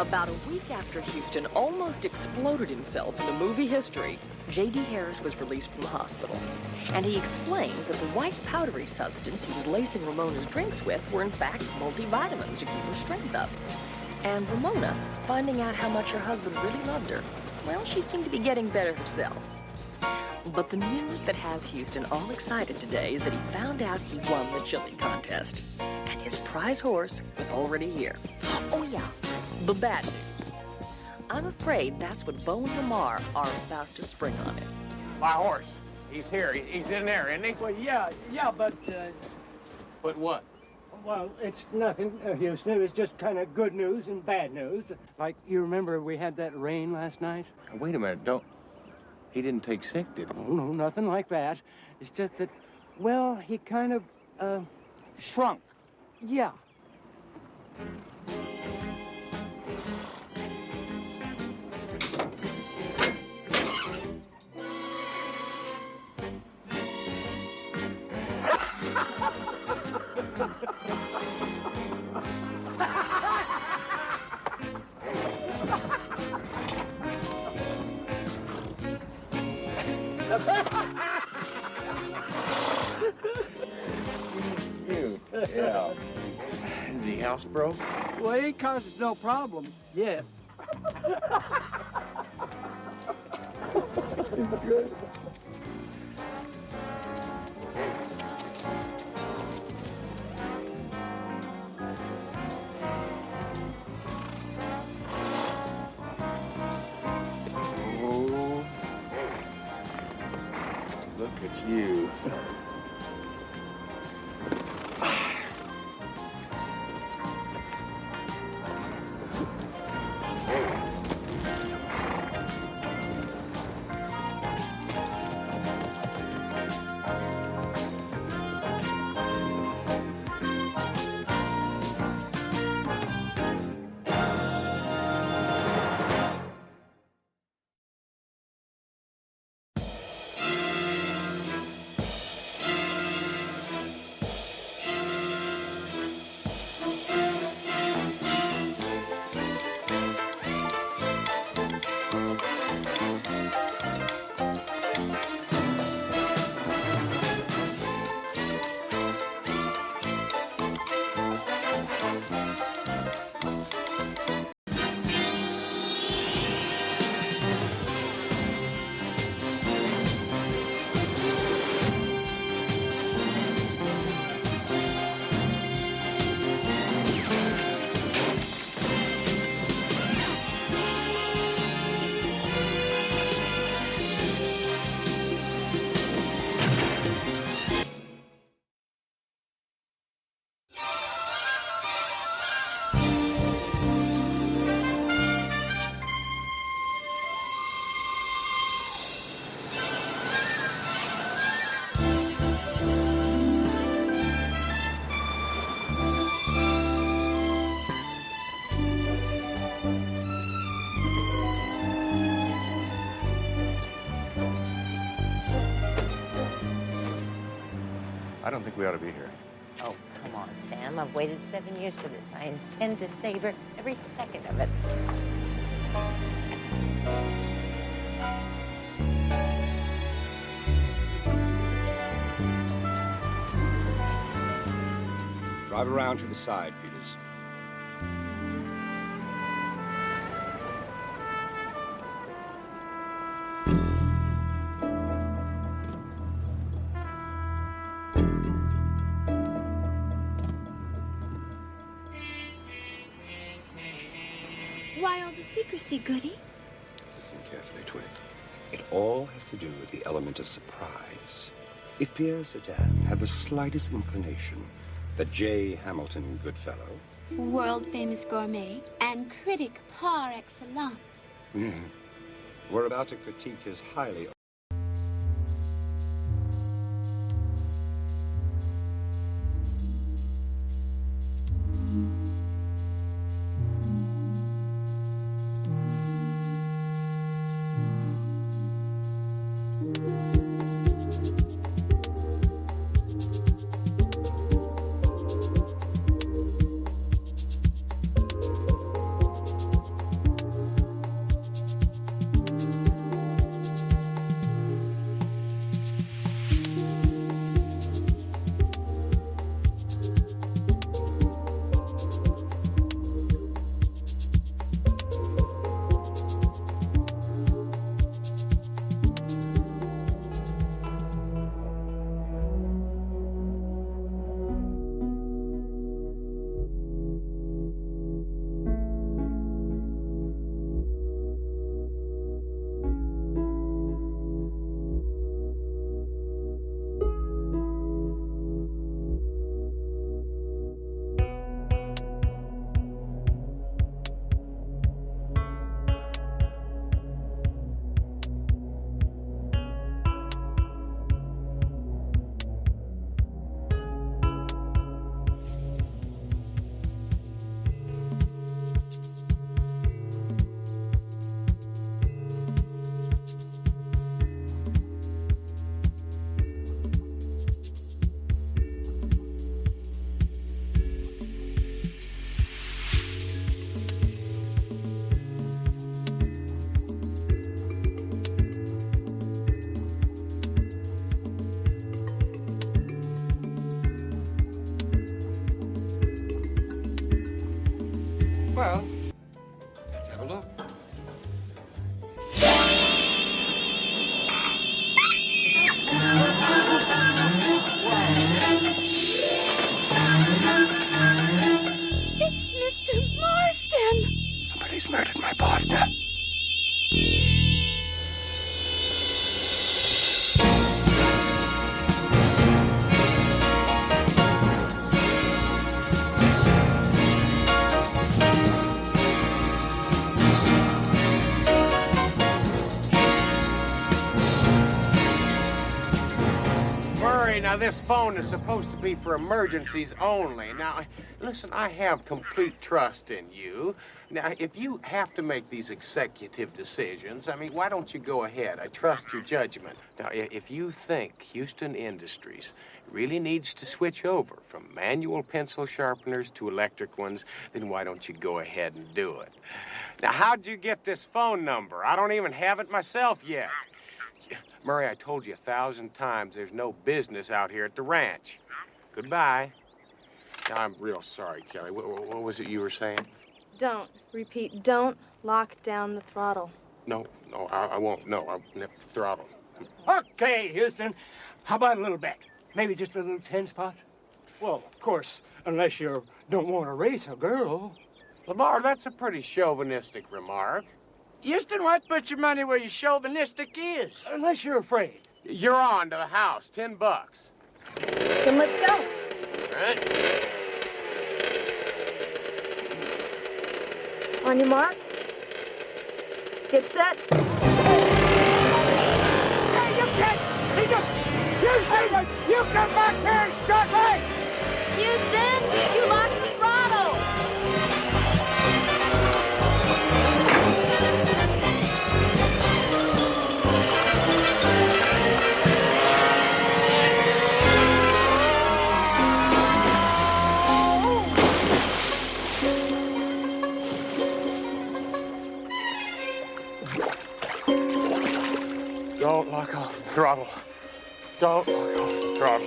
About a week after Houston almost exploded himself in the movie history, J.D. Harris was released from the hospital. And he explained that the white powdery substance he was lacing Ramona's drinks with were in fact multivitamins to keep her strength up. And Ramona, finding out how much her husband really loved her, well, she seemed to be getting better herself. But the news that has Houston all excited today is that he found out he won the chili contest. And his prize horse was already here. Oh, yeah, the bad news. I'm afraid that's what Bo and Lamar are about to spring on him. My horse. He's here. He's in there, isn't he? Well, yeah, but, But what? well, it's nothing, Houston. It was just kind of good news and bad news. Like, you remember we had that rain last night? Wait a minute. He didn't take sick, did he? Oh, no, nothing like that. It's just that, well, he kind of, Shrunk. yeah. Yeah. Is he housebroke? Well, he causes no problem yet. Good. Oh. Look at you. I don't think we ought to be here. Oh, come on, Sam. I've waited 7 years for this. I intend to savor every second of it. Drive around to the side, Peters. Why all the secrecy, Goody? Listen carefully, Twig. It all has to do with the element of surprise. If Pierre Sedan had the slightest inclination that J. Hamilton Goodfellow... World-famous gourmet and critic par excellence. were about to critique his highly... He's murdered my partner. Murray, now this phone is supposed to be for emergencies only. Now, listen, I have complete trust in you. Now, if you have to make these executive decisions, I mean, why don't you go ahead? I trust your judgment. Now, if you think Houston Industries really needs to switch over from manual pencil sharpeners to electric ones, then why don't you go ahead and do it? Now, how'd you get this phone number? I don't even have it myself yet. Murray, I told you 1,000 times there's no business out here at the ranch. Goodbye. Now, I'm real sorry, Kelly. What was it you were saying? Don't. Repeat, don't lock down the throttle. No, I won't. No, I'll nip the throttle. Okay, Houston. How about a little bet? Maybe just a little 10 spot? Well, of course, unless you don't want to race a girl. Lamar, that's a pretty chauvinistic remark. Houston, why put your money where your chauvinistic is? Unless you're afraid. You're on to the house. $10. Then let's go. All right. On your mark. Get set. Hey, you can't! He just... Houston! You come back here and start right! Houston, you lost the throttle. Don't lock off the throttle. Don't lock off the throttle.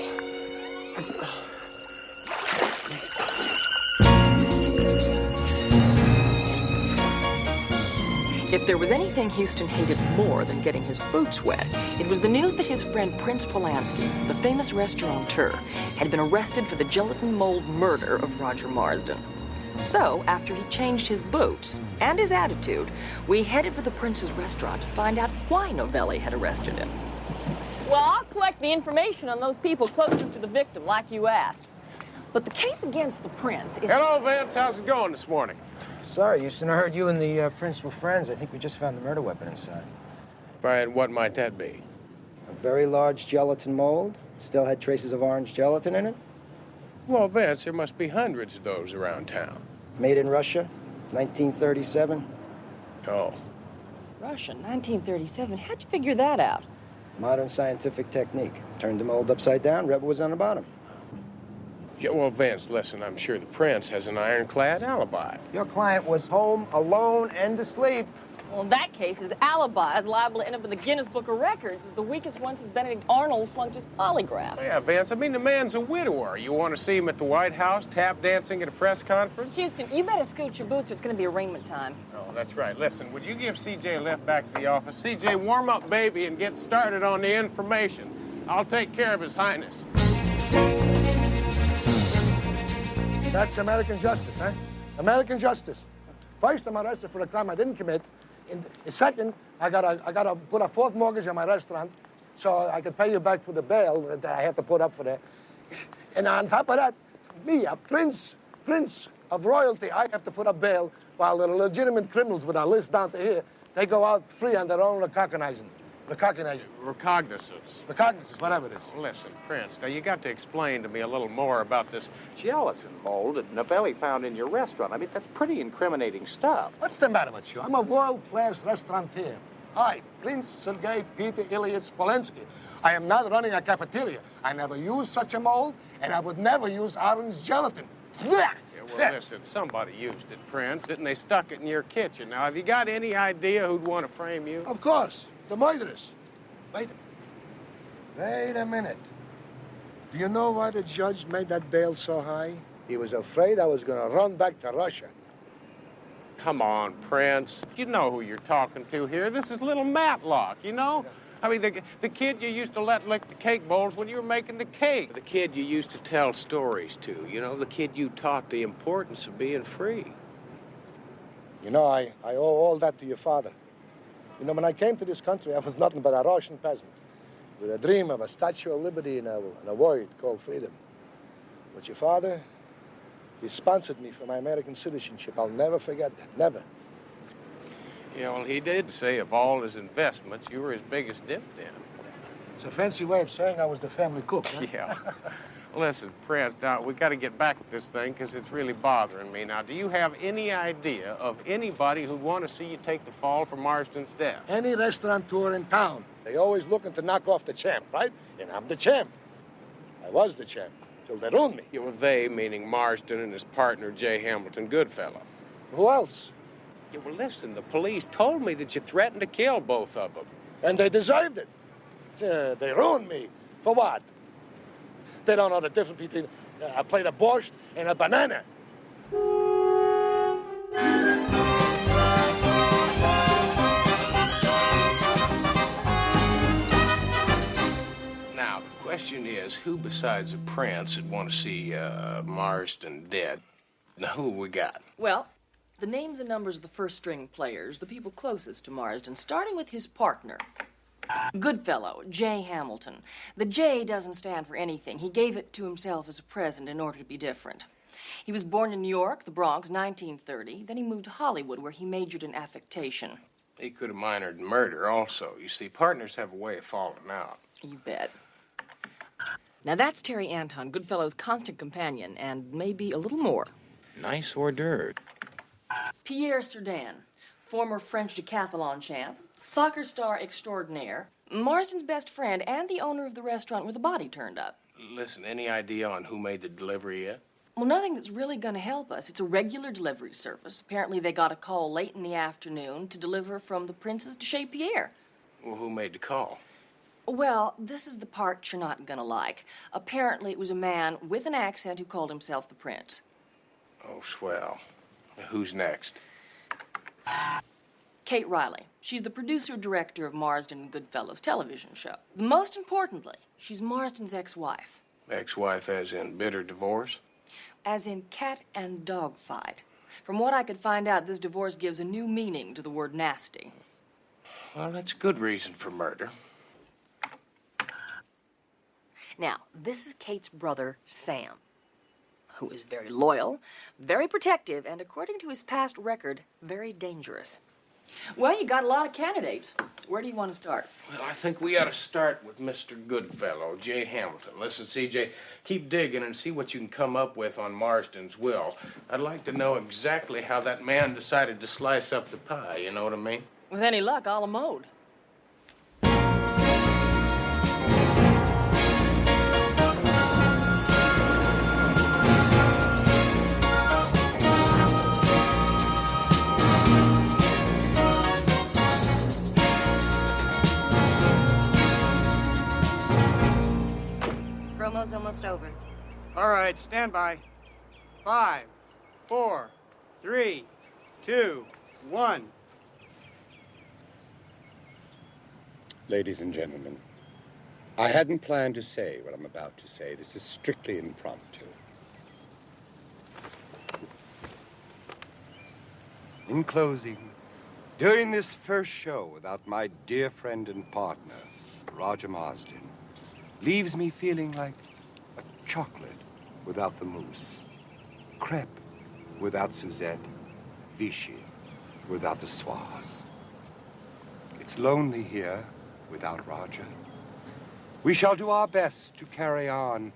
If there was anything Houston hated more than getting his boots wet, it was the news that his friend Prince Polanski, the famous restaurateur, had been arrested for the gelatin mold murder of Roger Marsden. So, after he changed his boots and his attitude, we headed for the Prince's restaurant to find out why Novelli had arrested him. Well, I'll collect the information on those people closest to the victim, like you asked. But the case against the Prince is... Hello, Vince. How's it going this morning? Sorry, Houston. I heard you and the Prince were friends. I think we just found the murder weapon inside. Brian, what might that be? A very large gelatin mold. Still had traces of orange gelatin in it. Well, Vince, there must be hundreds of those around town. Made in Russia, 1937. Oh. Russia, 1937. How'd you figure that out? Modern scientific technique. Turned the mold upside down, rubber was on the bottom. Yeah, well, Vince, listen, I'm sure the Prince has an ironclad alibi. Your client was home, alone, and asleep. Well, in that case, his alibi is liable to end up in the Guinness Book of Records as the weakest one since Benedict Arnold flunked his polygraph. Yeah, Vince, I mean, the man's a widower. You want to see him at the White House tap dancing at a press conference? Houston, you better scoot your boots or it's going to be arraignment time. Oh, that's right. Listen, would you give CJ a lift back to the office? CJ, warm up, baby, and get started on the information. I'll take care of His Highness. That's American justice, eh? American justice. First, I'm arrested for a crime I didn't commit. Second, I gotta put a fourth mortgage on my restaurant so I can pay you back for the bail that I have to put up for that. And on top of that, me, a prince of royalty, I have to put up bail while the legitimate criminals with our list down to here, they go out free on their own recognizance. Recognizance, whatever it is. Listen, Prince, now you got to explain to me a little more about this gelatin mold that Novelli found in your restaurant. I mean, that's pretty incriminating stuff. What's the matter with you? I'm a world-class restaurateur. Hi, Prince Sergei Peter Ilyich Polensky. I am not running a cafeteria. I never used such a mold, and I would never use orange gelatin. Yeah, well, listen, somebody used it, Prince. Didn't they stuck it in your kitchen? Now, have you got any idea who'd want to frame you? Of course. The murderers. Wait a minute. Do you know why the judge made that bail so high? He was afraid I was going to run back to Russia. Come on, Prince. You know who you're talking to here. This is little Matlock, you know? I mean, the kid you used to let lick the cake bowls when you were making the cake. The kid you used to tell stories to, you know? The kid you taught the importance of being free. You know, I owe all that to your father. You know, when I came to this country, I was nothing but a Russian peasant with a dream of a Statue of Liberty and a word called freedom. But your father, he sponsored me for my American citizenship. I'll never forget that, never. Yeah, well, he did say of all his investments, you were his biggest dividend. It's a fancy way of saying I was the family cook, huh? Yeah. Listen, Prince, now, we got to get back to this thing because it's really bothering me. Now, do you have any idea of anybody who'd want to see you take the fall for Marston's death? Any restaurateur in town. They always looking to knock off the champ, right? And I'm the champ. I was the champ till they ruined me. You know, they, meaning Marston and his partner, J. Hamilton Goodfellow. Who else? Yeah, well, listen, the police told me that you threatened to kill both of them. And they deserved it. They ruined me. For what? They don't know the difference between a plate of borscht and a banana. Now, the question is, who besides the Prince would want to see Marston dead? Now, who we got? Well, the names and numbers of the first-string players, the people closest to Marsden, starting with his partner. Goodfellow, J. Hamilton. The J doesn't stand for anything. He gave it to himself as a present in order to be different. He was born in New York, the Bronx, 1930. Then he moved to Hollywood, where he majored in affectation. He could have minored in murder also. You see, partners have a way of falling out. You bet. Now, that's Terry Anton, Goodfellow's constant companion, and maybe a little more. Nice hors d'oeuvre. Pierre Sardin, former French decathlon champ, soccer star extraordinaire, Marston's best friend, and the owner of the restaurant where the body turned up. Listen, any idea on who made the delivery yet? Well, nothing that's really going to help us. It's a regular delivery service. Apparently, they got a call late in the afternoon to deliver from the Princess to Chez Pierre. Well, who made the call? Well, this is the part you're not going to like. Apparently, it was a man with an accent who called himself the Prince. Oh, swell. Who's next? Kate Riley. She's the producer-director of Marsden and Goodfellow's television show. Most importantly, she's Marsden's ex-wife. Ex-wife as in bitter divorce? As in cat and dog fight. From what I could find out, this divorce gives a new meaning to the word nasty. Well, that's a good reason for murder. Now, this is Kate's brother, Sam, who is very loyal, very protective, and according to his past record, very dangerous. Well, you got a lot of candidates. Where do you want to start? Well, I think we ought to start with Mr. Goodfellow, J. Hamilton. Listen, CJ, keep digging and see what you can come up with on Marston's will. I'd like to know exactly how that man decided to slice up the pie, you know what I mean? With any luck, a la mode. Promo's almost over. All right, stand by. 5, 4, 3, 2, 1. Ladies and gentlemen, I hadn't planned to say what I'm about to say. This is strictly impromptu. In closing, during this first show without my dear friend and partner, Roger Marsden, leaves me feeling like a chocolate without the mousse, crepe without Suzette, Vichy without the soise. It's lonely here without Roger. We shall do our best to carry on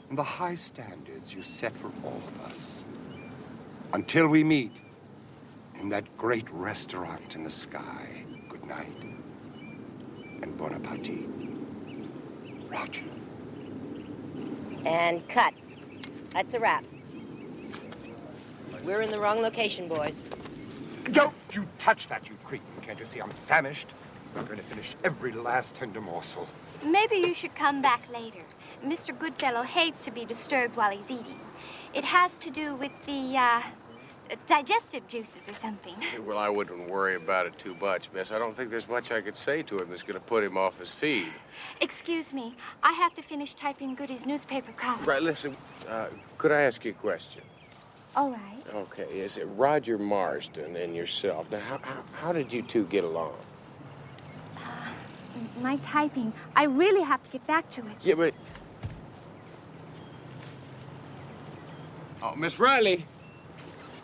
in the high standards you set for all of us. Until we meet in that great restaurant in the sky, good night and bon appetit. Roger. And cut. That's a wrap. We're in the wrong location, boys. Don't you touch that, you cretin. Can't you see I'm famished? I'm going to finish every last tender morsel. Maybe you should come back later. Mr. Goodfellow hates to be disturbed while he's eating. It has to do with the, digestive juices or something. Well, I wouldn't worry about it too much, miss. I don't think there's much I could say to him that's going to put him off his feed. Excuse me. I have to finish typing Goody's newspaper column. Right, listen, could I ask you a question? All right. Okay, is it Roger Marsden and yourself? Now, how did you two get along? My typing. I really have to get back to it. Yeah, but... Oh, Miss Riley.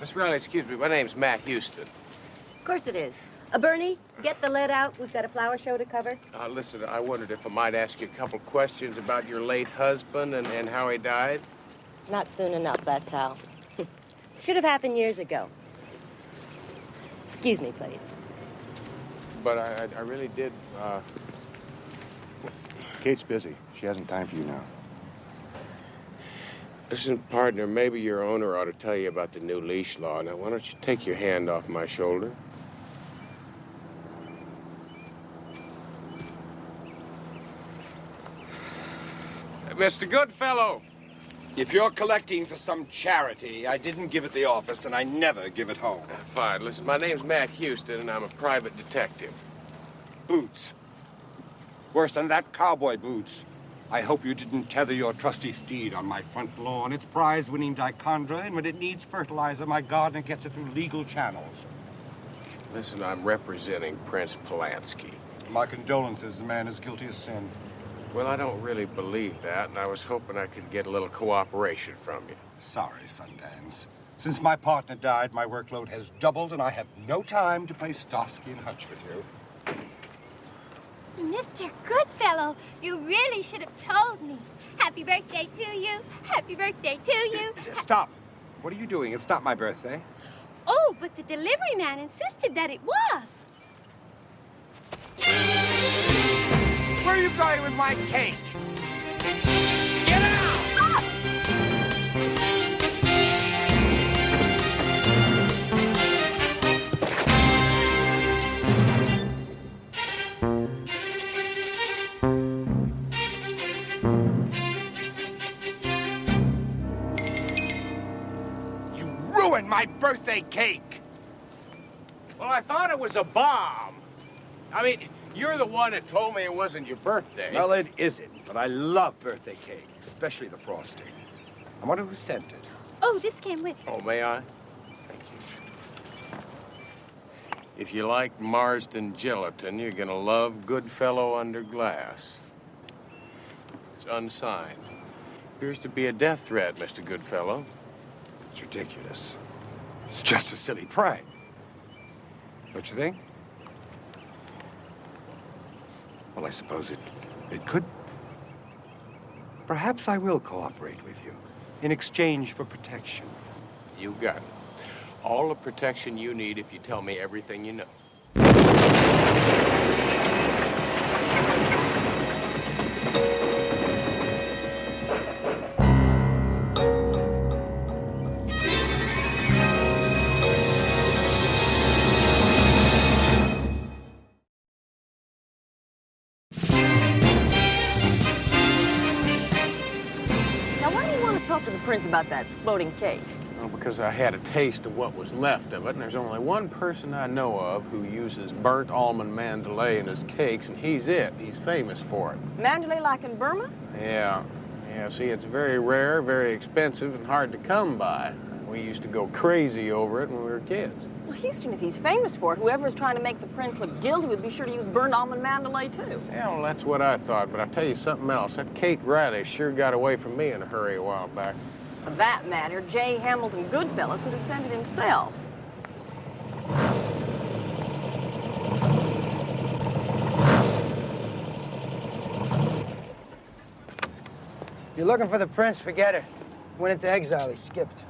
Miss Riley, excuse me. My name's Matt Houston. Of course it is. Bernie, get the lead out. We've got a flower show to cover. Listen, I wondered if I might ask you a couple questions about your late husband and how he died. Not soon enough, that's how. Should have happened years ago. Excuse me, please. But I really did, Kate's busy. She hasn't time for you now. Listen, partner, maybe your owner ought to tell you about the new leash law. Now, why don't you take your hand off my shoulder? Mr. Goodfellow! If you're collecting for some charity, I didn't give it the office, and I never give it home. Fine. Listen, my name's Matt Houston, and I'm a private detective. Boots. Worse than that, cowboy boots. I hope you didn't tether your trusty steed on my front lawn. It's prize-winning dichondra, and when it needs fertilizer, my gardener gets it through legal channels. Listen, I'm representing Prince Polanski. My condolences. The man is guilty of sin. Well, I don't really believe that, and I was hoping I could get a little cooperation from you. Sorry, Sundance. Since my partner died, my workload has doubled, and I have no time to play Starsky and Hutch with you. Mr. Goodfellow, you really should have told me. Happy birthday to you. Happy birthday to you. Stop. What are you doing? It's not my birthday. Oh, but the delivery man insisted that it was. Where are you going with my cake? Get out! You ruined my birthday cake! Well, I thought it was a bomb. I mean, you're the one that told me it wasn't your birthday. Well, it isn't, but I love birthday cake, especially the frosting. I wonder who sent it. Oh, this came with it. Oh, may I? Thank you. If you like Marsden gelatin, you're gonna love Goodfellow Under Glass. It's unsigned. Appears to be a death threat, Mr. Goodfellow. It's ridiculous. It's just a silly prank. Don't you think? Well, I suppose it could. Perhaps I will cooperate with you in exchange for protection. You got it. All the protection you need if you tell me everything you know. Prince about that exploding cake? Well, because I had a taste of what was left of it, and there's only one person I know of who uses burnt almond mandalay in his cakes, and he's it. He's famous for it. Mandalay like in Burma? Yeah. Yeah, see, it's very rare, very expensive, and hard to come by. We used to go crazy over it when we were kids. Well, Houston, if he's famous for it, whoever's trying to make the prince look guilty would be sure to use burnt almond mandalay, too. Yeah, well, that's what I thought, but I'll tell you something else. That Kate Riley sure got away from me in a hurry a while back. For that matter, J. Hamilton Goodfellow could have sent it himself. You're looking for the prince, forget it. Went into exile, he skipped.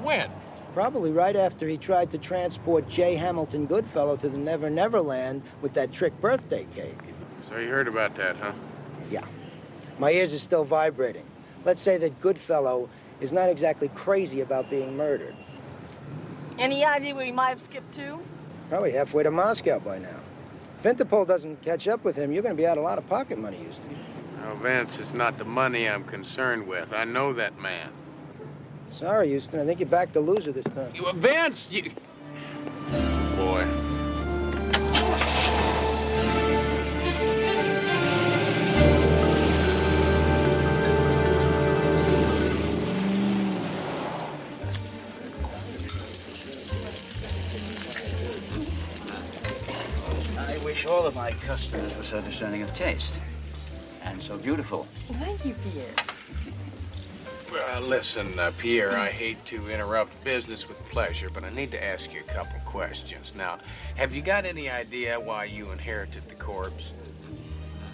When? Probably right after he tried to transport J. Hamilton Goodfellow to the Never Never Land with that trick birthday cake. So you heard about that, huh? Yeah. My ears are still vibrating. Let's say that Goodfellow is not exactly crazy about being murdered. Any idea where he might have skipped to? Probably halfway to Moscow by now. If Interpol doesn't catch up with him, you're going to be out a lot of pocket money, Houston. Now, Vince, it's not the money I'm concerned with. I know that man. Sorry, Houston. I think you backed the loser this time. Vince! You... Boy. wish all of my customers were so discerning of taste and so beautiful. Thank you, Pierre. Well, listen, Pierre, I hate to interrupt business with pleasure, but I need to ask you a couple questions. Now, have you got any idea why you inherited the corpse?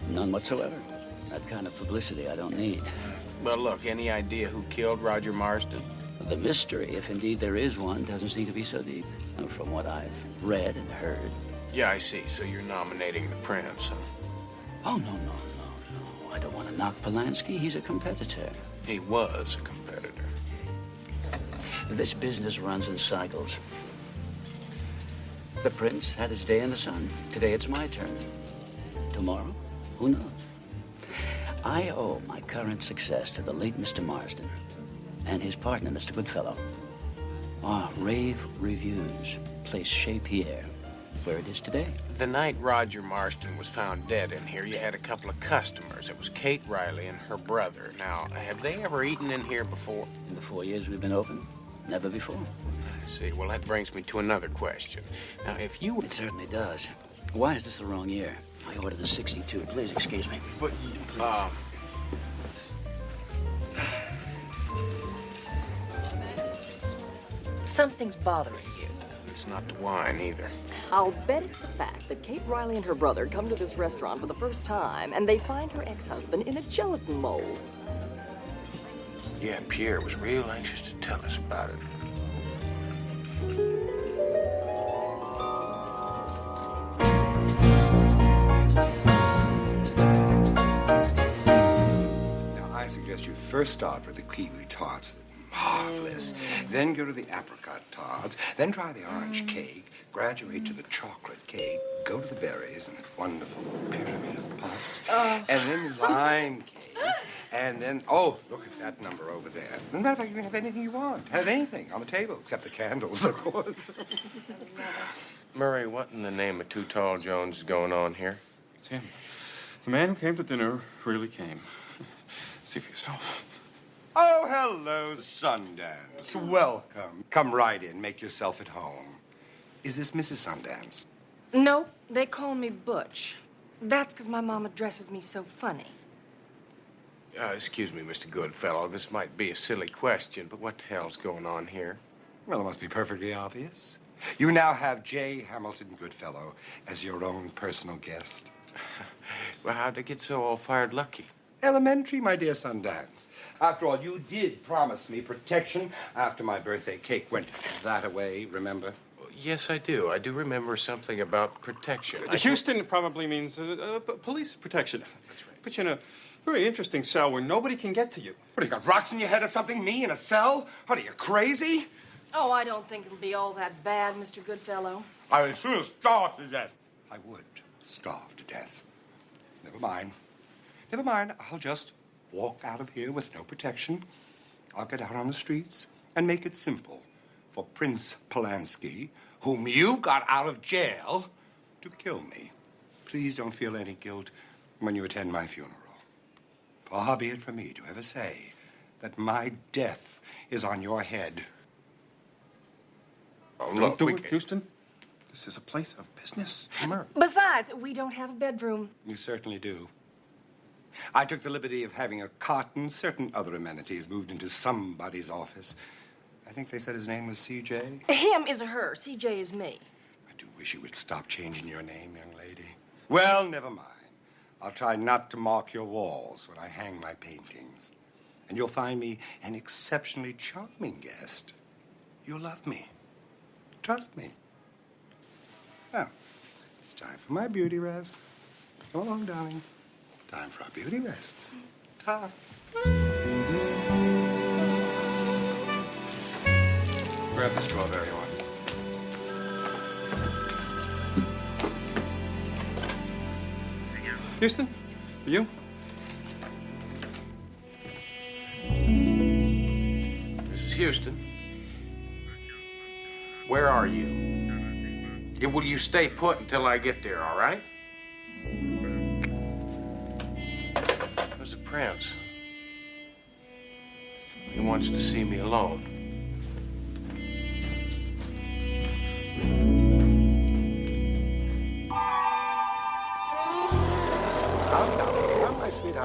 None whatsoever. That kind of publicity I don't need. Well, look, any idea who killed Roger Marsden? The mystery, if indeed there is one, doesn't seem to be so deep. From what I've read and heard. Yeah, I see. So you're nominating the Prince, huh? Oh, no. I don't want to knock Polanski. He's a competitor. He was a competitor. This business runs in cycles. The Prince had his day in the sun. Today it's my turn. Tomorrow, who knows? I owe my current success to the late Mr. Marsden and his partner, Mr. Goodfellow. Our rave reviews place Chez Pierre where it is today. The night Roger Marsden was found dead in here, you had a couple of customers. It was Kate Riley and her brother. Now, have they ever eaten in here before? In the 4 years we've been open, never before. I see. Well, that brings me to another question. Now, if you... It certainly does. Why is this the wrong year? I ordered a 62. Please excuse me. But, Something's bothering you. It's not the wine, either. I'll bet it's the fact that Kate Riley and her brother come to this restaurant for the first time, and they find her ex-husband in a gelatin mold. Yeah, Pierre was real anxious to tell us about it. Now, I suggest you first start with the kiwi tarts. Marvelous. Then go to the apricot tarts. Then try the orange cake. Graduate to the chocolate cake. Go to the berries and that wonderful pyramid of puffs. And then lime cake. And then, oh, look at that number over there. As a matter of fact, you can have anything you want. Have anything on the table, except the candles, of course. Murray, what in the name of Too Tall Jones is going on here? It's him. The man who came to dinner really came. See for yourself. Oh, hello, Sundance. Welcome. Come right in. Make yourself at home. Is this Mrs. Sundance? No, they call me Butch. That's because my mom addresses me so funny. Excuse me, Mr. Goodfellow. This might be a silly question, but what the hell's going on here? Well, it must be perfectly obvious. You now have J. Hamilton Goodfellow as your own personal guest. Well, how'd they get so all-fired lucky? Elementary, my dear Sundance. After all, you did promise me protection after my birthday cake went that-a-way, remember? Yes, I do. I do remember something about protection. Houston probably means police protection. That's right. Put you in a very interesting cell where nobody can get to you. What, you got rocks in your head or something? Me in a cell? What, are you crazy? Oh, I don't think it'll be all that bad, Mr. Goodfellow. I would soon starve to death. I would starve to death. Never mind. Never mind. I'll just walk out of here with no protection. I'll get out on the streets and make it simple for Prince Polanski, whom you got out of jail, to kill me. Please don't feel any guilt when you attend my funeral. Far be it from me to ever say that my death is on your head. Oh, Don't do it, Houston. This is a place of business. Besides, we don't have a bedroom. You certainly do. I took the liberty of having a cot and certain other amenities moved into somebody's office. I think they said his name was C.J. Him is a her. C.J. is me. I do wish you would stop changing your name, young lady. Well, never mind. I'll try not to mark your walls when I hang my paintings. And you'll find me an exceptionally charming guest. You'll love me. Trust me. Now, it's time for my beauty rest. Come along, darling. Time for our beauty rest. Ta. Grab the strawberry one. Houston, for you? Mrs. Houston, where are you? Will you stay put until I get there, all right? Where's the Prince? He wants to see me alone.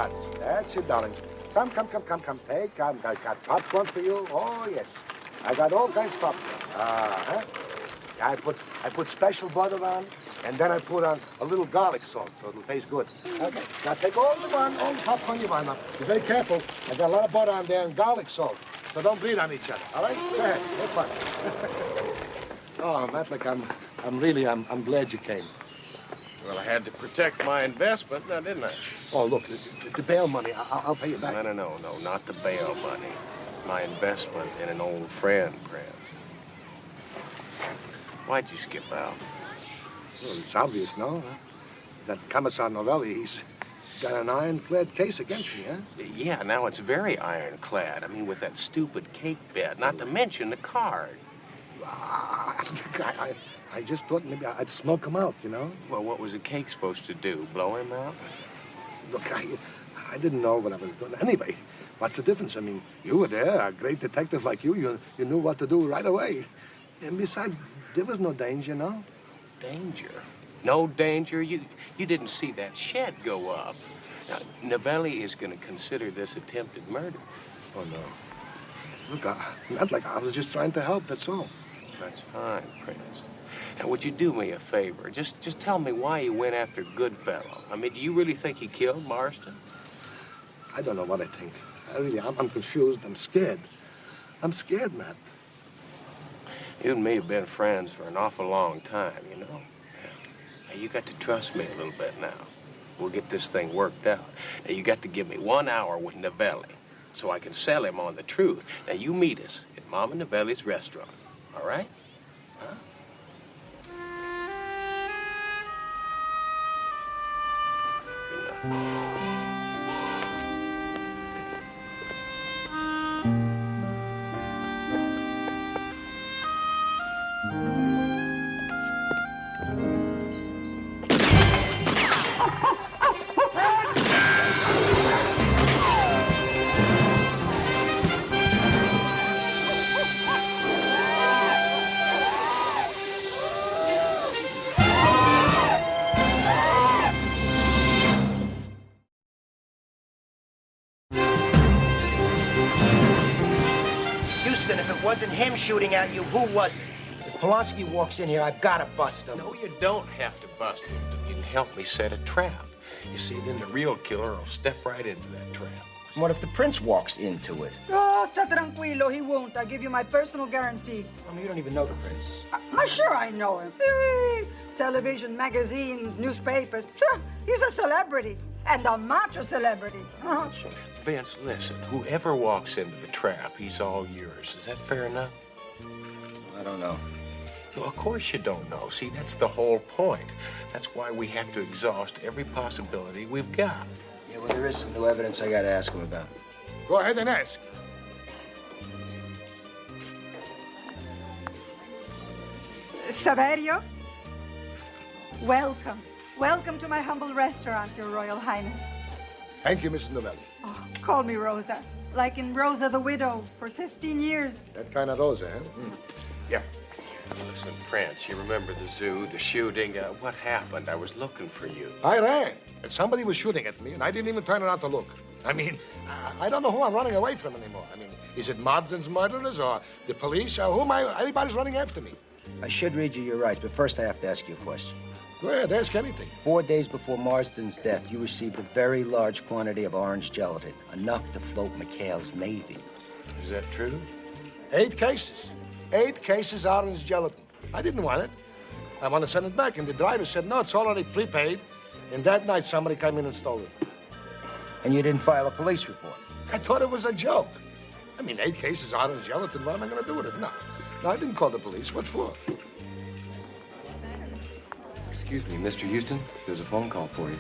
pot. That's it, darling. Come. Hey, come. I got popcorn for you. Oh, yes. I got all kinds of popcorn. I put special butter on, and then I put on a little garlic salt, so it'll taste good. Okay. Now take all the popcorn you want. Now, be very careful. I got a lot of butter on there and garlic salt, so don't bleed on each other. All right? Go ahead. Have fun. Oh, Matlick, I'm glad you came. Well, I had to protect my investment, now, didn't I? Oh, look, the bail money, I'll pay you back. No, not the bail money. My investment in an old friend, Prince. Why'd you skip out? Well, it's obvious, no? Huh? That Commissar Novelli, he's got an ironclad case against me, huh? Yeah, now it's very ironclad. I mean, with that stupid cake bet, not to mention the card. I just thought maybe I'd smoke him out, you know? Well, what was the cake supposed to do? Blow him out? Look, I didn't know what I was doing. Anyway, what's the difference? I mean, you were there, a great detective like you knew what to do right away. And besides, there was no danger, no? Danger? No danger? You didn't see that shed go up. Now, Novelli is going to consider this attempted murder. Oh, no. Look, not like I was just trying to help, that's all. That's fine, Prince. Now, would you do me a favor? Just tell me why you went after Goodfellow. I mean, do you really think he killed Marston? I don't know what I think. I'm confused. I'm scared. I'm scared, Matt. You and me have been friends for an awful long time, you know? Now, you got to trust me a little bit now. We'll get this thing worked out. Now, you got to give me 1 hour with Novelli so I can sell him on the truth. Now, you meet us at Mama Novelli's restaurant, all right? Huh? Good night. If it wasn't him shooting at you, who was it? If Polanski walks in here, I've got to bust him. No, you don't have to bust him. You can help me set a trap. You see, then the real killer will step right into that trap. What if the prince walks into it? Oh, sta tranquilo, he won't. I give you my personal guarantee. I mean, you don't even know the prince. Sure I know him. Television, magazines, newspapers. Sure, he's a celebrity. And a macho celebrity. Vince, listen, whoever walks into the trap, he's all yours. Is that fair enough? I don't know. No, of course you don't know. See, that's the whole point. That's why we have to exhaust every possibility we've got. Yeah, well, there is some new evidence I got to ask him about. Go ahead and ask. Saverio? Welcome. Welcome to my humble restaurant, Your Royal Highness. Thank you, Mrs. Novelli. Oh, call me Rosa. Like in Rosa the Widow for 15 years. That kind of Rosa, huh? Yeah. Listen, Prince, you remember the zoo, the shooting? What happened? I was looking for you. I ran, and somebody was shooting at me, and I didn't even turn around to look. I mean, I don't know who I'm running away from anymore. I mean, is it Marsden's murderers or the police? Or who am I? Everybody's running after me. I should read you your rights, but first I have to ask you a question. Go ahead, ask anything. 4 days before Marsden's death, you received a very large quantity of orange gelatin, enough to float McHale's Navy. Is that true? 8 cases. 8 cases orange gelatin. I didn't want it. I want to send it back, and the driver said, no, it's already prepaid. And that night, somebody came in and stole it. And you didn't file a police report? I thought it was a joke. I mean, 8 cases orange gelatin, what am I going to do with it? No, I didn't call the police. What for? Excuse me, Mr. Houston, there's a phone call for you.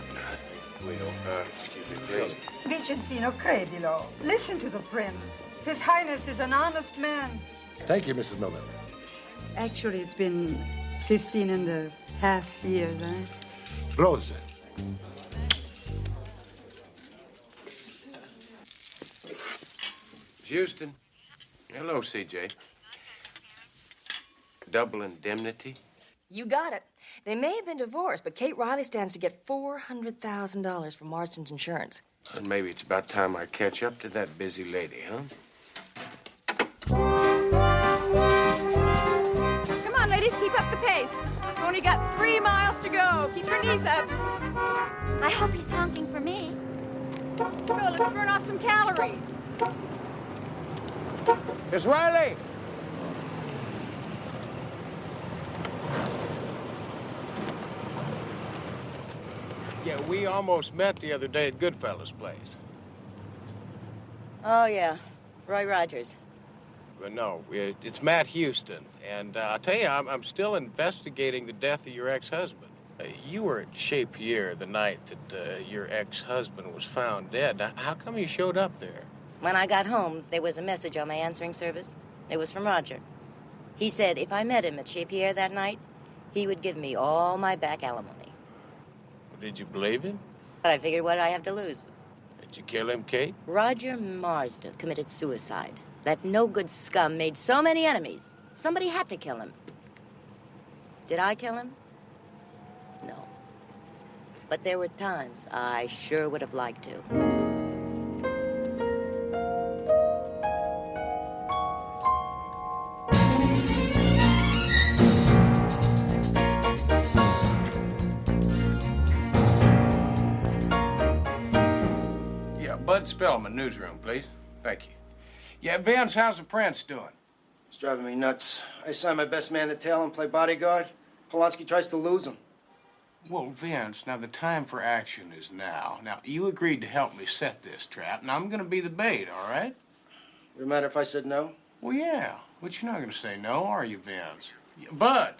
Excuse me, please. Vincenzino, credilo. Listen to the prince. His Highness is an honest man. Thank you, Mrs. Novelli. Actually, it's been 15.5 years, eh? Rosa. Houston. Hello, CJ. Double indemnity? You got it. They may have been divorced, but Kate Riley stands to get $400,000 from Marston's insurance. And maybe it's about time I catch up to that busy lady, huh? Come on, ladies, keep up the pace. We've only got 3 miles to go. Keep your knees up. I hope he's honking for me. Well, let's burn off some calories. Miss Riley! Yeah, we almost met the other day at Goodfellow's place. Oh, yeah. Roy Rogers. But no, it's Matt Houston. And I'll tell you, I'm still investigating the death of your ex-husband. You were at Chez Pierre the night that your ex-husband was found dead. Now, how come you showed up there? When I got home, there was a message on my answering service. It was from Roger. He said if I met him at Chez Pierre that night, he would give me all my back alimony. Did you believe him? But I figured, what do I have to lose? Did you kill him, Kate? Roger Marsden committed suicide. That no-good scum made so many enemies. Somebody had to kill him. Did I kill him? No. But there were times I sure would have liked to. Bud Spellman, newsroom, please. Thank you. Yeah, Vance, how's the Prince doing? It's driving me nuts. I signed my best man to tail and play bodyguard. Polanski tries to lose him. Well, Vince, now the time for action is now. Now, you agreed to help me set this trap, and I'm going to be the bait, all right? Would it matter if I said no? Well, yeah, but you're not going to say no, are you, Vince? Bud,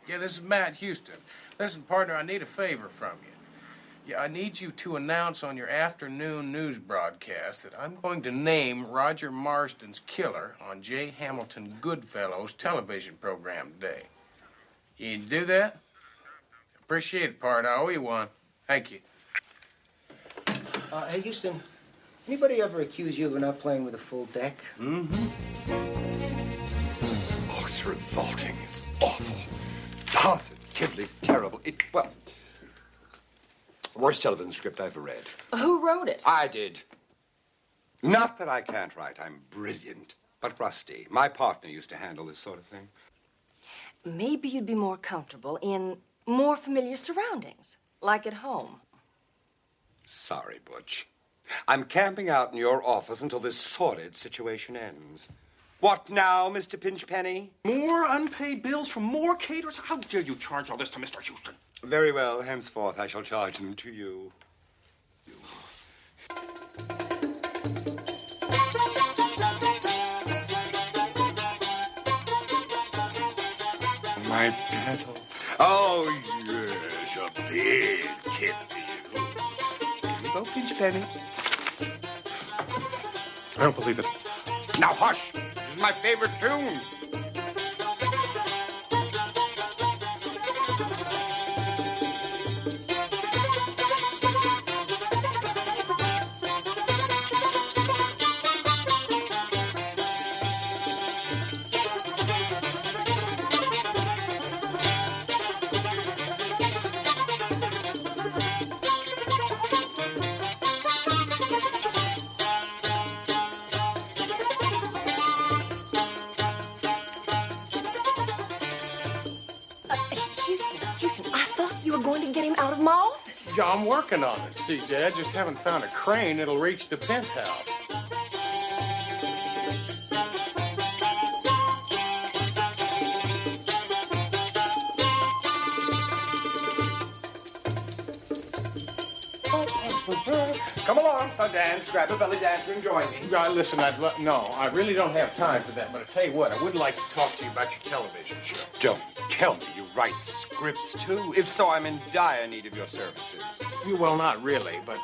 yeah, this is Matt Houston. Listen, partner, I need a favor from you. Yeah, I need you to announce on your afternoon news broadcast that I'm going to name Roger Marsden's killer on J. Hamilton Goodfellow's television program today. You do that? Appreciate it, Pard. I owe you one. Thank you. Hey, Houston, anybody ever accuse you of not playing with a full deck? Mm-hmm. Oh, it's revolting. It's awful. Positively terrible. Well, worst television script I ever read. Who wrote it? I did. Not that I can't write. I'm brilliant. But rusty. My partner used to handle this sort of thing. Maybe you'd be more comfortable in more familiar surroundings, like at home. Sorry, Butch. I'm camping out in your office until this sordid situation ends. What now, Mr. Pinchpenny? More unpaid bills from more caterers? How dare you charge all this to Mr. Houston? Very well. Henceforth, I shall charge them to you. My petal. Oh, yes, a big tip for you. Here you go, Pinchpenny. I don't believe it. Now, hush. This is my favorite tune. Yeah, I'm working on it, CJ. I just haven't found a crane that'll reach the penthouse. Come along, Sundance. Grab a belly dancer and join me. Listen, no, I really don't have time for that, but I tell you what, I would like to talk to you about your television show. Don't tell me you write scripts, too. If so, I'm in dire need of your services. Well, not really, but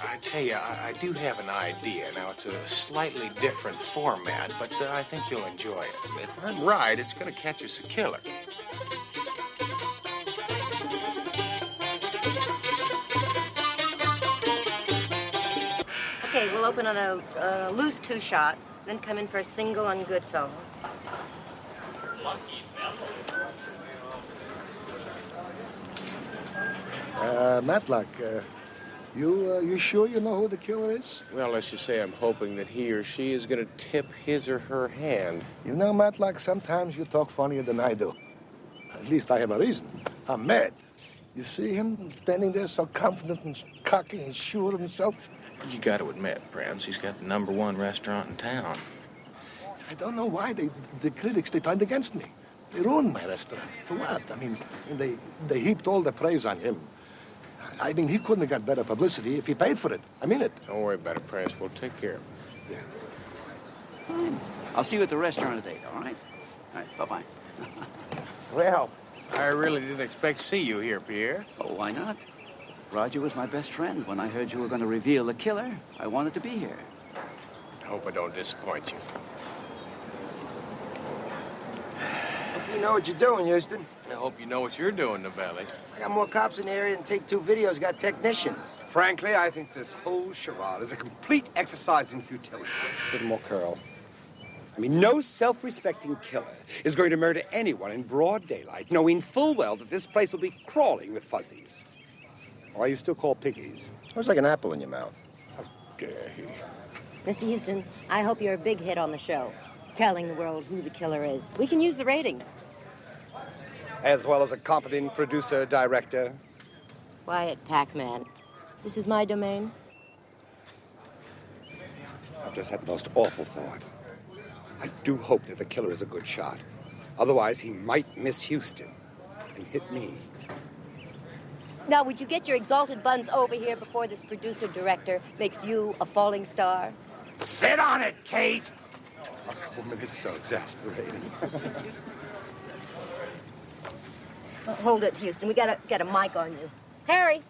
I tell you, I do have an idea. Now, it's a slightly different format, but I think you'll enjoy it. If I'm right, it's going to catch us a killer. Okay, we'll open on a loose two-shot, then come in for a single on Goodfellow. Matlock, you sure you know who the killer is? Well, let's just say I'm hoping that he or she is going to tip his or her hand. You know, Matlock, sometimes you talk funnier than I do. At least I have a reason. I'm mad. You see him standing there so confident and cocky and sure of himself? You got to admit, Prince, he's got the #1 restaurant in town. I don't know why the critics, they turned against me. They ruined my restaurant. For what? I mean, they heaped all the praise on him. I mean, he couldn't have got better publicity if he paid for it. I mean it. Don't worry about it, Prince. We'll take care of him. Yeah. Fine. I'll see you at the restaurant today, all right? All right, bye-bye. Well, I really didn't expect to see you here, Pierre. Oh, why not? Roger was my best friend. When I heard you were going to reveal the killer, I wanted to be here. I hope I don't disappoint you. You know what you're doing, Houston. I hope you know what you're doing, Novelli. I got more cops in the area than Take Two Video's got technicians. Frankly, I think this whole charade is a complete exercise in futility. A little more, Carl. I mean, no self-respecting killer is going to murder anyone in broad daylight, knowing full well that this place will be crawling with fuzzies. Or are you still called piggies? Sounds like an apple in your mouth. How dare he? Mr. Houston, I hope you're a big hit on the show, telling the world who the killer is. We can use the ratings. As well as a competent producer, director. Quiet, Pac-Man. This is my domain. I've just had the most awful thought. I do hope that the killer is a good shot. Otherwise, he might miss Houston and hit me. Now, would you get your exalted buns over here before this producer-director makes you a falling star? Sit on it, Kate! Oh, that woman is so exasperating. Hold it, Houston. We gotta get a mic on you. Harry!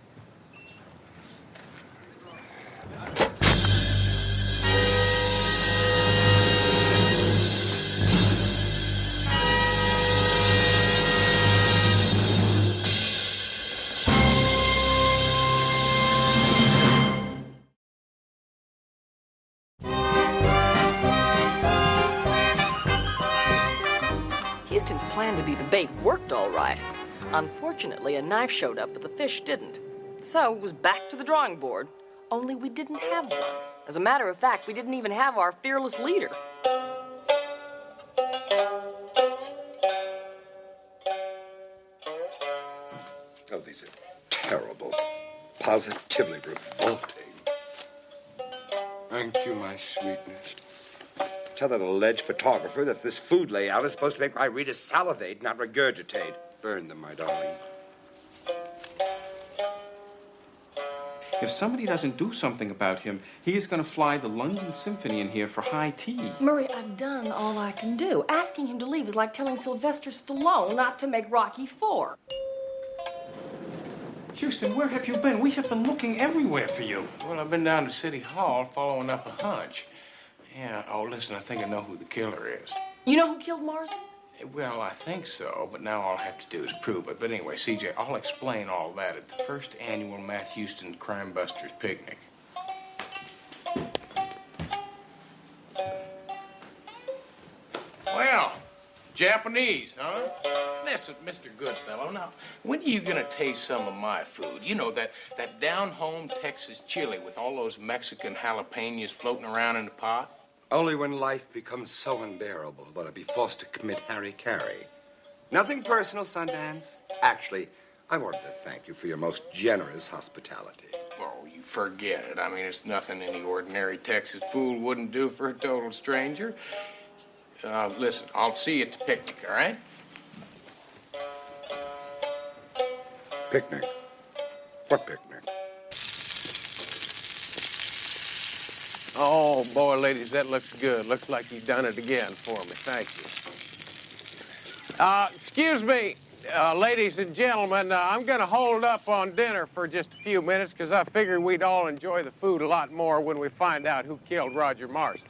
Houston's plan to be the bait worked all right. Unfortunately, a knife showed up, but the fish didn't. So it was back to the drawing board, only we didn't have one. As a matter of fact, we didn't even have our fearless leader. Oh, these are terrible. Positively revolting. Thank you, my sweetness. Tell that alleged photographer that this food layout is supposed to make my readers salivate, not regurgitate. Burn them, my darling. If somebody doesn't do something about him, he is going to fly the London Symphony in here for high tea. Murray, I've done all I can do. Asking him to leave is like telling Sylvester Stallone not to make Rocky IV. Houston, where have you been? We have been looking everywhere for you. Well, I've been down to City Hall following up a hunch. Yeah, oh, listen, I think I know who the killer is. You know who killed Marsden? Well, I think so, but now all I have to do is prove it. But anyway, CJ, I'll explain all that at the first annual Matt Houston Crime Busters picnic. Well, Japanese, huh? Listen, Mr. Goodfellow, now, when are you gonna taste some of my food? You know, that down-home Texas chili with all those Mexican jalapenos floating around in the pot? Only when life becomes so unbearable will I be forced to commit hara-kiri. Nothing personal, Sundance. Actually, I wanted to thank you for your most generous hospitality. Oh, you forget it. I mean, it's nothing any ordinary Texas fool wouldn't do for a total stranger. Listen, I'll see you at the picnic, all right? Picnic? What picnic? Oh, boy, ladies, that looks good. Looks like you've done it again for me. Thank you. Excuse me, ladies and gentlemen. I'm going to hold up on dinner for just a few minutes because I figured we'd all enjoy the food a lot more when we find out who killed Roger Marsden.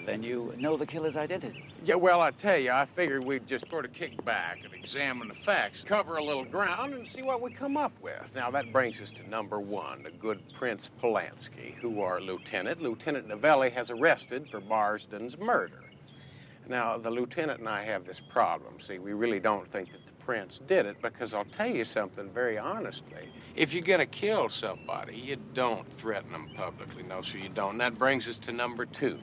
Then you know the killer's identity. Yeah, well, I tell you, I figured we'd just sort of kick back and examine the facts, cover a little ground, and see what we come up with. Now, that brings us to #1, the good Prince Polanski, who our lieutenant, Lieutenant Novelli, has arrested for Marsden's murder. Now, the lieutenant and I have this problem. See, we really don't think that the Prince did it, because I'll tell you something very honestly. If you're going to kill somebody, you don't threaten them publicly. No, sir, you don't. And that brings us to number 2,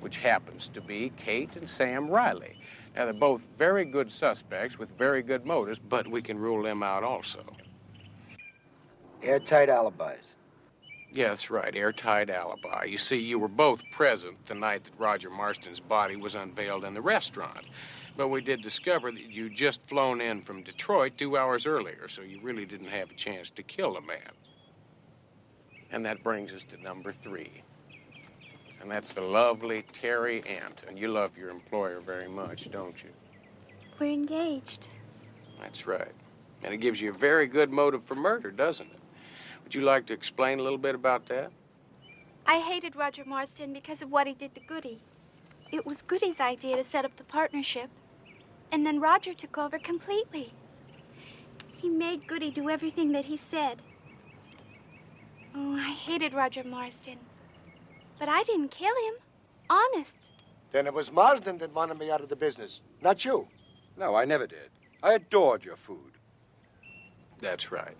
which happens to be Kate and Sam Riley. Now, they're both very good suspects with very good motives, but we can rule them out also. Airtight alibis. Yeah, that's right, airtight alibi. You see, you were both present the night that Roger Marston's body was unveiled in the restaurant. But we did discover that you'd just flown in from Detroit 2 hours earlier, so you really didn't have a chance to kill a man. And that brings us to number 3. And that's the lovely Terry Anton. You love your employer very much, don't you? We're engaged. That's right. And it gives you a very good motive for murder, doesn't it? Would you like to explain a little bit about that? I hated Roger Marston because of what he did to Goody. It was Goody's idea to set up the partnership, and then Roger took over completely. He made Goody do everything that he said. Oh, I hated Roger Marston. But I didn't kill him. Honest. Then it was Marsden that wanted me out of the business, not you. No, I never did. I adored your food. That's right.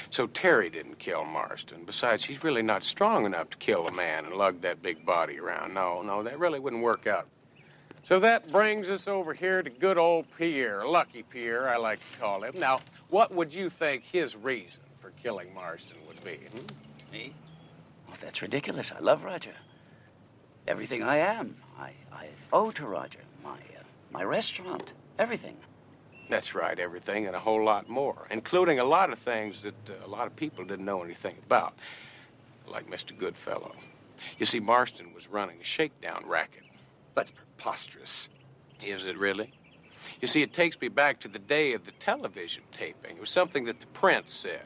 So Terry didn't kill Marston. Besides, he's really not strong enough to kill a man and lug that big body around. No, that really wouldn't work out. So that brings us over here to good old Pierre, Lucky Pierre, I like to call him. Now, what would you think his reason for killing Marston would be? Me? Well, that's ridiculous. I love Roger. Everything I am, I owe to Roger. My restaurant, everything. That's right, everything and a whole lot more, including a lot of things that a lot of people didn't know anything about, like Mr. Goodfellow. You see, Marston was running a shakedown racket. That's preposterous. Is it really? You see, it takes me back to the day of the television taping. It was something that the Prince said.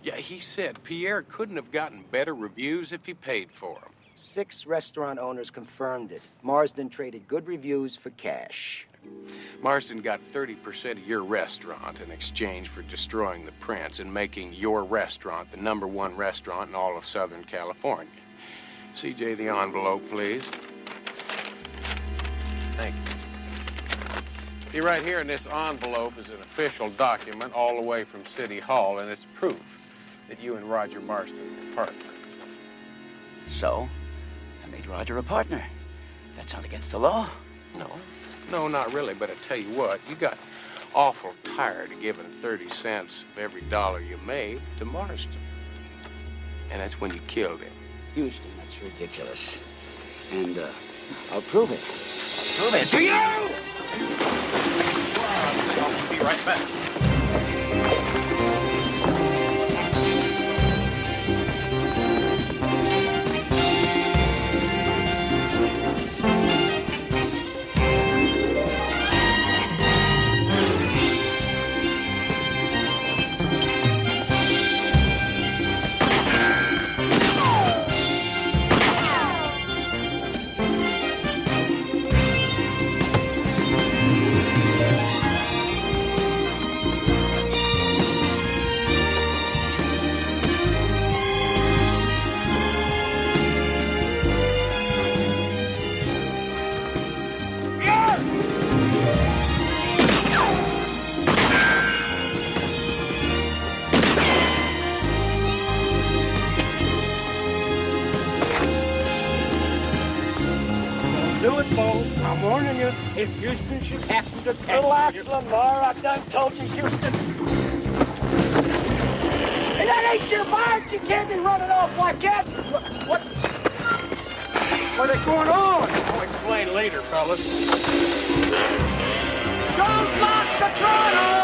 Yeah, he said Pierre couldn't have gotten better reviews if he paid for them. 6 restaurant owners confirmed it. Marsden traded good reviews for cash. Marston got 30% of your restaurant in exchange for destroying the Prince and making your restaurant the #1 restaurant in all of Southern California. CJ, the envelope, please. Thank you. See, right here in this envelope is an official document all the way from City Hall, and it's proof that you and Roger Marston were partners. So, I made Roger a partner. That's not against the law. No, not really, but I tell you what, you got awful tired of giving 30 cents of every dollar you made to Marston. And that's when you killed him. Houston, that's ridiculous. And, I'll prove it. Prove it to you! I'll be right back. Do it, Bo. I'm warning you. If Houston should happen to catch Relax, Lamar. I done told you, Houston. And that ain't your mark. You can't be running off like that. What is going on? I'll explain later, fellas. Don't lock the throttle!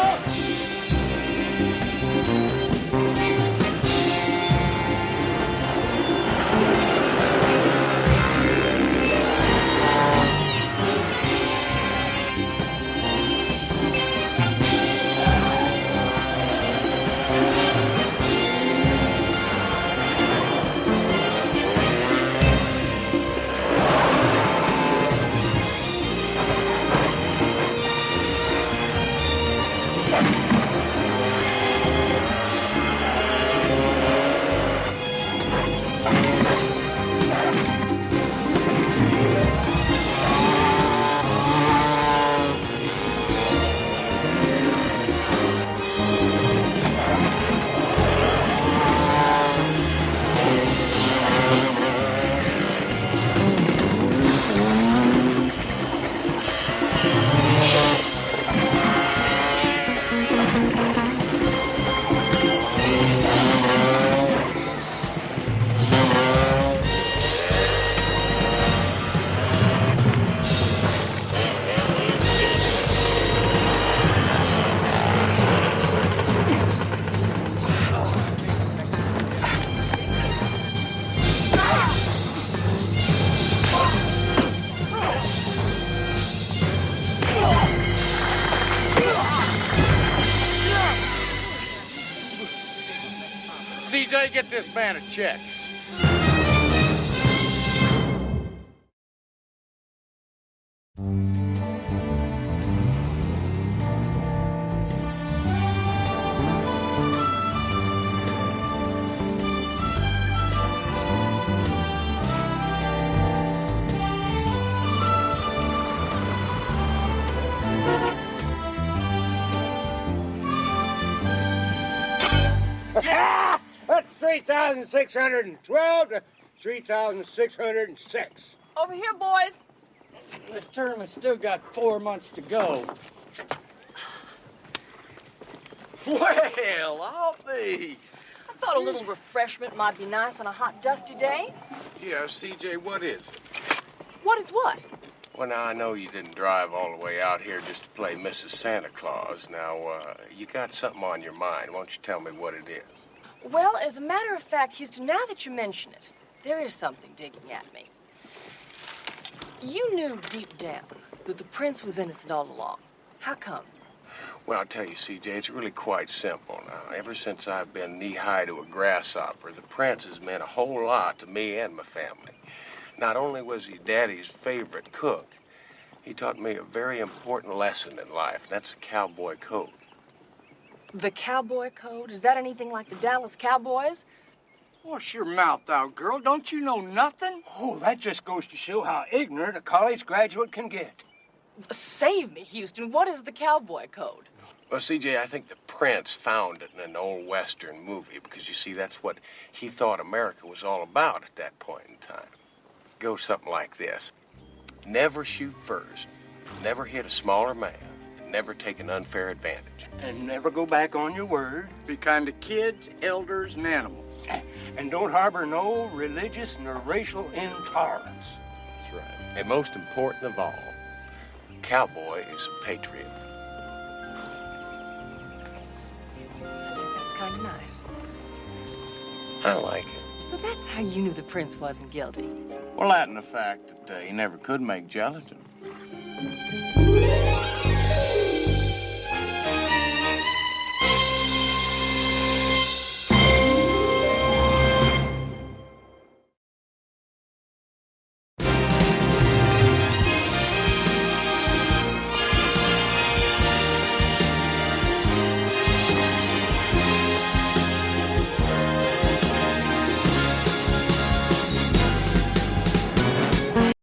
CJ, get this man a check. That's 3,612 to 3,606. Over here, boys. This tournament's still got 4 months to go. Well, I'll be. I thought a little refreshment might be nice on a hot, dusty day. Yeah, CJ, what is it? What is what? Well, now, I know you didn't drive all the way out here just to play Mrs. Santa Claus. Now, you got something on your mind. Why don't you tell me what it is? Well, as a matter of fact, Houston, now that you mention it, there is something digging at me. You knew deep down that the prince was innocent all along. How come? Well, I'll tell you, CJ, it's really quite simple now. Ever since I've been knee-high to a grasshopper, the prince has meant a whole lot to me and my family. Not only was he Daddy's favorite cook, he taught me a very important lesson in life, and that's the cowboy code. The cowboy code? Is that anything like the Dallas Cowboys? Wash your mouth out, girl. Don't you know nothing? Oh, that just goes to show how ignorant a college graduate can get. Save me, Houston. What is the cowboy code? Well, CJ, I think the prince found it in an old Western movie because, you see, that's what he thought America was all about at that point in time. It goes something like this. Never shoot first, never hit a smaller man, and never take an unfair advantage. And never go back on your word. Be kind to kids, elders, and animals. And don't harbor no religious nor racial intolerance. That's right. And most important of all, a cowboy is a patriot. That's kind of nice. I like it. So that's how you knew the prince wasn't guilty. Well, that and the fact that he never could make gelatin.